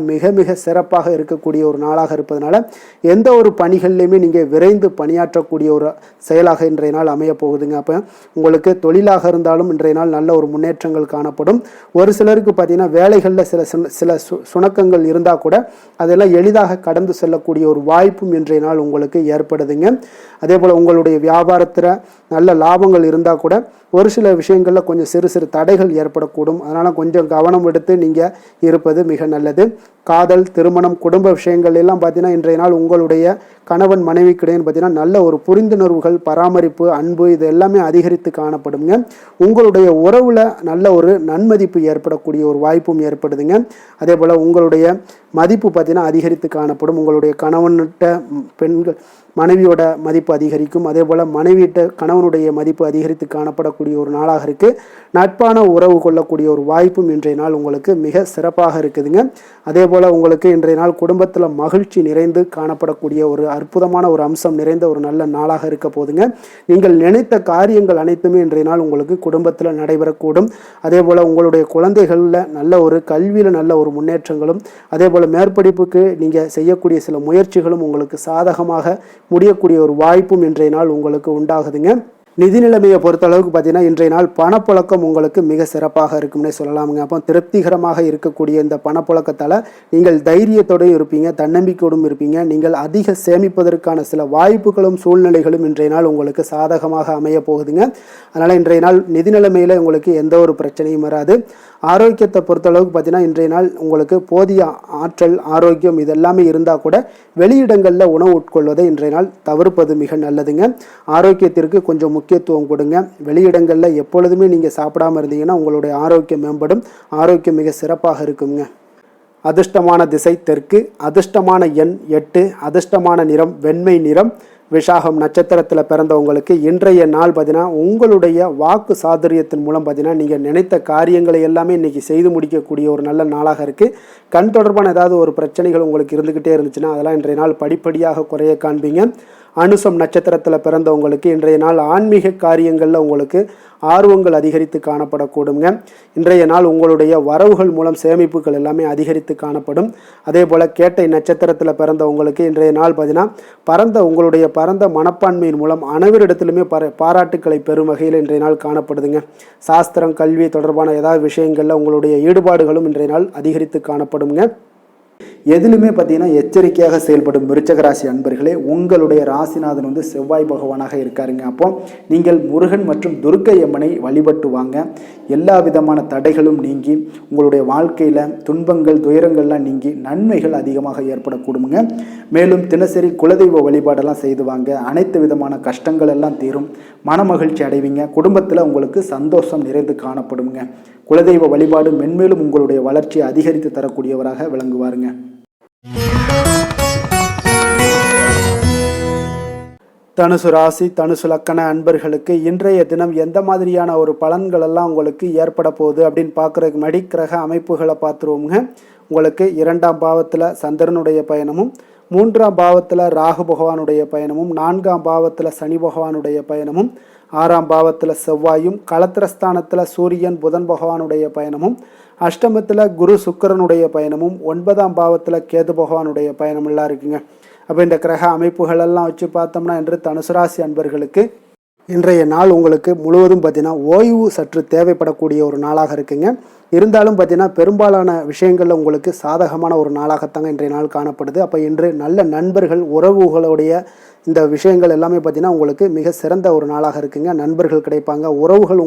Speaker 1: மிக மிக சிறப்பாக இருக்கக்கூடிய ஒரு நாளாக இருப்பதனால எந்த ஒரு பணிகள்லையுமே நீங்கள் விரைந்து பணியாற்றக்கூடிய ஒரு செயலாக இன்றைய நாள் அமைய போகுதுங்க. அப்போ உங்களுக்கு தொழிலாக இருந்தாலும் இன்றைய நாள் நல்ல ஒரு முன்னேற்றங்கள் காணப்படும். ஒரு சிலருக்கு பார்த்தீங்கன்னா வேலைகளில் சில சுணக்கங்கள் இருந்தால் கூட அதெல்லாம் எளிதாக கடந்து செல்லக்கூடிய ஒரு வாய்ப்பும் இன்றைய நாள் உங்களுக்கு ஏற்படுதுங்க. அதே போல் உங்களுடைய வியாபாரத்தில் நல்ல லாபங்கள் இருந்தால் கூட ஒரு சில விஷயங்களில் கொஞ்சம் சிறு சிறு தடைகள் ஏற்படக்கூடும். அதனால் கொஞ்சம் கவனம் எடுத்து நீங்கள் இருப்பது மிக நல்லது. காதல், திருமணம், குடும்ப விஷயங்கள் எல்லாம் பார்த்தீங்கன்னா இன்றைய நாள் உங்களுடைய கணவன் மனைவிக்கிடையே பார்த்தீங்கன்னா நல்ல ஒரு புரிந்துணர்வுகள், பராமரிப்பு, அன்பு இது எல்லாமே அதிகரித்து காணப்படுங்க. உங்களுடைய உறவில் நல்ல ஒரு நன்மதிப்பு ஏற்படக்கூடிய ஒரு வாய்ப்பும் ஏற்படுதுங்க. அதே போல் உங்களுடைய மதிப்பு பார்த்தீங்கன்னா அதிகரித்து காணப்படும். உங்களுடைய கணவன்கிட்ட பெண்கள் மனைவியோட மதிப்பு அதிகரிக்கும். அதே போல் மனைவியிட்ட கணவனுடைய மதிப்பு அதிகரித்து காணப்படக்கூடிய ஒரு நாளாக இருக்குது. நட்பான உறவு கொள்ளக்கூடிய ஒரு வாய்ப்பும் இன்றைய நாள் உங்களுக்கு மிக சிறப்பாக இருக்குதுங்க. அதே போல் உங்களுக்கு இன்றைய நாள் குடும்பத்தில் மகிழ்ச்சி நிறைந்து காணப்படக்கூடிய ஒரு அற்புதமான ஒரு அம்சம் நிறைந்த ஒரு நல்ல நாளாக இருக்க போதுங்க. நீங்கள் நினைத்த காரியங்கள் அனைத்துமே இன்றைய நாள் உங்களுக்கு குடும்பத்தில் நடைபெறக்கூடும். அதே போல் உங்களுடைய குழந்தைகளில் நல்ல ஒரு கல்வியில் நல்ல ஒரு முன்னேற்றங்களும், அதே போல் மேற்படிப்புக்கு நீங்கள் செய்யக்கூடிய சில முயற்சிகளும் உங்களுக்கு சாதகமாக முடியக்கூடிய ஒரு வாய்ப்பும் இன்றைய நாள் உங்களுக்கு உண்டாகுதுங்க. நிதி நிலைமையை பொறுத்த அளவுக்கு பார்த்தீங்கன்னா இன்றைய நாள் பணப்புழக்கம் உங்களுக்கு மிக சிறப்பாக இருக்கும்னே சொல்லலாமுங்க. அப்போ திருப்திகரமாக இருக்கக்கூடிய இந்த பணப்புழக்கத்தால் நீங்கள் தைரியத்தோடும் இருப்பீங்க, தன்னம்பிக்கையோடும் இருப்பீங்க. நீங்கள் அதிக சேமிப்பதற்கான சில வாய்ப்புகளும் சூழ்நிலைகளும் இன்றைய நாள் உங்களுக்கு சாதகமாக அமைய போகுதுங்க. அதனால் இன்றைய நாள் நிதி நிலைமையில் உங்களுக்கு எந்த ஒரு பிரச்சனையும் வராது. ஆரோக்கியத்தை பொறுத்தளவுக்கு பார்த்தீங்கன்னா இன்றைய நாள் உங்களுக்கு போதிய ஆற்றல், ஆரோக்கியம் இதெல்லாமே இருந்தால் கூட வெளியிடங்களில் உணவு உட்கொள்வதை இன்றைய நாள் தவிர்ப்பது மிக நல்லதுங்க. ஆரோக்கியத்திற்கு கொஞ்சம் முக்கியத்துவம் கொடுங்க. வெளியிடங்களில் எப்பொழுதுமே நீங்கள் சாப்பிடாமல் இருந்தீங்கன்னா உங்களுடைய ஆரோக்கியம் மேம்படும். ஆரோக்கியம் மிக சிறப்பாக இருக்குங்க. அதிர்ஷ்டமான திசை தெற்கு, அதிர்ஷ்டமான எண் 8, அதிர்ஷ்டமான நிறம் வெண்மை நிறம். விஷாகம் நட்சத்திரத்தில் பிறந்தவங்களுக்கு இன்றைய நாள் பார்த்தீங்கன்னா உங்களுடைய வாக்கு சாதுரியத்தின் மூலம் பார்த்தீங்கன்னா நீங்கள் நினைத்த காரியங்களை எல்லாமே இன்றைக்கி செய்து முடிக்கக்கூடிய ஒரு நல்ல நாளாக இருக்குது. கண் தொடர்பான ஏதாவது ஒரு பிரச்சனைகள் உங்களுக்கு இருந்துக்கிட்டே இருந்துச்சுன்னா அதெல்லாம் இன்றைய நாள் படிப்படியாக குறைய காண்பீங்க. அனுசம் நட்சத்திரத்தில் பிறந்தவங்களுக்கு இன்றைய நாள் ஆன்மீக காரியங்களில் உங்களுக்கு ஆர்வங்கள் அதிகரித்து காணப்படக்கூடுங்க. இன்றைய நாள் உங்களுடைய வரவுகள் மூலம் சேமிப்புகள் எல்லாமே அதிகரித்து காணப்படும். அதே போல் கேட்டை நட்சத்திரத்தில் பிறந்தவங்களுக்கு இன்றைய நாள் பார்த்தீங்கன்னா உங்களுடைய பரந்த மனப்பான்மையின் மூலம் அனைவரிடத்திலுமே பாராட்டுக்களை பெறும் வகையில் இன்றைய நாள் காணப்படுதுங்க. சாஸ்திரம், கல்வி தொடர்பான ஏதாவது விஷயங்களில் உங்களுடைய ஈடுபாடுகளும் இன்றைய நாள் அதிகரித்து காணப்படுங்க. எதிலுமே பார்த்தீங்கன்னா எச்சரிக்கையாக செயல்படும் விருச்சக ராசி அன்பர்களே, உங்களுடைய ராசிநாதன் செவ்வாய் பகவானாக இருக்காருங்க. அப்போ நீங்கள் முருகன் மற்றும் துர்க்கை அம்மனை வழிபட்டு வாங்க. எல்லா விதமான தடைகளும் நீங்கி உங்களுடைய வாழ்க்கையில் துன்பங்கள், துயரங்கள்லாம் நீங்கி நன்மைகள் அதிகமாக ஏற்படக்கூடுங்க. மேலும் தினசரி குலதெய்வ வழிபாடெல்லாம் செய்து வாங்க. அனைத்து விதமான கஷ்டங்கள் எல்லாம் தீரும். மன மகிழ்ச்சி அடைவீங்க. குடும்பத்தில் உங்களுக்கு சந்தோஷம் நிறைந்து காணப்படுங்க. குலதெய்வ வழிபாடு மென்மேலும் உங்களுடைய வளர்ச்சியை அதிகரித்து தரக்கூடியவராக விளங்குவாருங்க. தனுசு ராசி, தனுசு லக்கண அன்பர்களுக்கு இன்றைய தினம் எந்த மாதிரியான ஒரு பலன்கள் எல்லாம் உங்களுக்கு ஏற்பட போகுது அப்படின்னு பார்க்குறதுக்கு முன்னாடி கிரக அமைப்புகளை பார்த்துருவோங்க. உங்களுக்கு 2ஆம் பாவத்தில் சந்திரனுடைய பயணமும், 3ஆம் பாவத்தில் ராகு பகவானுடைய பயணமும், 4ஆம் பாவத்தில் சனி பகவானுடைய பயணமும், 6ஆம் பாவத்தில் செவ்வாயும், களத்திரஸ்தானத்தில் சூரியன் புதன் பகவானுடைய பயணமும், அஷ்டமத்தில் குரு சுக்கிரனுடைய பயணமும், 9ஆம் பாவத்தில் கேது பகவானுடைய பயணமெல்லாம் இருக்குங்க. அப்போ இந்த கிரக அமைப்புகளெல்லாம் வச்சு பார்த்தோம்னா இன்று தனுசு ராசி அன்பர்களுக்கு இன்றைய நாள் உங்களுக்கு முழுவதும் பார்த்தீங்கன்னா ஓய்வு சற்று தேவைப்படக்கூடிய ஒரு நாளாக இருக்குங்க. இருந்தாலும் பார்த்தீங்கன்னா பெரும்பாலான விஷயங்களில் உங்களுக்கு சாதகமான ஒரு நாளாகத்தாங்க இன்றைய நாள் காணப்படுது. அப்போ இன்று நல்ல நண்பர்கள், உறவுகளுடைய இந்த விஷயங்கள் எல்லாமே பார்த்தீங்கன்னா உங்களுக்கு மிக சிறந்த ஒரு நாளாக இருக்குங்க. நண்பர்கள் கிடைப்பாங்க. உறவுகள்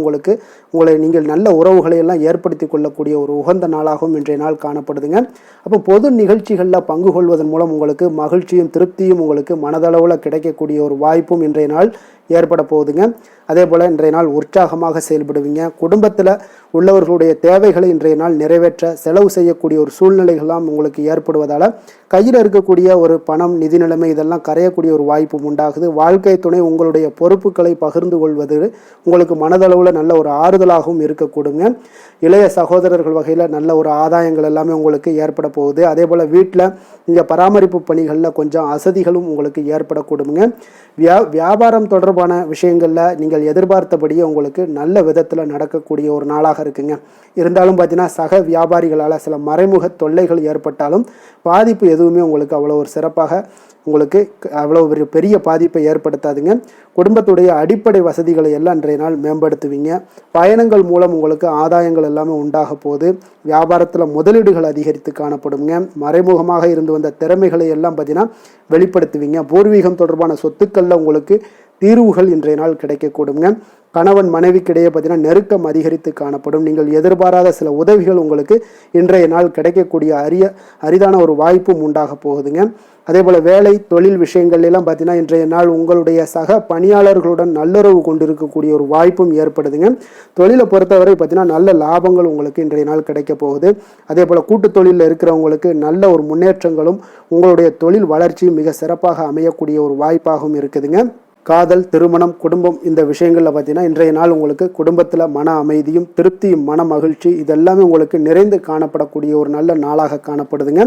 Speaker 1: நீங்கள் நல்ல உறவுகளை எல்லாம் ஏற்படுத்தி கொள்ளக்கூடிய ஒரு உகந்த நாளாகவும் இன்றைய நாள் காணப்படுதுங்க. அப்போ பொது நிகழ்ச்சிகளில் பங்கு கொள்வதன் மூலம் உங்களுக்கு மகிழ்ச்சியும் திருப்தியும் உங்களுக்கு மனதளவில் கிடைக்கக்கூடிய ஒரு வாய்ப்பும் இன்றைய நாள் ஏற்பட போகுதுங்க. அதே போல் இன்றைய நாள் உற்சாகமாக செயல்படுவீங்க. குடும்பத்தில் உள்ளவர்களுடைய தேவைகளை இன்றைய நாள் நிறைவேற்ற செலவு செய்யக்கூடிய ஒரு சூழ்நிலைகள்லாம் உங்களுக்கு ஏற்படுவதால் கையில் இருக்கக்கூடிய ஒரு பணம், நிதி நிலைமை இதெல்லாம் கரையக்கூடிய ஒரு வாய்ப்பும் உண்டாகுது. வாழ்க்கை துணை உங்களுடைய பொறுப்புகளை பகிர்ந்து கொள்வது உங்களுக்கு மனதளவில் நல்ல ஒரு ஆறுதலாகவும் இருக்கக்கூடுங்க. இளைய சகோதரர்கள் வகையில் நல்ல ஒரு ஆதாயங்கள் எல்லாமே உங்களுக்கு ஏற்பட போகுது. அதே போல் வீட்டில் நீங்கள் பராமரிப்பு பணிகளில் கொஞ்சம் அசதிகளும் உங்களுக்கு ஏற்படக்கூடுங்க. வியாபாரம் தொடர்பான விஷயங்களில் நீங்கள் எதிர்பார்த்தபடியே உங்களுக்கு நல்ல விதத்தில் நடக்கக்கூடிய ஒரு நாளாக இருக்குங்க. இருந்தாலும் இருந்தாலும் பார்த்தீங்கன்னா சக வியாபாரிகளால் சில மறைமுக தொல்லைகள் ஏற்பட்டாலும் பாதிப்பு எதுவுமே உங்களுக்கு அவ்வளோ ஒரு சிறப்பாக உங்களுக்கு அவ்வளோ ஒரு பெரிய பாதிப்பை ஏற்படுத்தாதுங்க. குடும்பத்துடைய அடிப்படை வசதிகளை எல்லாம் இன்றைய நாள் மேம்படுத்துவீங்க. பயணங்கள் மூலம் உங்களுக்கு ஆதாயங்கள் எல்லாமே உண்டாக போகுது. வியாபாரத்தில் முதலீடுகள் அதிகரித்து காணப்படுங்க. மறைமுகமாக இருந்து வந்த திறமைகளை எல்லாம் பார்த்தீங்கன்னா வெளிப்படுத்துவீங்க. பூர்வீகம் தொடர்பான சொத்துக்களில் உங்களுக்கு தீர்வுகள் இன்றைய நாள் கிடைக்கக்கூடுங்க. கணவன் மனைவிக்கிடையே பார்த்தீங்கன்னா நெருக்கம் அதிகரித்து காணப்படும். நீங்கள் எதிர்பாராத சில உதவிகள் உங்களுக்கு இன்றைய நாள் கிடைக்கக்கூடிய அரிதான ஒரு வாய்ப்பும் உண்டாக போகுதுங்க. அதே போல் வேலை தொழில் விஷயங்கள்லாம் பார்த்தீங்கன்னா இன்றைய நாள் உங்களுடைய சக பணியாளர்களுடன் நல்லுறவு கொண்டிருக்கக்கூடிய ஒரு வாய்ப்பும் ஏற்படுதுங்க. தொழிலை பொறுத்தவரை பார்த்தீங்கன்னா நல்ல லாபங்கள் உங்களுக்கு இன்றைய நாள் கிடைக்க போகுது. அதே போல் கூட்டு தொழிலில் இருக்கிறவங்களுக்கு நல்ல ஒரு முன்னேற்றங்களும் உங்களுடைய தொழில் வளர்ச்சியும் மிக சிறப்பாக அமையக்கூடிய ஒரு வாய்ப்பாகவும் இருக்குதுங்க. காதல், திருமணம், குடும்பம் இந்த விஷயங்களில் பார்த்தீங்கன்னா இன்றைய நாள் உங்களுக்கு குடும்பத்தில் மன அமைதியும் திருப்தியும் மன மகிழ்ச்சி இதெல்லாமே உங்களுக்கு நிறைந்து காணப்படக்கூடிய ஒரு நல்ல நாளாக காணப்படுதுங்க.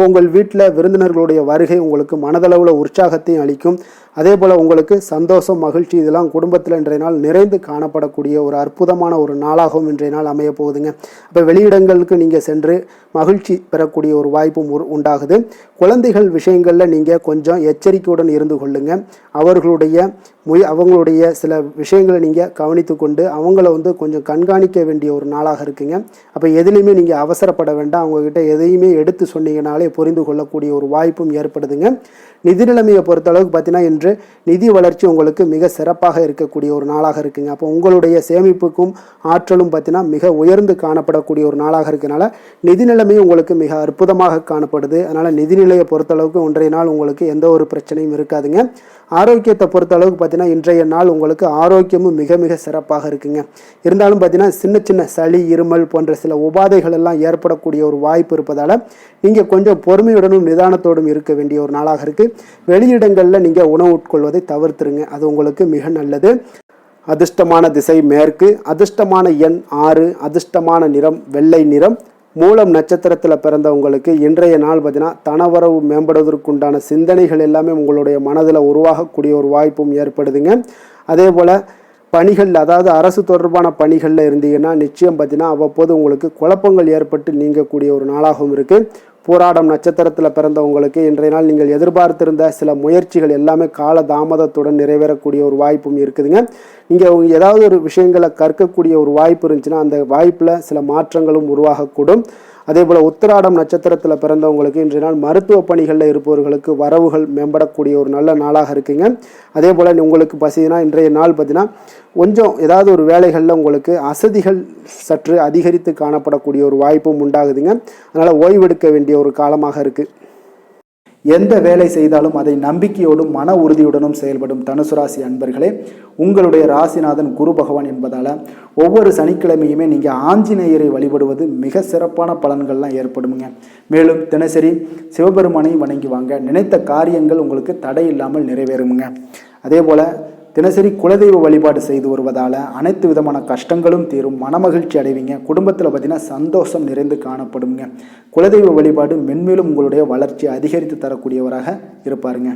Speaker 1: உங்கள் வீட்டில் விருந்தினர்களுடைய வருகை உங்களுக்கு மனதளவில் உற்சாகத்தையும் அளிக்கும். அதே போல் உங்களுக்கு சந்தோஷம் மகிழ்ச்சி இதெல்லாம் குடும்பத்தில் இன்றைய நாள் நிறைந்து காணப்படக்கூடிய ஒரு அற்புதமான ஒரு நாளாகவும் இன்றைய நாள் அமைய போகுதுங்க. அப்போ வெளியிடங்களுக்கு நீங்கள் சென்று மகிழ்ச்சி பெறக்கூடிய ஒரு வாய்ப்பும் உண்டாகுது. குழந்தைகள் விஷயங்களில் நீங்கள் கொஞ்சம் எச்சரிக்கையுடன் இருந்து கொள்ளுங்க. அவங்களுடைய சில விஷயங்களை நீங்கள் கவனித்து கொண்டு அவங்கள கொஞ்சம் கண்காணிக்க வேண்டிய ஒரு நாளாக இருக்குங்க. அப்போ எதுலேயுமே நீங்கள் அவசரப்பட வேண்டாம். அவங்கக்கிட்ட எதையுமே எடுத்து சொன்னீங்கனாலே புரிந்து கொள்ளக்கூடிய ஒரு வாய்ப்பும் ஏற்படுதுங்க. நிதி நிலைமையை பொறுத்தளவுக்கு பார்த்தீங்கன்னா இன்று நிதி வளர்ச்சி உங்களுக்கு மிக சிறப்பாக இருக்கக்கூடிய ஒரு நாளாக இருக்குங்க. அப்போ உங்களுடைய சேமிப்புக்கும் ஆற்றலும் பார்த்தீங்கன்னா மிக உயர்ந்து காணப்படக்கூடிய ஒரு நாளாக இருக்கனால நிதி நிலைமையும் உங்களுக்கு மிக அற்புதமாக காணப்படுது. அதனால் நிதிநிலையை பொறுத்தளவுக்கு இன்றைய நாள் உங்களுக்கு எந்த ஒரு பிரச்சனையும் இருக்காதுங்க. ஆரோக்கியத்தை பொறுத்தளவுக்கு பார்த்தீங்கன்னா இன்றைய நாள் உங்களுக்கு ஆரோக்கியமும் மிக மிக சிறப்பாக இருக்குங்க. இருந்தாலும் பார்த்தீங்கன்னா சின்ன சின்ன சளி, இருமல் போன்ற சில உபாதைகள் எல்லாம் ஏற்படக்கூடிய ஒரு வாய்ப்பு இருப்பதால் நீங்கள் கொஞ்சம் பொறுமையுடனும் நிதானத்தோடும் இருக்க வேண்டிய ஒரு நாளாக இருக்குது. வெளியிடங்களில் நீங்கள் உணவு உட்கொள்வதை தவிர்த்துருங்க. அது உங்களுக்கு மிக நல்லது. அதிர்ஷ்டமான திசை மேற்கு, அதிர்ஷ்டமான எண் 6, அதிர்ஷ்டமான நிறம் வெள்ளை நிறம். மூலம் நட்சத்திரத்தில் பிறந்தவங்களுக்கு இன்றைய நாள் பார்த்தீங்கன்னா தனவரவு மேம்படுவதற்குண்டான சிந்தனைகள் எல்லாமே உங்களுடைய மனதில் உருவாகக்கூடிய ஒரு வாய்ப்பும் ஏற்படுதுங்க. அதே போல் பணிகள், அதாவது அரசு தொடர்பான பணிகளில் இருந்தீங்கன்னா நிச்சயம் பார்த்தீங்கன்னா அவ்வப்போது உங்களுக்கு குழப்பங்கள் ஏற்பட்டு நீங்கக்கூடிய ஒரு நாளாகவும் இருக்குது. போராடம் நட்சத்திரத்தில் பிறந்தவங்களுக்கு இன்றைய நாள் நீங்கள் எதிர்பார்த்திருந்த சில முயற்சிகள் எல்லாமே கால தாமதத்துடன் நிறைவேறக்கூடிய ஒரு வாய்ப்பும் இருக்குதுங்க. நீங்கள் ஏதாவது ஒரு விஷயங்களை கற்கக்கூடிய ஒரு வாய்ப்பு இருந்துச்சுன்னா அந்த வாய்ப்பில் சில மாற்றங்களும் உருவாகக்கூடும். அதே போல் உத்திராடம் நட்சத்திரத்தில் பிறந்தவங்களுக்கு இன்றைய நாள் மருத்துவ பணிகளில் இருப்பவர்களுக்கு வரவுகள் மேம்படக்கூடிய ஒரு நல்ல நாளாக இருக்குங்க. அதே போல் உங்களுக்கு பார்த்தீங்கன்னா இன்றைய நாள் பார்த்தீங்கன்னா கொஞ்சம் ஏதாவது ஒரு வேலைகளில் உங்களுக்கு அசதிகள் சற்று அதிகரித்து காணப்படக்கூடிய ஒரு வாய்ப்பும் உண்டாகுதுங்க. அதனால் ஓய்வெடுக்க வேண்டிய ஒரு காலமாக இருக்குது. எந்த வேலை செய்தாலும் அதை நம்பிக்கையோடும் மன உறுதியுடனும் செயல்படும் தனுசு ராசி அன்பர்களே, உங்களுடைய ராசிநாதன் குரு பகவான் என்பதால் ஒவ்வொரு சனிக்கிழமையுமே நீங்கள் ஆஞ்சநேயரை வழிபடுவது மிக சிறப்பான பலன்கள்லாம் ஏற்படுமுங்க. மேலும் தினசரி சிவபெருமானை வணங்கி வாங்க, நினைத்த காரியங்கள் உங்களுக்கு தடை இல்லாமல் நிறைவேறுமுங்க. அதே போல் தினசரி குலதெய்வ வழிபாடு செய்து வருவதால் அனைத்து விதமான கஷ்டங்களும் தீரும், மனமகிழ்ச்சி அடைவீங்க. குடும்பத்தில் பார்த்தீங்கன்னா சந்தோஷம் நிறைந்து காணப்படுங்க. குலதெய்வ வழிபாடு மென்மேலும் உங்களுடைய வளர்ச்சியை அதிகரித்து தரக்கூடியவராக இருப்பாருங்க.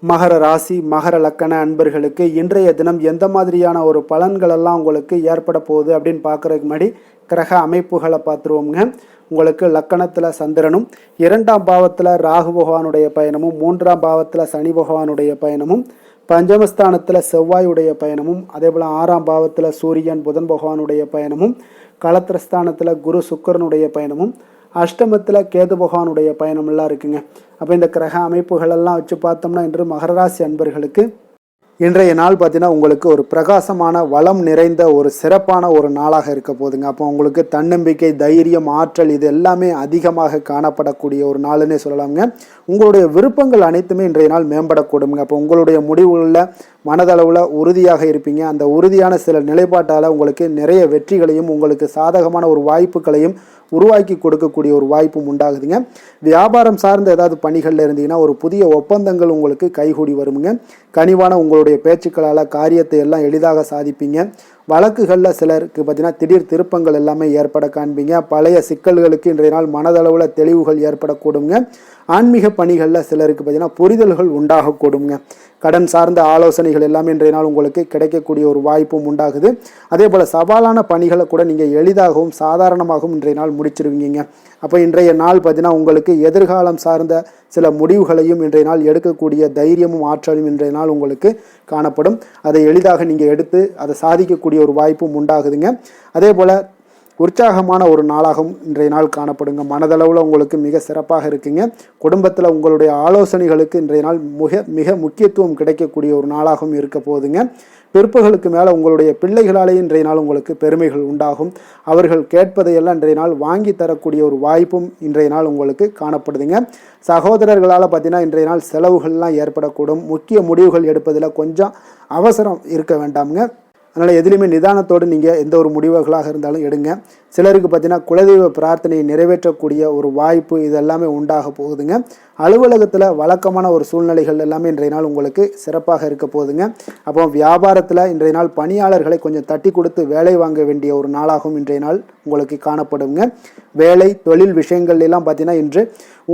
Speaker 1: மகர ராசி மகர லக்கண அன்பர்களுக்கு இன்றைய தினம் எந்த மாதிரியான ஒரு பலன்களெல்லாம் உங்களுக்கு ஏற்பட போகுது அப்படின்னு பார்க்குறதுக்கு முன்னாடி கிரக அமைப்புகளை பார்த்துருவோங்க. உங்களுக்கு லக்கணத்தில் சந்திரனும், 2ஆம் பாவத்தில் ராகு பகவானுடைய பயணமும், 3ஆம் பாவத்தில் சனி பகவானுடைய பயணமும், பஞ்சமஸ்தானத்தில் செவ்வாயுடைய பயணமும், அதே போல் 6ஆம் பாவத்தில் சூரியன் புதன் பகவானுடைய பயணமும், களத்திரஸ்தானத்தில் குரு சுக்கரனுடைய பயணமும், அஷ்டமத்தில் கேது பகவானுடைய பயணமெல்லாம் இருக்குங்க. அப்போ இந்த கிரக அமைப்புகளெல்லாம் வச்சு பார்த்தோம்னா இன்று மகர ராசி அன்பர்களுக்கு இன்றைய நாள் பார்த்தீங்கன்னா உங்களுக்கு ஒரு பிரகாசமான வளம் நிறைந்த ஒரு சிறப்பான ஒரு நாளாக இருக்க போதுங்க. அப்போ உங்களுக்கு தன்னம்பிக்கை, தைரியம், ஆற்றல் இது எல்லாமே அதிகமாக காணப்படக்கூடிய ஒரு நாளுன்னே சொல்லலாமுங்க. உங்களுடைய விருப்பங்கள் அனைத்துமே இன்றைய நாள் மேம்படக்கூடுங்க. அப்போ உங்களுடைய முடிவுகளில் மனதளவில் உறுதியாக இருப்பீங்க. அந்த உறுதியான சில நிலைப்பாட்டால் உங்களுக்கு நிறைய வெற்றிகளையும் உங்களுக்கு சாதகமான ஒரு வாய்ப்புகளையும் உருவாக்கி கொடுக்கக்கூடிய ஒரு வாய்ப்பும் உண்டாகுதுங்க. வியாபாரம் சார்ந்த ஏதாவது பணிகளில் இருந்தீங்கன்னா ஒரு புதிய ஒப்பந்தங்கள் உங்களுக்கு கைகூடி வருமுங்க. கனிவான உங்களுடைய பேச்சுக்களால் காரியத்தை எல்லாம் எளிதாக சாதிப்பீங்க. வழக்குகளில் சிலருக்கு பார்த்திங்கன்னா திடீர் திருப்பங்கள் எல்லாமே ஏற்பட காண்பீங்க. பழைய சிக்கல்களுக்கு இன்றைய நாள் மனதளவில் தெளிவுகள் ஏற்படக்கூடுங்க. ஆன்மீக பணிகளில் சிலருக்கு பார்த்திங்கன்னா புரிதல்கள் உண்டாகக்கூடுங்க. கடன் சார்ந்த ஆலோசனைகள் எல்லாமே இன்றைய நாள் உங்களுக்கு கிடைக்கக்கூடிய ஒரு வாய்ப்பும் உண்டாகுது. அதே போல் சவாலான பணிகளை கூட நீங்கள் எளிதாகவும் சாதாரணமாகவும் இன்றைய நாள் முடிச்சிருவீங்க. அப்போ இன்றைய நாள் பார்த்தீங்கன்னா உங்களுக்கு எதிர்காலம் சார்ந்த சில முடிவுகளையும் இன்றைய நாள் எடுக்கக்கூடிய தைரியமும் ஆற்றலும் இன்றைய நாள் உங்களுக்கு காணப்படும். அதை எளிதாக நீங்கள் எடுத்து அதை சாதிக்கக்கூடிய ஒரு வாய்ப்பும் உண்டாகுதுங்க. அதே போல் உற்சாகமான ஒரு நாளாகவும் இன்றைய நாள் காணப்படுங்க. மனதளவில் உங்களுக்கு மிக சிறப்பாக இருக்குங்க. குடும்பத்தில் உங்களுடைய ஆலோசனைகளுக்கு இன்றைய நாள் மிக முக்கியத்துவம் கிடைக்கக்கூடிய ஒரு நாளாகவும் இருக்க போகுதுங்க. பிற்பகலுக்கு மேலே உங்களுடைய பிள்ளைகளாலே இன்றைய நாள் உங்களுக்கு பெருமைகள் உண்டாகும். அவர்கள் கேட்பதையெல்லாம் இன்றைய நாள் வாங்கி தரக்கூடிய ஒரு வாய்ப்பும் இன்றைய நாள் உங்களுக்கு காணப்படுதுங்க. சகோதரர்களால் பார்த்தீங்கன்னா இன்றைய நாள் செலவுகள்லாம் ஏற்படக்கூடும். முக்கிய முடிவுகள் எடுப்பதில் கொஞ்சம் அவசரம் இருக்க வேண்டாமுங்க. அதனால் எதுலேயுமே நிதானத்தோடு நீங்கள் எந்த ஒரு முடிவுகளாக இருந்தாலும் எடுங்க. சிலருக்கு பார்த்தீங்கன்னா குலதெய்வ பிரார்த்தனையை நிறைவேற்றக்கூடிய ஒரு வாய்ப்பு இதெல்லாமே உண்டாக போகுதுங்க. அலுவலகத்தில் வழக்கமான ஒரு சூழ்நிலைகள் எல்லாமே இன்றைய நாள் உங்களுக்கு சிறப்பாக இருக்க போகுதுங்க. அப்போ வியாபாரத்தில் இன்றைய நாள் பணியாளர்களை கொஞ்சம் தட்டி கொடுத்து வேலை வாங்க வேண்டிய ஒரு நாளாகவும் இன்றைய நாள் உங்களுக்கு காணப்படுங்க. வேலை தொழில் விஷயங்கள் எல்லாம் பார்த்தீங்கன்னா இன்று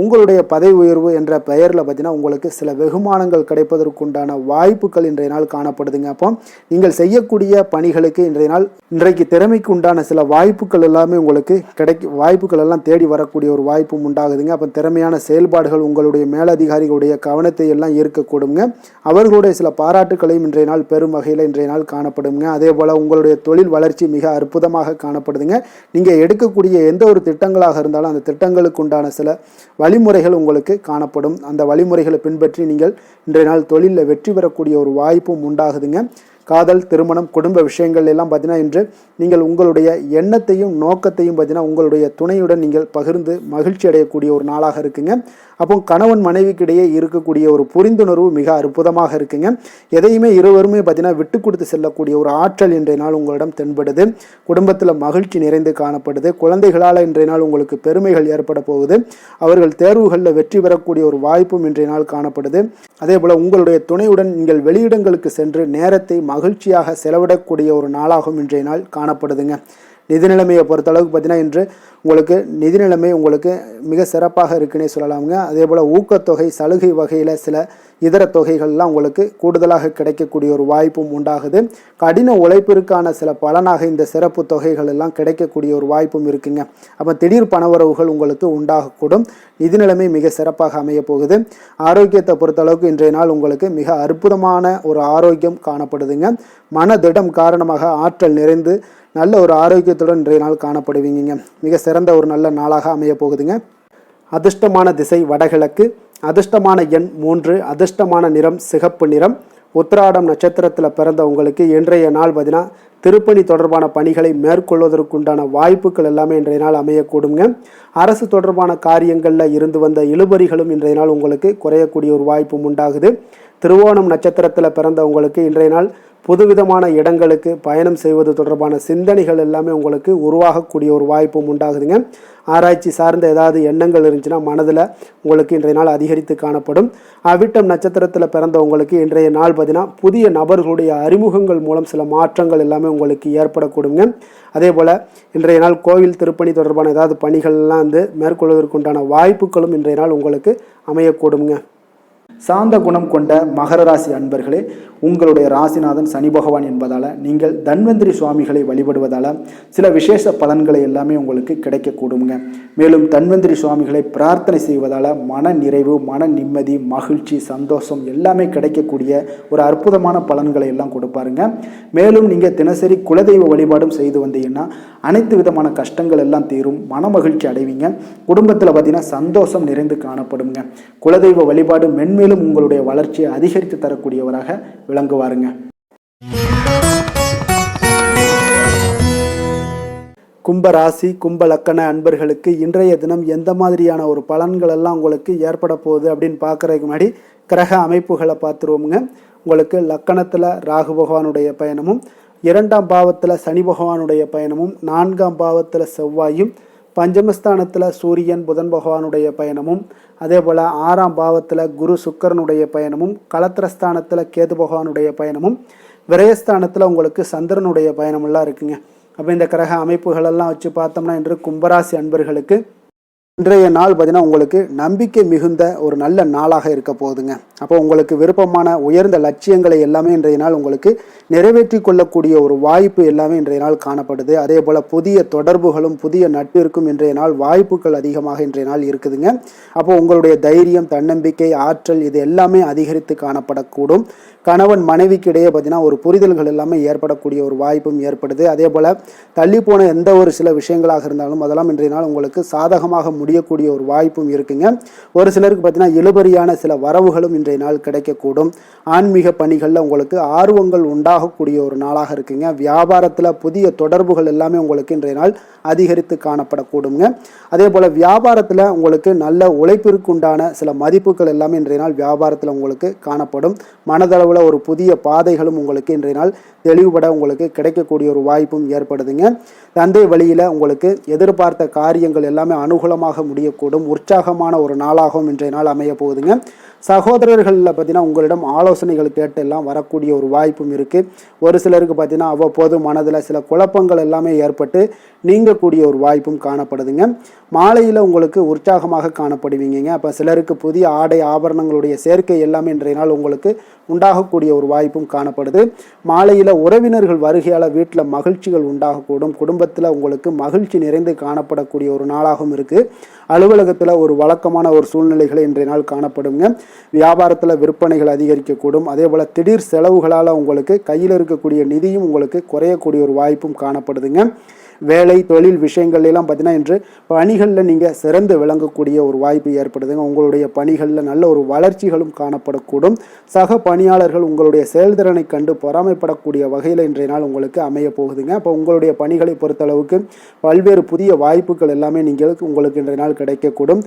Speaker 1: உங்களுடைய பதவி உயர்வு என்ற பெயரில் பார்த்தீங்கன்னா உங்களுக்கு சில வெகுமானங்கள் கிடைப்பதற்குண்டான வாய்ப்புகள் இன்றைய நாள் காணப்படுதுங்க. அப்போ நீங்கள் செய்யக்கூடிய பணிகளுக்கு இன்றைக்கு திறமைக்கு உண்டான சில வாய்ப்புகள் எல்லாமே உங்களுக்கு வாய்ப்புகள் எல்லாம் தேடி வரக்கூடிய ஒரு வாய்ப்பும் உண்டாகுதுங்க. அப்போ திறமையான செயல்பாடுகள் உங்களுடைய மேலதிகாரிகளுடைய கவனத்தை எல்லாம் ஈர்க்கக்கூடுங்க. அவர்களுடைய சில பாராட்டுக்களையும் இன்றைய நாள் பெரும் வகையில் இன்றைய நாள் காணப்படுங்க. அதே போல் உங்களுடைய தொழில் வளர்ச்சி மிக அற்புதமாக காணப்படுதுங்க. நீங்கள் எடுக்கக்கூடிய எந்த ஒரு திட்டங்களாக இருந்தாலும் அந்த திட்டங்களுக்கு உண்டான சில வழிமுறைகள் உங்களுக்கு காணப்படும். அந்த வழிமுறைகளை பின்பற்றி நீங்கள் இன்றைய நாள் தொழிலில் வெற்றி பெறக்கூடிய ஒரு வாய்ப்பும் உண்டாகுதுங்க. காதல், திருமணம், குடும்ப விஷயங்கள் எல்லாம் பார்த்தீங்கன்னா இன்று நீங்கள் உங்களுடைய எண்ணத்தையும் நோக்கத்தையும் பார்த்தீங்கன்னா உங்களுடைய துணையுடன் நீங்கள் பகிர்ந்து மகிழ்ச்சி அடையக்கூடிய ஒரு நாளாக இருக்குங்க. அப்போ கணவன் மனைவிக்கிடையே இருக்கக்கூடிய ஒரு புரிந்துணர்வு மிக அற்புதமாக இருக்குங்க. எதையுமே இருவருமே பார்த்தீங்கன்னா விட்டு கொடுத்து செல்லக்கூடிய ஒரு ஆற்றல் இன்றைய நாள் உங்களிடம் தென்படுது. குடும்பத்தில் மகிழ்ச்சி நிறைந்து காணப்படுது. குழந்தைகளால் இன்றைய நாள் உங்களுக்கு பெருமைகள் ஏற்பட போகுது. அவர்கள் தேர்வுகளில் வெற்றி பெறக்கூடிய ஒரு வாய்ப்பும் இன்றைய நாள் காணப்படுது. அதே போல் உங்களுடைய துணையுடன் நீங்கள் வெளியிடங்களுக்கு சென்று நேரத்தை மகிழ்ச்சியாக செலவிடக்கூடிய ஒரு நாளாகவும் இன்றைய நாள் காணப்படுதுங்க. நிதி நிலைமையை பொறுத்தளவுக்கு பார்த்தீங்கன்னா இன்று உங்களுக்கு நிதி நிலைமை உங்களுக்கு மிக சிறப்பாக இருக்குன்னே சொல்லலாமுங்க. அதே போல் ஊக்கத்தொகை, சலுகை வகையில் சில இதர தொகைகள்லாம் உங்களுக்கு கூடுதலாக கிடைக்கக்கூடிய ஒரு வாய்ப்பும் உண்டாகுது. கடின உழைப்பிற்கான சில பலனாக இந்த சிறப்பு தொகைகள் எல்லாம் கிடைக்கக்கூடிய ஒரு வாய்ப்பும் இருக்குங்க. அப்போ திடீர் பணவரவுகள் உங்களுக்கு உண்டாகக்கூடும். நிதி நிலைமை மிக சிறப்பாக அமைய போகுது. ஆரோக்கியத்தை பொறுத்தளவுக்கு இன்றைய நாள் உங்களுக்கு மிக அற்புதமான ஒரு ஆரோக்கியம் காணப்படுதுங்க. மனதிடம் காரணமாக ஆற்றல் நிறைந்து நல்ல ஒரு ஆரோக்கியத்துடன் இன்றைய நாள் காணப்படுவீங்க. மிக சிறந்த ஒரு நல்ல நாளாக அமைய போகுதுங்க. அதிர்ஷ்டமான திசை வடகிழக்கு, அதிர்ஷ்டமான எண் 3, அதிர்ஷ்டமான நிறம் சிகப்பு நிறம். உத்திராடம் நட்சத்திரத்தில் பிறந்த உங்களுக்கு இன்றைய நாள் பார்த்தீங்கன்னா திருப்பணி தொடர்பான பணிகளை மேற்கொள்வதற்குண்டான வாய்ப்புகள் எல்லாமே இன்றைய நாள் அமையக்கூடுங்க. அரசு தொடர்பான காரியங்களில் இருந்து வந்த இழுபறிகளும் இன்றைய நாள் உங்களுக்கு குறையக்கூடிய ஒரு வாய்ப்பும் உண்டாகுது. திருவோணம் நட்சத்திரத்தில் பிறந்த உங்களுக்கு இன்றைய நாள் புதுவிதமான இடங்களுக்கு பயணம் செய்வது தொடர்பான சிந்தனைகள் எல்லாமே உங்களுக்கு உருவாகக்கூடிய ஒரு வாய்ப்பும் உண்டாகுதுங்க. ஆராய்ச்சி சார்ந்த ஏதாவது எண்ணங்கள் இருந்துச்சுன்னா மனதில் உங்களுக்கு இன்றைய நாள் அதிகரித்து காணப்படும். அவிட்டம் நட்சத்திரத்தில் பிறந்த உங்களுக்கு இன்றைய நாள் பார்த்தீங்கன்னா புதிய நபர்களுடைய அறிமுகங்கள் மூலம் சில மாற்றங்கள் எல்லாமே உங்களுக்கு ஏற்படக்கூடுங்க. அதே போல் இன்றைய நாள் கோவில் திருப்பணி தொடர்பான ஏதாவது பணிகள்லாம் மேற்கொள்வதற்குண்டான வாய்ப்புகளும் இன்றைய நாள் உங்களுக்கு அமையக்கூடுங்க. சாந்த குணம் கொண்ட மகர ராசி அன்பர்களே, உங்களுடைய ராசிநாதன் சனி பகவான் என்பதால் நீங்கள் தன்வந்திரி சுவாமிகளை வழிபடுவதால் சில விசேஷ பலன்களை எல்லாமே உங்களுக்கு கிடைக்கக்கூடுங்க. மேலும் தன்வந்திரி சுவாமிகளை பிரார்த்தனை செய்வதால் மன நிறைவு, மன நிம்மதி, மகிழ்ச்சி, சந்தோஷம் எல்லாமே கிடைக்கக்கூடிய ஒரு அற்புதமான பலன்களை எல்லாம் கொடுப்பாருங்க. மேலும் நீங்கள் தினசரி குலதெய்வ வழிபாடும் செய்து வந்தீங்கன்னா அனைத்து விதமான கஷ்டங்கள் எல்லாம் தீரும், மன மகிழ்ச்சி அடைவீங்க. குடும்பத்தில் பார்த்தீங்கன்னா சந்தோஷம் நிறைந்து காணப்படுங்க. குலதெய்வ வழிபாடு மென்மேலும் உங்களுடைய வளர்ச்சியை அதிகரித்து தரக்கூடியவராக விளங்குவாருங்க. கும்ப ராசி, கும்ப லக்கண அன்பர்களுக்கு இன்றைய தினம் எந்த மாதிரியான ஒரு பலன்கள் எல்லாம் உங்களுக்கு ஏற்பட போகுது அப்படின்னு பார்க்குறதுக்கு முன்னாடி கிரக அமைப்புகளை பார்த்துருவோமுங்க. உங்களுக்கு லக்கணத்தில் ராகு பகவானுடைய பயணமும், 2ஆம் பாவத்தில் சனி பகவானுடைய பயணமும், 4ஆம் பாவத்தில் செவ்வாயும், பஞ்சமஸ்தானத்தில் சூரியன் புதன் பகவானுடைய பயணமும், அதே போல் 6ஆம் பாவத்தில் குரு சுக்கரனுடைய பயணமும், களத்திரஸ்தானத்தில் கேது பகவானுடைய பயணமும், விரயஸ்தானத்தில் உங்களுக்கு சந்திரனுடைய பயணமெல்லாம் இருக்குங்க. அப்போ இந்த கிரக அமைப்புகளெல்லாம் வச்சு பார்த்தோம்னா இன்று கும்பராசி அன்பர்களுக்கு இன்றைய நாள் பார்த்தீங்கன்னா உங்களுக்கு நம்பிக்கை மிகுந்த ஒரு நல்ல நாளாக இருக்க போகுதுங்க. அப்போ உங்களுக்கு விருப்பமான உயர்ந்த லட்சியங்களை எல்லாமே இன்றைய நாள் உங்களுக்கு நிறைவேற்றி கொள்ளக்கூடிய ஒரு வாய்ப்பு எல்லாமே இன்றைய நாள் காணப்படுது. அதே போல் புதிய தொடர்புகளும் புதிய நட்பிற்கும் இன்றைய நாள் வாய்ப்புகள் அதிகமாக இன்றைய நாள் இருக்குதுங்க. அப்போ உங்களுடைய தைரியம், தன்னம்பிக்கை, ஆற்றல் இது எல்லாமே அதிகரித்து காணப்படக்கூடும். கணவன் மனைவிக்கு இடையே பார்த்தீங்கன்னா ஒரு புரிதல்கள் எல்லாமே ஏற்படக்கூடிய ஒரு வாய்ப்பும் ஏற்படுது. அதே போல் தள்ளி போன எந்த ஒரு சில விஷயங்களாக இருந்தாலும் அதெல்லாம் இன்றைய நாள் உங்களுக்கு சாதகமாக முடியக்கூடிய ஒரு வாய்ப்பும் இருக்குங்க. ஒரு சிலருக்கு பார்த்தீங்கன்னா இழுபறியான சில வரவுகளும் இன்றைய நாள் கிடைக்கக்கூடும். ஆன்மீக பணிகளில் உங்களுக்கு ஆர்வங்கள் உண்டாகக்கூடிய ஒரு நாளாக இருக்குங்க. வியாபாரத்தில் புதிய தொடர்புகள் எல்லாமே உங்களுக்கு இன்றைய நாள் அதிகரித்து காணப்படக்கூடுங்க. அதே போல் வியாபாரத்தில் உங்களுக்கு நல்ல உழைப்பிற்கு உண்டான சில மதிப்புகள் எல்லாமே இன்றைய நாள் வியாபாரத்தில் உங்களுக்கு காணப்படும். மனதளவில் ஒரு புதிய பாதைகளும் உங்களுக்கு இன்றைய நாள் தெளிவுபட உங்களுக்கு கிடைக்கக்கூடிய ஒரு வாய்ப்பும் ஏற்படுதுங்க. தந்தை வழியில் உங்களுக்கு எதிர்பார்த்த காரியங்கள் எல்லாமே அனுகூலமாக முடியக்கூடும். உற்சாகமான ஒரு நாளாகவும் இன்றைய நாள் அமைய போகுதுங்க. சகோதரர்களில் பார்த்தீங்கன்னா உங்களிடம் ஆலோசனைகள் கேட்டு எல்லாம் வரக்கூடிய ஒரு வாய்ப்பும் இருக்குது. ஒரு சிலருக்கு பார்த்தீங்கன்னா அவ்வப்போது மனதில் சில குழப்பங்கள் எல்லாமே ஏற்பட்டு நீங்கக்கூடிய ஒரு வாய்ப்பும் காணப்படுதுங்க. மாலையில் உங்களுக்கு உற்சாகமாக காணப்படுவீங்க. அப்போ சிலருக்கு புதிய ஆடை ஆபரணங்களுடைய சேர்க்கை எல்லாமே இன்றைய நாள் உங்களுக்கு உண்டாகக்கூடிய ஒரு வாய்ப்பும் காணப்படுது. மாலையில் உறவினர்கள் வருகையால் வீட்டில் மகிழ்ச்சிகள் உண்டாகக்கூடும். குடும்பத்தில் உங்களுக்கு மகிழ்ச்சி நிறைந்து காணப்படக்கூடிய ஒரு நாளாகவும் இருக்குது. அலுவலகத்தில் ஒரு வழக்கமான ஒரு சூழ்நிலைகளை இன்றைய நாள் காணப்படுங்க. வியாபாரத்தில் விற்பனைகள் அதிகரிக்கக்கூடும். அதே போல் திடீர் செலவுகளால் உங்களுக்கு கையில் இருக்கக்கூடிய நிதியும் உங்களுக்கு குறையக்கூடிய ஒரு வாய்ப்பும் காணப்படுதுங்க. வேலை தொழில் விஷயங்கள் எல்லாம் பார்த்தீங்கன்னா இன்று பணிகளில் நீங்கள் சிறந்து விளங்கக்கூடிய ஒரு வாய்ப்பு ஏற்படுதுங்க. உங்களுடைய பணிகளில் நல்ல ஒரு வளர்ச்சிகளும் காணப்படக்கூடும். சக பணியாளர்கள் உங்களுடைய செயல்திறனை கண்டு பொறாமைப்படக்கூடிய வகையில் இன்றைய நாள் உங்களுக்கு அமைய போகுதுங்க. அப்போ உங்களுடைய பணிகளை பொறுத்தளவுக்கு பல்வேறு புதிய வாய்ப்புகள் எல்லாமே உங்களுக்கு இன்றைய நாள் கிடைக்கக்கூடும்.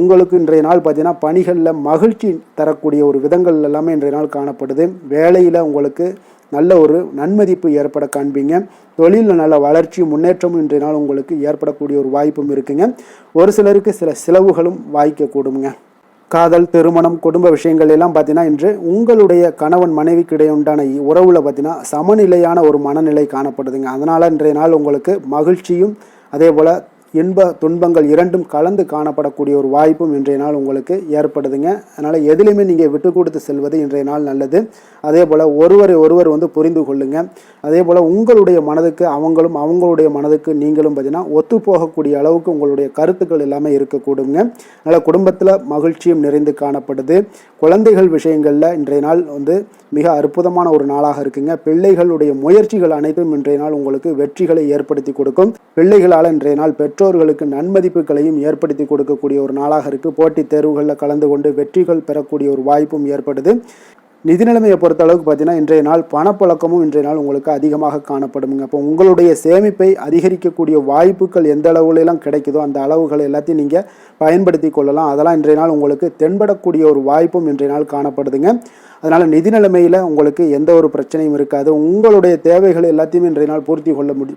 Speaker 1: உங்களுக்கு இன்றைய நாள் பார்த்தீங்கன்னா பணிகளில் மகிழ்ச்சி தரக்கூடிய ஒரு விதங்கள் எல்லாமே இன்றைய நாள் காணப்படுது. வேலையில் உங்களுக்கு நல்ல ஒரு நன்மதிப்பு ஏற்பட காண்பீங்க. தொழிலில் நல்ல வளர்ச்சியும் முன்னேற்றமும் இன்றைய நாள் உங்களுக்கு ஏற்படக்கூடிய ஒரு வாய்ப்பும் இருக்குங்க. ஒரு சிலருக்கு சில செலவுகளும் வாய்க்கக்கூடுங்க. காதல், திருமணம், குடும்ப விஷயங்கள் எல்லாம் பார்த்தீங்கன்னா இன்று உங்களுடைய கணவன் மனைவிக்கு இடையே உண்டான உறவில் பார்த்தீங்கன்னா சமநிலையான ஒரு மனநிலை காணப்படுதுங்க. அதனால் இன்றைய நாள் உங்களுக்கு மகிழ்ச்சியும் அதே போல் இன்ப துன்பங்கள் இரண்டும் கலந்து காணப்படக்கூடிய ஒரு வாய்ப்பும் இன்றைய நாள் உங்களுக்கு ஏற்படுதுங்க. அதனால் எதிலுமே நீங்கள் விட்டு கொடுத்து செல்வது இன்றைய நாள் நல்லது. அதே போல் ஒருவர் புரிந்து கொள்ளுங்க. அதே போல் உங்களுடைய மனதுக்கு அவங்களுடைய மனதுக்கு நீங்களும் பார்த்தீங்கன்னா ஒத்து போகக்கூடிய அளவுக்கு உங்களுடைய கருத்துக்கள் எல்லாமே இருக்கக்கூடுங்க. அதனால் குடும்பத்தில் மகிழ்ச்சியும் நிறைந்து காணப்படுது. குழந்தைகள் விஷயங்களில் இன்றைய நாள் மிக அற்புதமான ஒரு நாளாக இருக்குங்க. பிள்ளைகளுடைய முயற்சிகள் அனைத்தும் இன்றைய நாள் உங்களுக்கு வெற்றிகளை ஏற்படுத்தி கொடுக்கும். பிள்ளைகளால் இன்றைய நாள் பெற்றோர்களுக்கு நன்மதிப்புகளையும் ஏற்படுத்தி கொடுக்கக்கூடிய ஒரு நாளாக இருக்குது. போட்டித் தேர்வுகளில் கலந்து கொண்டு வெற்றிகள் பெறக்கூடிய ஒரு வாய்ப்பும் ஏற்படுது. நிதி நிலைமையை பொறுத்த அளவுக்கு பார்த்தீங்கன்னா இன்றைய நாள் பணப்பழக்கமும் இன்றைய நாள் உங்களுக்கு அதிகமாக காணப்படுங்க. அப்போ உங்களுடைய சேமிப்பை அதிகரிக்கக்கூடிய வாய்ப்புகள் எந்த அளவுலாம் கிடைக்குதோ அந்த அளவுகள் எல்லாத்தையும் நீங்கள் பயன்படுத்தி கொள்ளலாம். அதெல்லாம் இன்றைய நாள் உங்களுக்கு தென்படக்கூடிய ஒரு வாய்ப்பும் இன்றைய நாள் காணப்படுதுங்க. அதனால் நிதி நிலைமையில் உங்களுக்கு எந்த ஒரு பிரச்சனையும் இருக்காது. உங்களுடைய தேவைகள் எல்லாத்தையுமே இன்றைய நாள்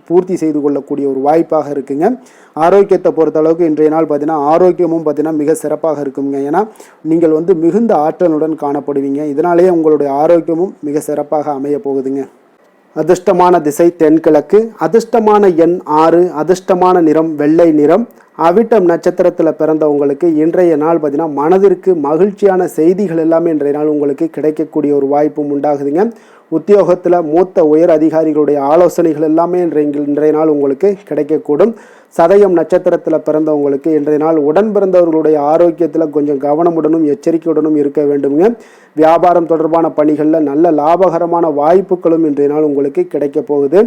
Speaker 1: பூர்த்தி செய்து கொள்ளக்கூடிய ஒரு வாய்ப்பாக இருக்குங்க. ஆரோக்கியத்தை பொறுத்த அளவுக்கு இன்றைய நாள் பார்த்தீங்கன்னா ஆரோக்கியமும் பார்த்தீங்கன்னா மிக சிறப்பாக இருக்குங்க. ஏன்னா நீங்கள் மிகுந்த ஆற்றலுடன் காணப்படுவீங்க. இதனாலேயே உங்களுடைய ஆரோக்கியமும் மிக சிறப்பாக அமைய போகுதுங்க. அதிர்ஷ்டமான திசை தென்கிழக்கு, அதிர்ஷ்டமான எண் 6, அதிர்ஷ்டமான நிறம் வெள்ளை நிறம். அவிட்டம் நட்சத்திரத்தில் பிறந்தவங்களுக்கு இன்றைய நாள் பார்த்தீங்கன்னா மனதிற்கு மகிழ்ச்சியான செய்திகள் எல்லாமே இன்றைய நாள் உங்களுக்கு கிடைக்கக்கூடிய ஒரு வாய்ப்பும் உண்டாகுதுங்க. உத்தியோகத்தில் மூத்த உயர் அதிகாரிகளுடைய ஆலோசனைகள் எல்லாமே இன்றைய நாள் உங்களுக்கு கிடைக்கக்கூடும். சதயம் நட்சத்திரத்தில் பிறந்தவங்களுக்கு இன்றைய நாள் உடன் பிறந்தவர்களுடைய ஆரோக்கியத்தில் கொஞ்சம் கவனமுடனும் எச்சரிக்கையுடனும் இருக்க வேண்டுங்க. வியாபாரம் தொடர்பான பணிகளில் நல்ல லாபகரமான வாய்ப்புகளும் இன்றைய நாள் உங்களுக்கு கிடைக்க போகுது.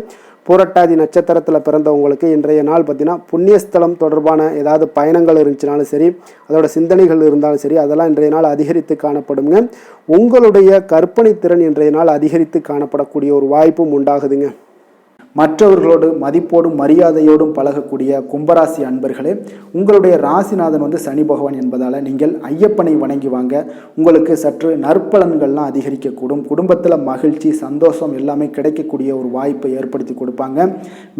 Speaker 1: பூரட்டாதி நட்சத்திரத்தில் பிறந்தவங்களுக்கு இன்றைய நாள் பார்த்தீங்கன்னா புண்ணியஸ்தலம் தொடர்பான ஏதாவது பயணங்கள் இருந்துச்சுனாலும் சரி, அதோட சிந்தனைகள் இருந்தாலும் சரி, அதெல்லாம் இன்றைய நாள் அதிகரித்து காணப்படுங்க. உங்களுடைய கற்பனை திறன் இன்றைய நாள் அதிகரித்து காணப்படக்கூடிய ஒரு வாய்ப்பும் உண்டாகுதுங்க. மற்றவர்களோடு மதிப்போடும் மரியாதையோடும் பழகக்கூடிய கும்பராசி அன்பர்களே, உங்களுடைய ராசிநாதன் வந்து சனி பகவான் என்பதால் நீங்கள் ஐயப்பனை வணங்கி வாங்க. உங்களுக்கு சற்று நற்பலன்கள்லாம் அதிகரிக்கக்கூடும். குடும்பத்தில் மகிழ்ச்சி சந்தோஷம் எல்லாமே கிடைக்கக்கூடிய ஒரு வாய்ப்பை ஏற்படுத்தி கொடுப்பாங்க.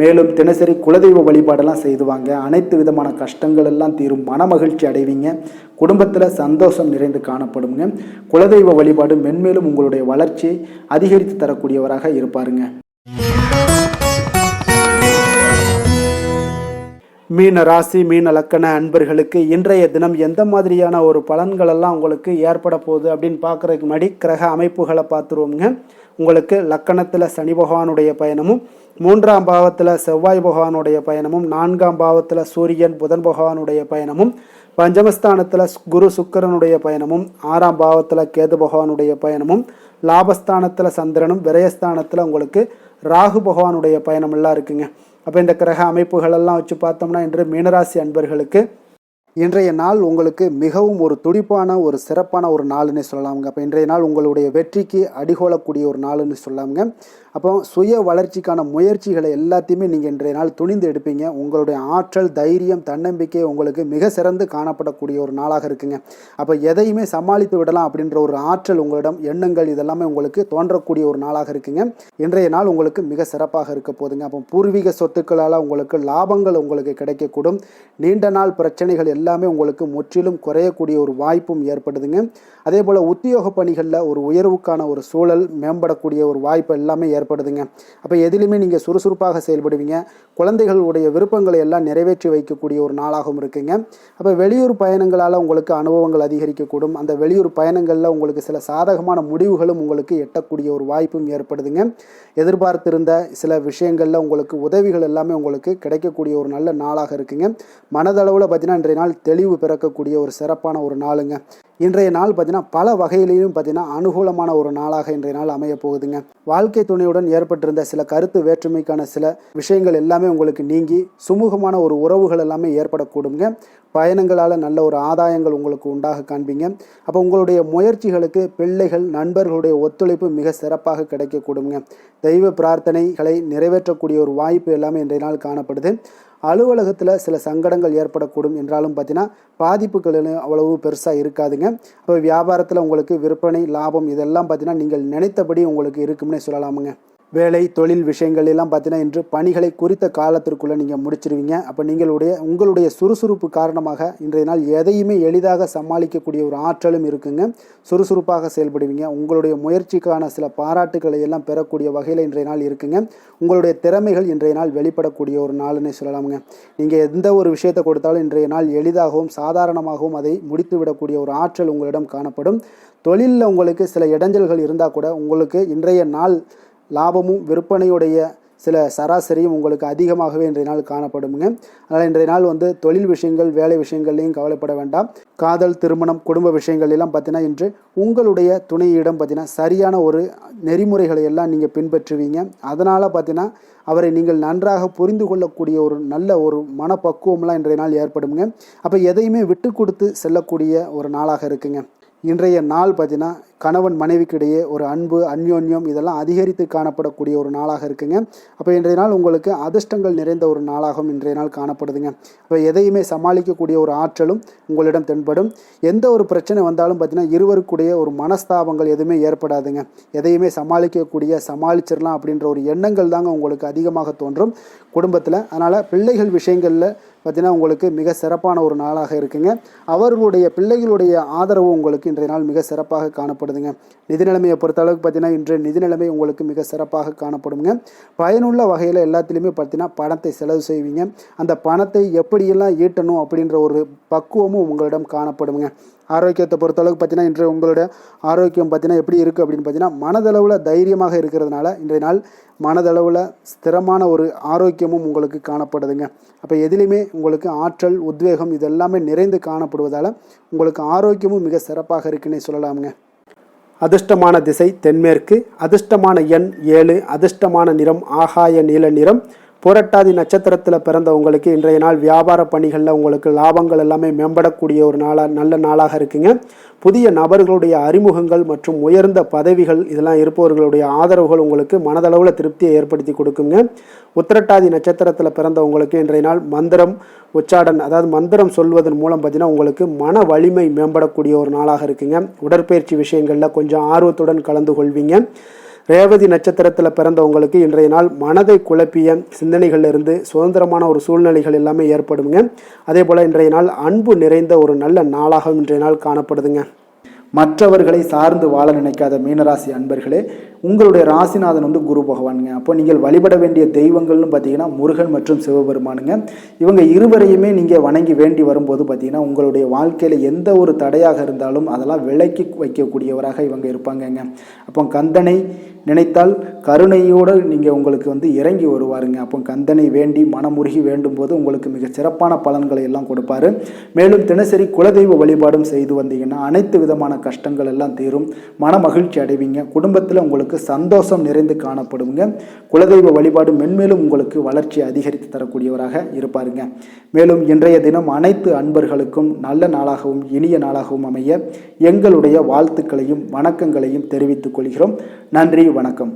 Speaker 1: மேலும் தினசரி குலதெய்வ வழிபாடெல்லாம் செய்துவாங்க. அனைத்து விதமான கஷ்டங்கள் எல்லாம் தீரும். மன மகிழ்ச்சி அடைவீங்க. குடும்பத்தில் சந்தோஷம் நிறைந்து காணப்படுங்க. குலதெய்வ வழிபாடு மென்மேலும் உங்களுடைய வளர்ச்சியை அதிகரித்து தரக்கூடியவராக இருப்பாருங்க. மீன ராசி மீன லக்கண அன்பர்களுக்கு இன்றைய தினம் எந்த மாதிரியான ஒரு பலன்களெல்லாம் உங்களுக்கு ஏற்பட போகுது அப்படின்னு பார்க்குறதுக்கு முன்னாடி கிரக அமைப்புகளை பார்த்துருவோங்க. உங்களுக்கு லக்கணத்தில் சனி பகவானுடைய பயணமும், 3ஆம் பாவத்தில் செவ்வாய் பகவானுடைய பயணமும், 4ஆம் பாவத்தில் சூரியன் புதன் பகவானுடைய பயணமும், பஞ்சமஸ்தானத்தில் குரு சுக்கிரனுடைய பயணமும், 6ஆம் பாவத்தில் கேது பகவானுடைய பயணமும், லாபஸ்தானத்தில் சந்திரனும், விரயஸ்தானத்தில் உங்களுக்கு ராகு பகவானுடைய பயணமெல்லாம் இருக்குங்க. அப்போ இந்த கிரக அமைப்புகளெல்லாம் வச்சு பார்த்தோம்னா இன்று மீனராசி அன்பர்களுக்கு இன்றைய நாள் உங்களுக்கு மிகவும் ஒரு துடிப்பான ஒரு சிறப்பான ஒரு நாள்னு சொல்லலாமுங்க. அப்போ இன்றைய நாள் உங்களுடைய வெற்றிக்கு அடிகோலக்கூடிய ஒரு நாள்னு சொல்லலாமுங்க. அப்போ சுய வளர்ச்சிக்கான முயற்சிகளை எல்லாத்தையுமே நீங்கள் இன்றைய நாள் துணிந்து எடுப்பீங்க. உங்களுடைய ஆற்றல் தைரியம் தன்னம்பிக்கை உங்களுக்கு மிக சிறந்து காணப்படக்கூடிய ஒரு நாளாக இருக்குங்க. அப்போ எதையுமே சமாளித்து விடலாம் அப்படின்ற ஒரு ஆற்றல் உங்களிடம் எண்ணங்கள் இதெல்லாமே உங்களுக்கு தோன்றக்கூடிய ஒரு நாளாக இருக்குங்க. இன்றைய நாள் உங்களுக்கு மிக சிறப்பாக இருக்க போதுங்க. அப்போ பூர்வீக சொத்துக்களால் உங்களுக்கு லாபங்கள் உங்களுக்கு கிடைக்கக்கூடும். நீண்ட நாள் பிரச்சனைகள் எல்லாமே உங்களுக்கு முற்றிலும் குறையக்கூடிய ஒரு வாய்ப்பும் ஏற்படுதுங்க. அதே போல் உத்தியோக பணிகளில் ஒரு உயர்வுக்கான ஒரு சூழல் மேம்படக்கூடிய ஒரு வாய்ப்பு எல்லாமே ஏற்படுதுங்க. அப்போ எதிலுமே நீங்கள் சுறுசுறுப்பாக செயல்படுவீங்க. குழந்தைகளுடைய விருப்பங்களை எல்லாம் நிறைவேற்றி வைக்கக்கூடிய ஒரு நாளாகவும் இருக்குங்க. அப்போ வெளியூர் பயணங்களால் உங்களுக்கு அனுபவங்கள் அதிகரிக்கக்கூடும். அந்த வெளியூர் பயணங்களில் உங்களுக்கு சில சாதகமான முடிவுகளும் உங்களுக்கு எட்டக்கூடிய ஒரு வாய்ப்பும் ஏற்படுதுங்க. எதிர்பார்த்திருந்த சில விஷயங்களில் உங்களுக்கு உதவிகள் எல்லாமே உங்களுக்கு கிடைக்கக்கூடிய ஒரு நல்ல நாளாக இருக்குங்க. மனதளவில் பார்த்தீங்கன்னா இன்றைய நாள் தெளிவு பிறக்கக்கூடிய ஒரு சிறப்பான ஒரு நாளுங்க. இன்றைய நாள் பார்த்தீங்கன்னா பல வகையிலையும் பார்த்தீங்கன்னா அனுகூலமான ஒரு நாளாக இன்றைய நாள் அமைய போகுதுங்க. வாழ்க்கை துணையுடன் ஏற்பட்டிருந்த சில கருத்து வேற்றுமைக்கான சில விஷயங்கள் எல்லாமே உங்களுக்கு நீங்கி சுமூகமான ஒரு உறவுகள் எல்லாமே ஏற்படக்கூடுங்க. பயணங்களால் நல்ல ஒரு ஆதாயங்கள் உங்களுக்கு உண்டாக காண்பீங்க. அப்போ உங்களுடைய முயற்சிகளுக்கு பிள்ளைகள் நண்பர்களுடைய ஒத்துழைப்பு மிக சிறப்பாக கிடைக்கக்கூடுங்க. தெய்வ பிரார்த்தனைகளை நிறைவேற்றக்கூடிய ஒரு வாய்ப்பு எல்லாமே இன்றைய நாள் காணப்படுது. அலுவலகத்தில் சில சங்கடங்கள் ஏற்படக்கூடும் என்றாலும் பார்த்தீங்கன்னா பாதிப்புகள் அவ்வளவு பெருசாக இருக்காதுங்க. அப்போ வியாபாரத்தில் உங்களுக்கு விற்பனை லாபம் இதெல்லாம் பார்த்தீங்கன்னா நீங்கள் நினைத்தபடி உங்களுக்கு இருக்கும்னே சொல்லலாமுங்க. வேலை தொழில் விஷயங்கள் எல்லாம் பார்த்தீங்கன்னா இன்று பணிகளை குறித்த காலத்திற்குள்ளே நீங்கள் முடிச்சிருவீங்க. அப்போ உங்களுடைய சுறுசுறுப்பு காரணமாக இன்றைய நாள் எதையுமே எளிதாக சமாளிக்கக்கூடிய ஒரு ஆற்றலும் இருக்குங்க. சுறுசுறுப்பாக செயல்படுவீங்க. உங்களுடைய முயற்சிக்கான சில பாராட்டுக்களை எல்லாம் பெறக்கூடிய வகையில் இன்றைய நாள் இருக்குங்க. உங்களுடைய திறமைகள் இன்றைய நாள் வெளிப்படக்கூடிய ஒரு நாள்னே சொல்லலாமுங்க. நீங்கள் எந்த ஒரு விஷயத்தை கொடுத்தாலும் இன்றைய நாள் எளிதாகவும் சாதாரணமாகவும் அதை முடித்து விடக்கூடிய ஒரு ஆற்றல் உங்களிடம் காணப்படும். தொழிலில் உங்களுக்கு சில இடைஞ்சல்கள் இருந்தால் கூட உங்களுக்கு இன்றைய நாள் லாபமும் விற்பனையுடைய சில சராசரியும் உங்களுக்கு அதிகமாகவே இன்றைய நாள் காணப்படுங்க. அதனால் இன்றைய நாள் வந்து தொழில் விஷயங்கள் வேலை விஷயங்கள்லையும் கவலைப்பட வேண்டாம். காதல் திருமணம் குடும்ப விஷயங்கள் எல்லாம் பார்த்தீங்கன்னா இன்று உங்களுடைய துணையிடம் பார்த்தீங்கன்னா சரியான ஒரு நெறிமுறைகளை எல்லாம் நீங்கள் பின்பற்றுவீங்க. அதனால் பார்த்தீங்கன்னா அவரை நீங்கள் நன்றாக புரிந்து கொள்ளக்கூடிய ஒரு நல்ல ஒரு மனப்பக்குவம்லாம் இன்றைய நாள் ஏற்படுங்க. அப்போ எதையுமே விட்டு கொடுத்து செல்லக்கூடிய ஒரு நாளாக இருக்குங்க. இன்றைய நாள் பார்த்தீங்கன்னா கணவன் மனைவிக்கு இடையே ஒரு அன்பு அந்யோன்யம் இதெல்லாம் அதிகரித்து காணப்படக்கூடிய ஒரு நாளாக இருக்குங்க. அப்போ இன்றைய நாள் உங்களுக்கு அதிர்ஷ்டங்கள் நிறைந்த ஒரு நாளாகவும் இன்றைய நாள் காணப்படுதுங்க. அப்போ எதையுமே சமாளிக்கக்கூடிய ஒரு ஆற்றலும் உங்களிடம் தென்படும். எந்த ஒரு பிரச்சனை வந்தாலும் பார்த்தீங்கன்னா இருவருக்குடைய ஒரு மனஸ்தாபங்கள் எதுவுமே ஏற்படாதுங்க. எதையுமே சமாளிச்சிடலாம் அப்படின்ற ஒரு எண்ணங்கள் தாங்க உங்களுக்கு அதிகமாக தோன்றும் குடும்பத்தில். அதனால் பிள்ளைகள் விஷயங்களில் பார்த்தீங்கன்னா உங்களுக்கு மிக சிறப்பான ஒரு நாளாக இருக்குங்க. அவர்களுடைய பிள்ளைகளுடைய ஆதரவு உங்களுக்கு இன்றைய நாள் மிக சிறப்பாக காணப்படுதுங்க. நிதி நிலைமையை பொறுத்தளவுக்கு பார்த்தீங்கன்னா இன்று நிதி நிலைமை உங்களுக்கு மிக சிறப்பாக காணப்படுங்க. பயனுள்ள வகையில் எல்லாத்துலேயுமே பார்த்தீங்கன்னா பணத்தை செலவு செய்வீங்க. அந்த பணத்தை எப்படியெல்லாம் ஈட்டணும் அப்படின்ற ஒரு பக்குவமும் உங்களிடம் காணப்படுங்க. ஆரோக்கியத்தை பொறுத்தளவுக்கு பார்த்தீங்கன்னா இன்று உங்களோட ஆரோக்கியம் பார்த்தீங்கன்னா எப்படி இருக்குது அப்படின்னு பார்த்தீங்கன்னா மனதளவில் தைரியமாக இருக்கிறதுனால இன்றைய நாள் மனதளவில் ஸ்திரமான ஒரு ஆரோக்கியமும் உங்களுக்கு காணப்படுதுங்க. அப்போ எதிலுமே உங்களுக்கு ஆற்றல் உத்வேகம் இதெல்லாமே நிறைந்து காணப்படுவதால் உங்களுக்கு ஆரோக்கியமும் மிக சிறப்பாக இருக்குன்னே சொல்லலாமுங்க. அதிர்ஷ்டமான திசை தென்மேற்கு, அதிர்ஷ்டமான எண் 7, அதிர்ஷ்டமான நிறம் ஆகாய நீல நிறம், புரட்டாதி நட்சத்திரத்தில் பிறந்தவங்களுக்கு இன்றைய நாள் வியாபார பணிகளில் உங்களுக்கு லாபங்கள் எல்லாமே மேம்படக்கூடிய ஒரு நல்ல நாளாக இருக்குங்க. புதிய நபர்களுடைய அறிமுகங்கள் மற்றும் உயர்ந்த பதவிகள் இதெல்லாம் இருப்பவர்களுடைய ஆதரவுகள் உங்களுக்கு மனதளவில் திருப்தியை ஏற்படுத்தி கொடுக்குங்க. உத்திரட்டாதி நட்சத்திரத்தில் பிறந்தவங்களுக்கு இன்றைய நாள் மந்திரம் உச்சாடன், அதாவது மந்திரம் சொல்வதன் மூலம் பார்த்தீங்கன்னா உங்களுக்கு மன வலிமை மேம்படக்கூடிய ஒரு நாளாக இருக்குங்க. உடற்பயிற்சி விஷயங்களில் கொஞ்சம் ஆர்வத்துடன் கலந்து கொள்வீங்க. ரேவதி நட்சத்திரத்தில் பிறந்தவங்களுக்கு இன்றைய நாள் மனதை குழப்பிய சிந்தனைகளிலிருந்து சுதந்திரமான ஒரு சூழ்நிலைகள் எல்லாமே ஏற்படுங்க. அதே போல் இன்றைய நாள் அன்பு நிறைந்த ஒரு நல்ல நாளாக இன்றைய நாள் காணப்படுதுங்க. மற்றவர்களை சார்ந்து வாழ நினைக்காத மீனராசி அன்பர்களே, உங்களுடைய ராசிநாதன் குரு பகவானுங்க. அப்போ நீங்கள் வழிபட வேண்டிய தெய்வங்கள்னு பார்த்தீங்கன்னா முருகன் மற்றும் சிவபெருமானுங்க. இவங்க இருவரையுமே நீங்கள் வணங்கி வேண்டி வரும்போது பார்த்தீங்கன்னா உங்களுடைய வாழ்க்கையில் எந்த ஒரு தடையாக இருந்தாலும் அதெல்லாம் விலக்கி வைக்கக்கூடியவராக இவங்க இருப்பாங்கங்க. அப்போ கந்தனை நினைத்தால் கருணையோடு நீங்கள் உங்களுக்கு இறங்கி வருவாருங்க. அப்போ கந்தனை வேண்டி மனமுருகி வேண்டும் போது உங்களுக்கு மிக சிறப்பான பலன்களை எல்லாம் கொடுப்பாரு. மேலும் தினசரி குலதெய்வ வழிபாடும் செய்து வந்தீங்கன்னா அனைத்து விதமான கஷ்டங்கள் எல்லாம் தீரும், மன மகிழ்ச்சி அடைவீங்க. குடும்பத்தில் உங்களுக்கு சந்தோஷம் நிறைந்து காணப்படுங்க. குலதெய்வ வழிபாடு மென்மேலும் உங்களுக்கு வளர்ச்சி அதிகரித்து தரக்கூடியவராக இருப்பாருங்க. மேலும் இன்றைய தினம் அனைத்து அன்பர்களுக்கும் நல்ல நாளாகவும் இனிய நாளாகவும் அமைய எங்களுடைய வாழ்த்துக்களையும் வணக்கங்களையும் தெரிவித்துக் கொள்கிறோம். நன்றி, வணக்கம்.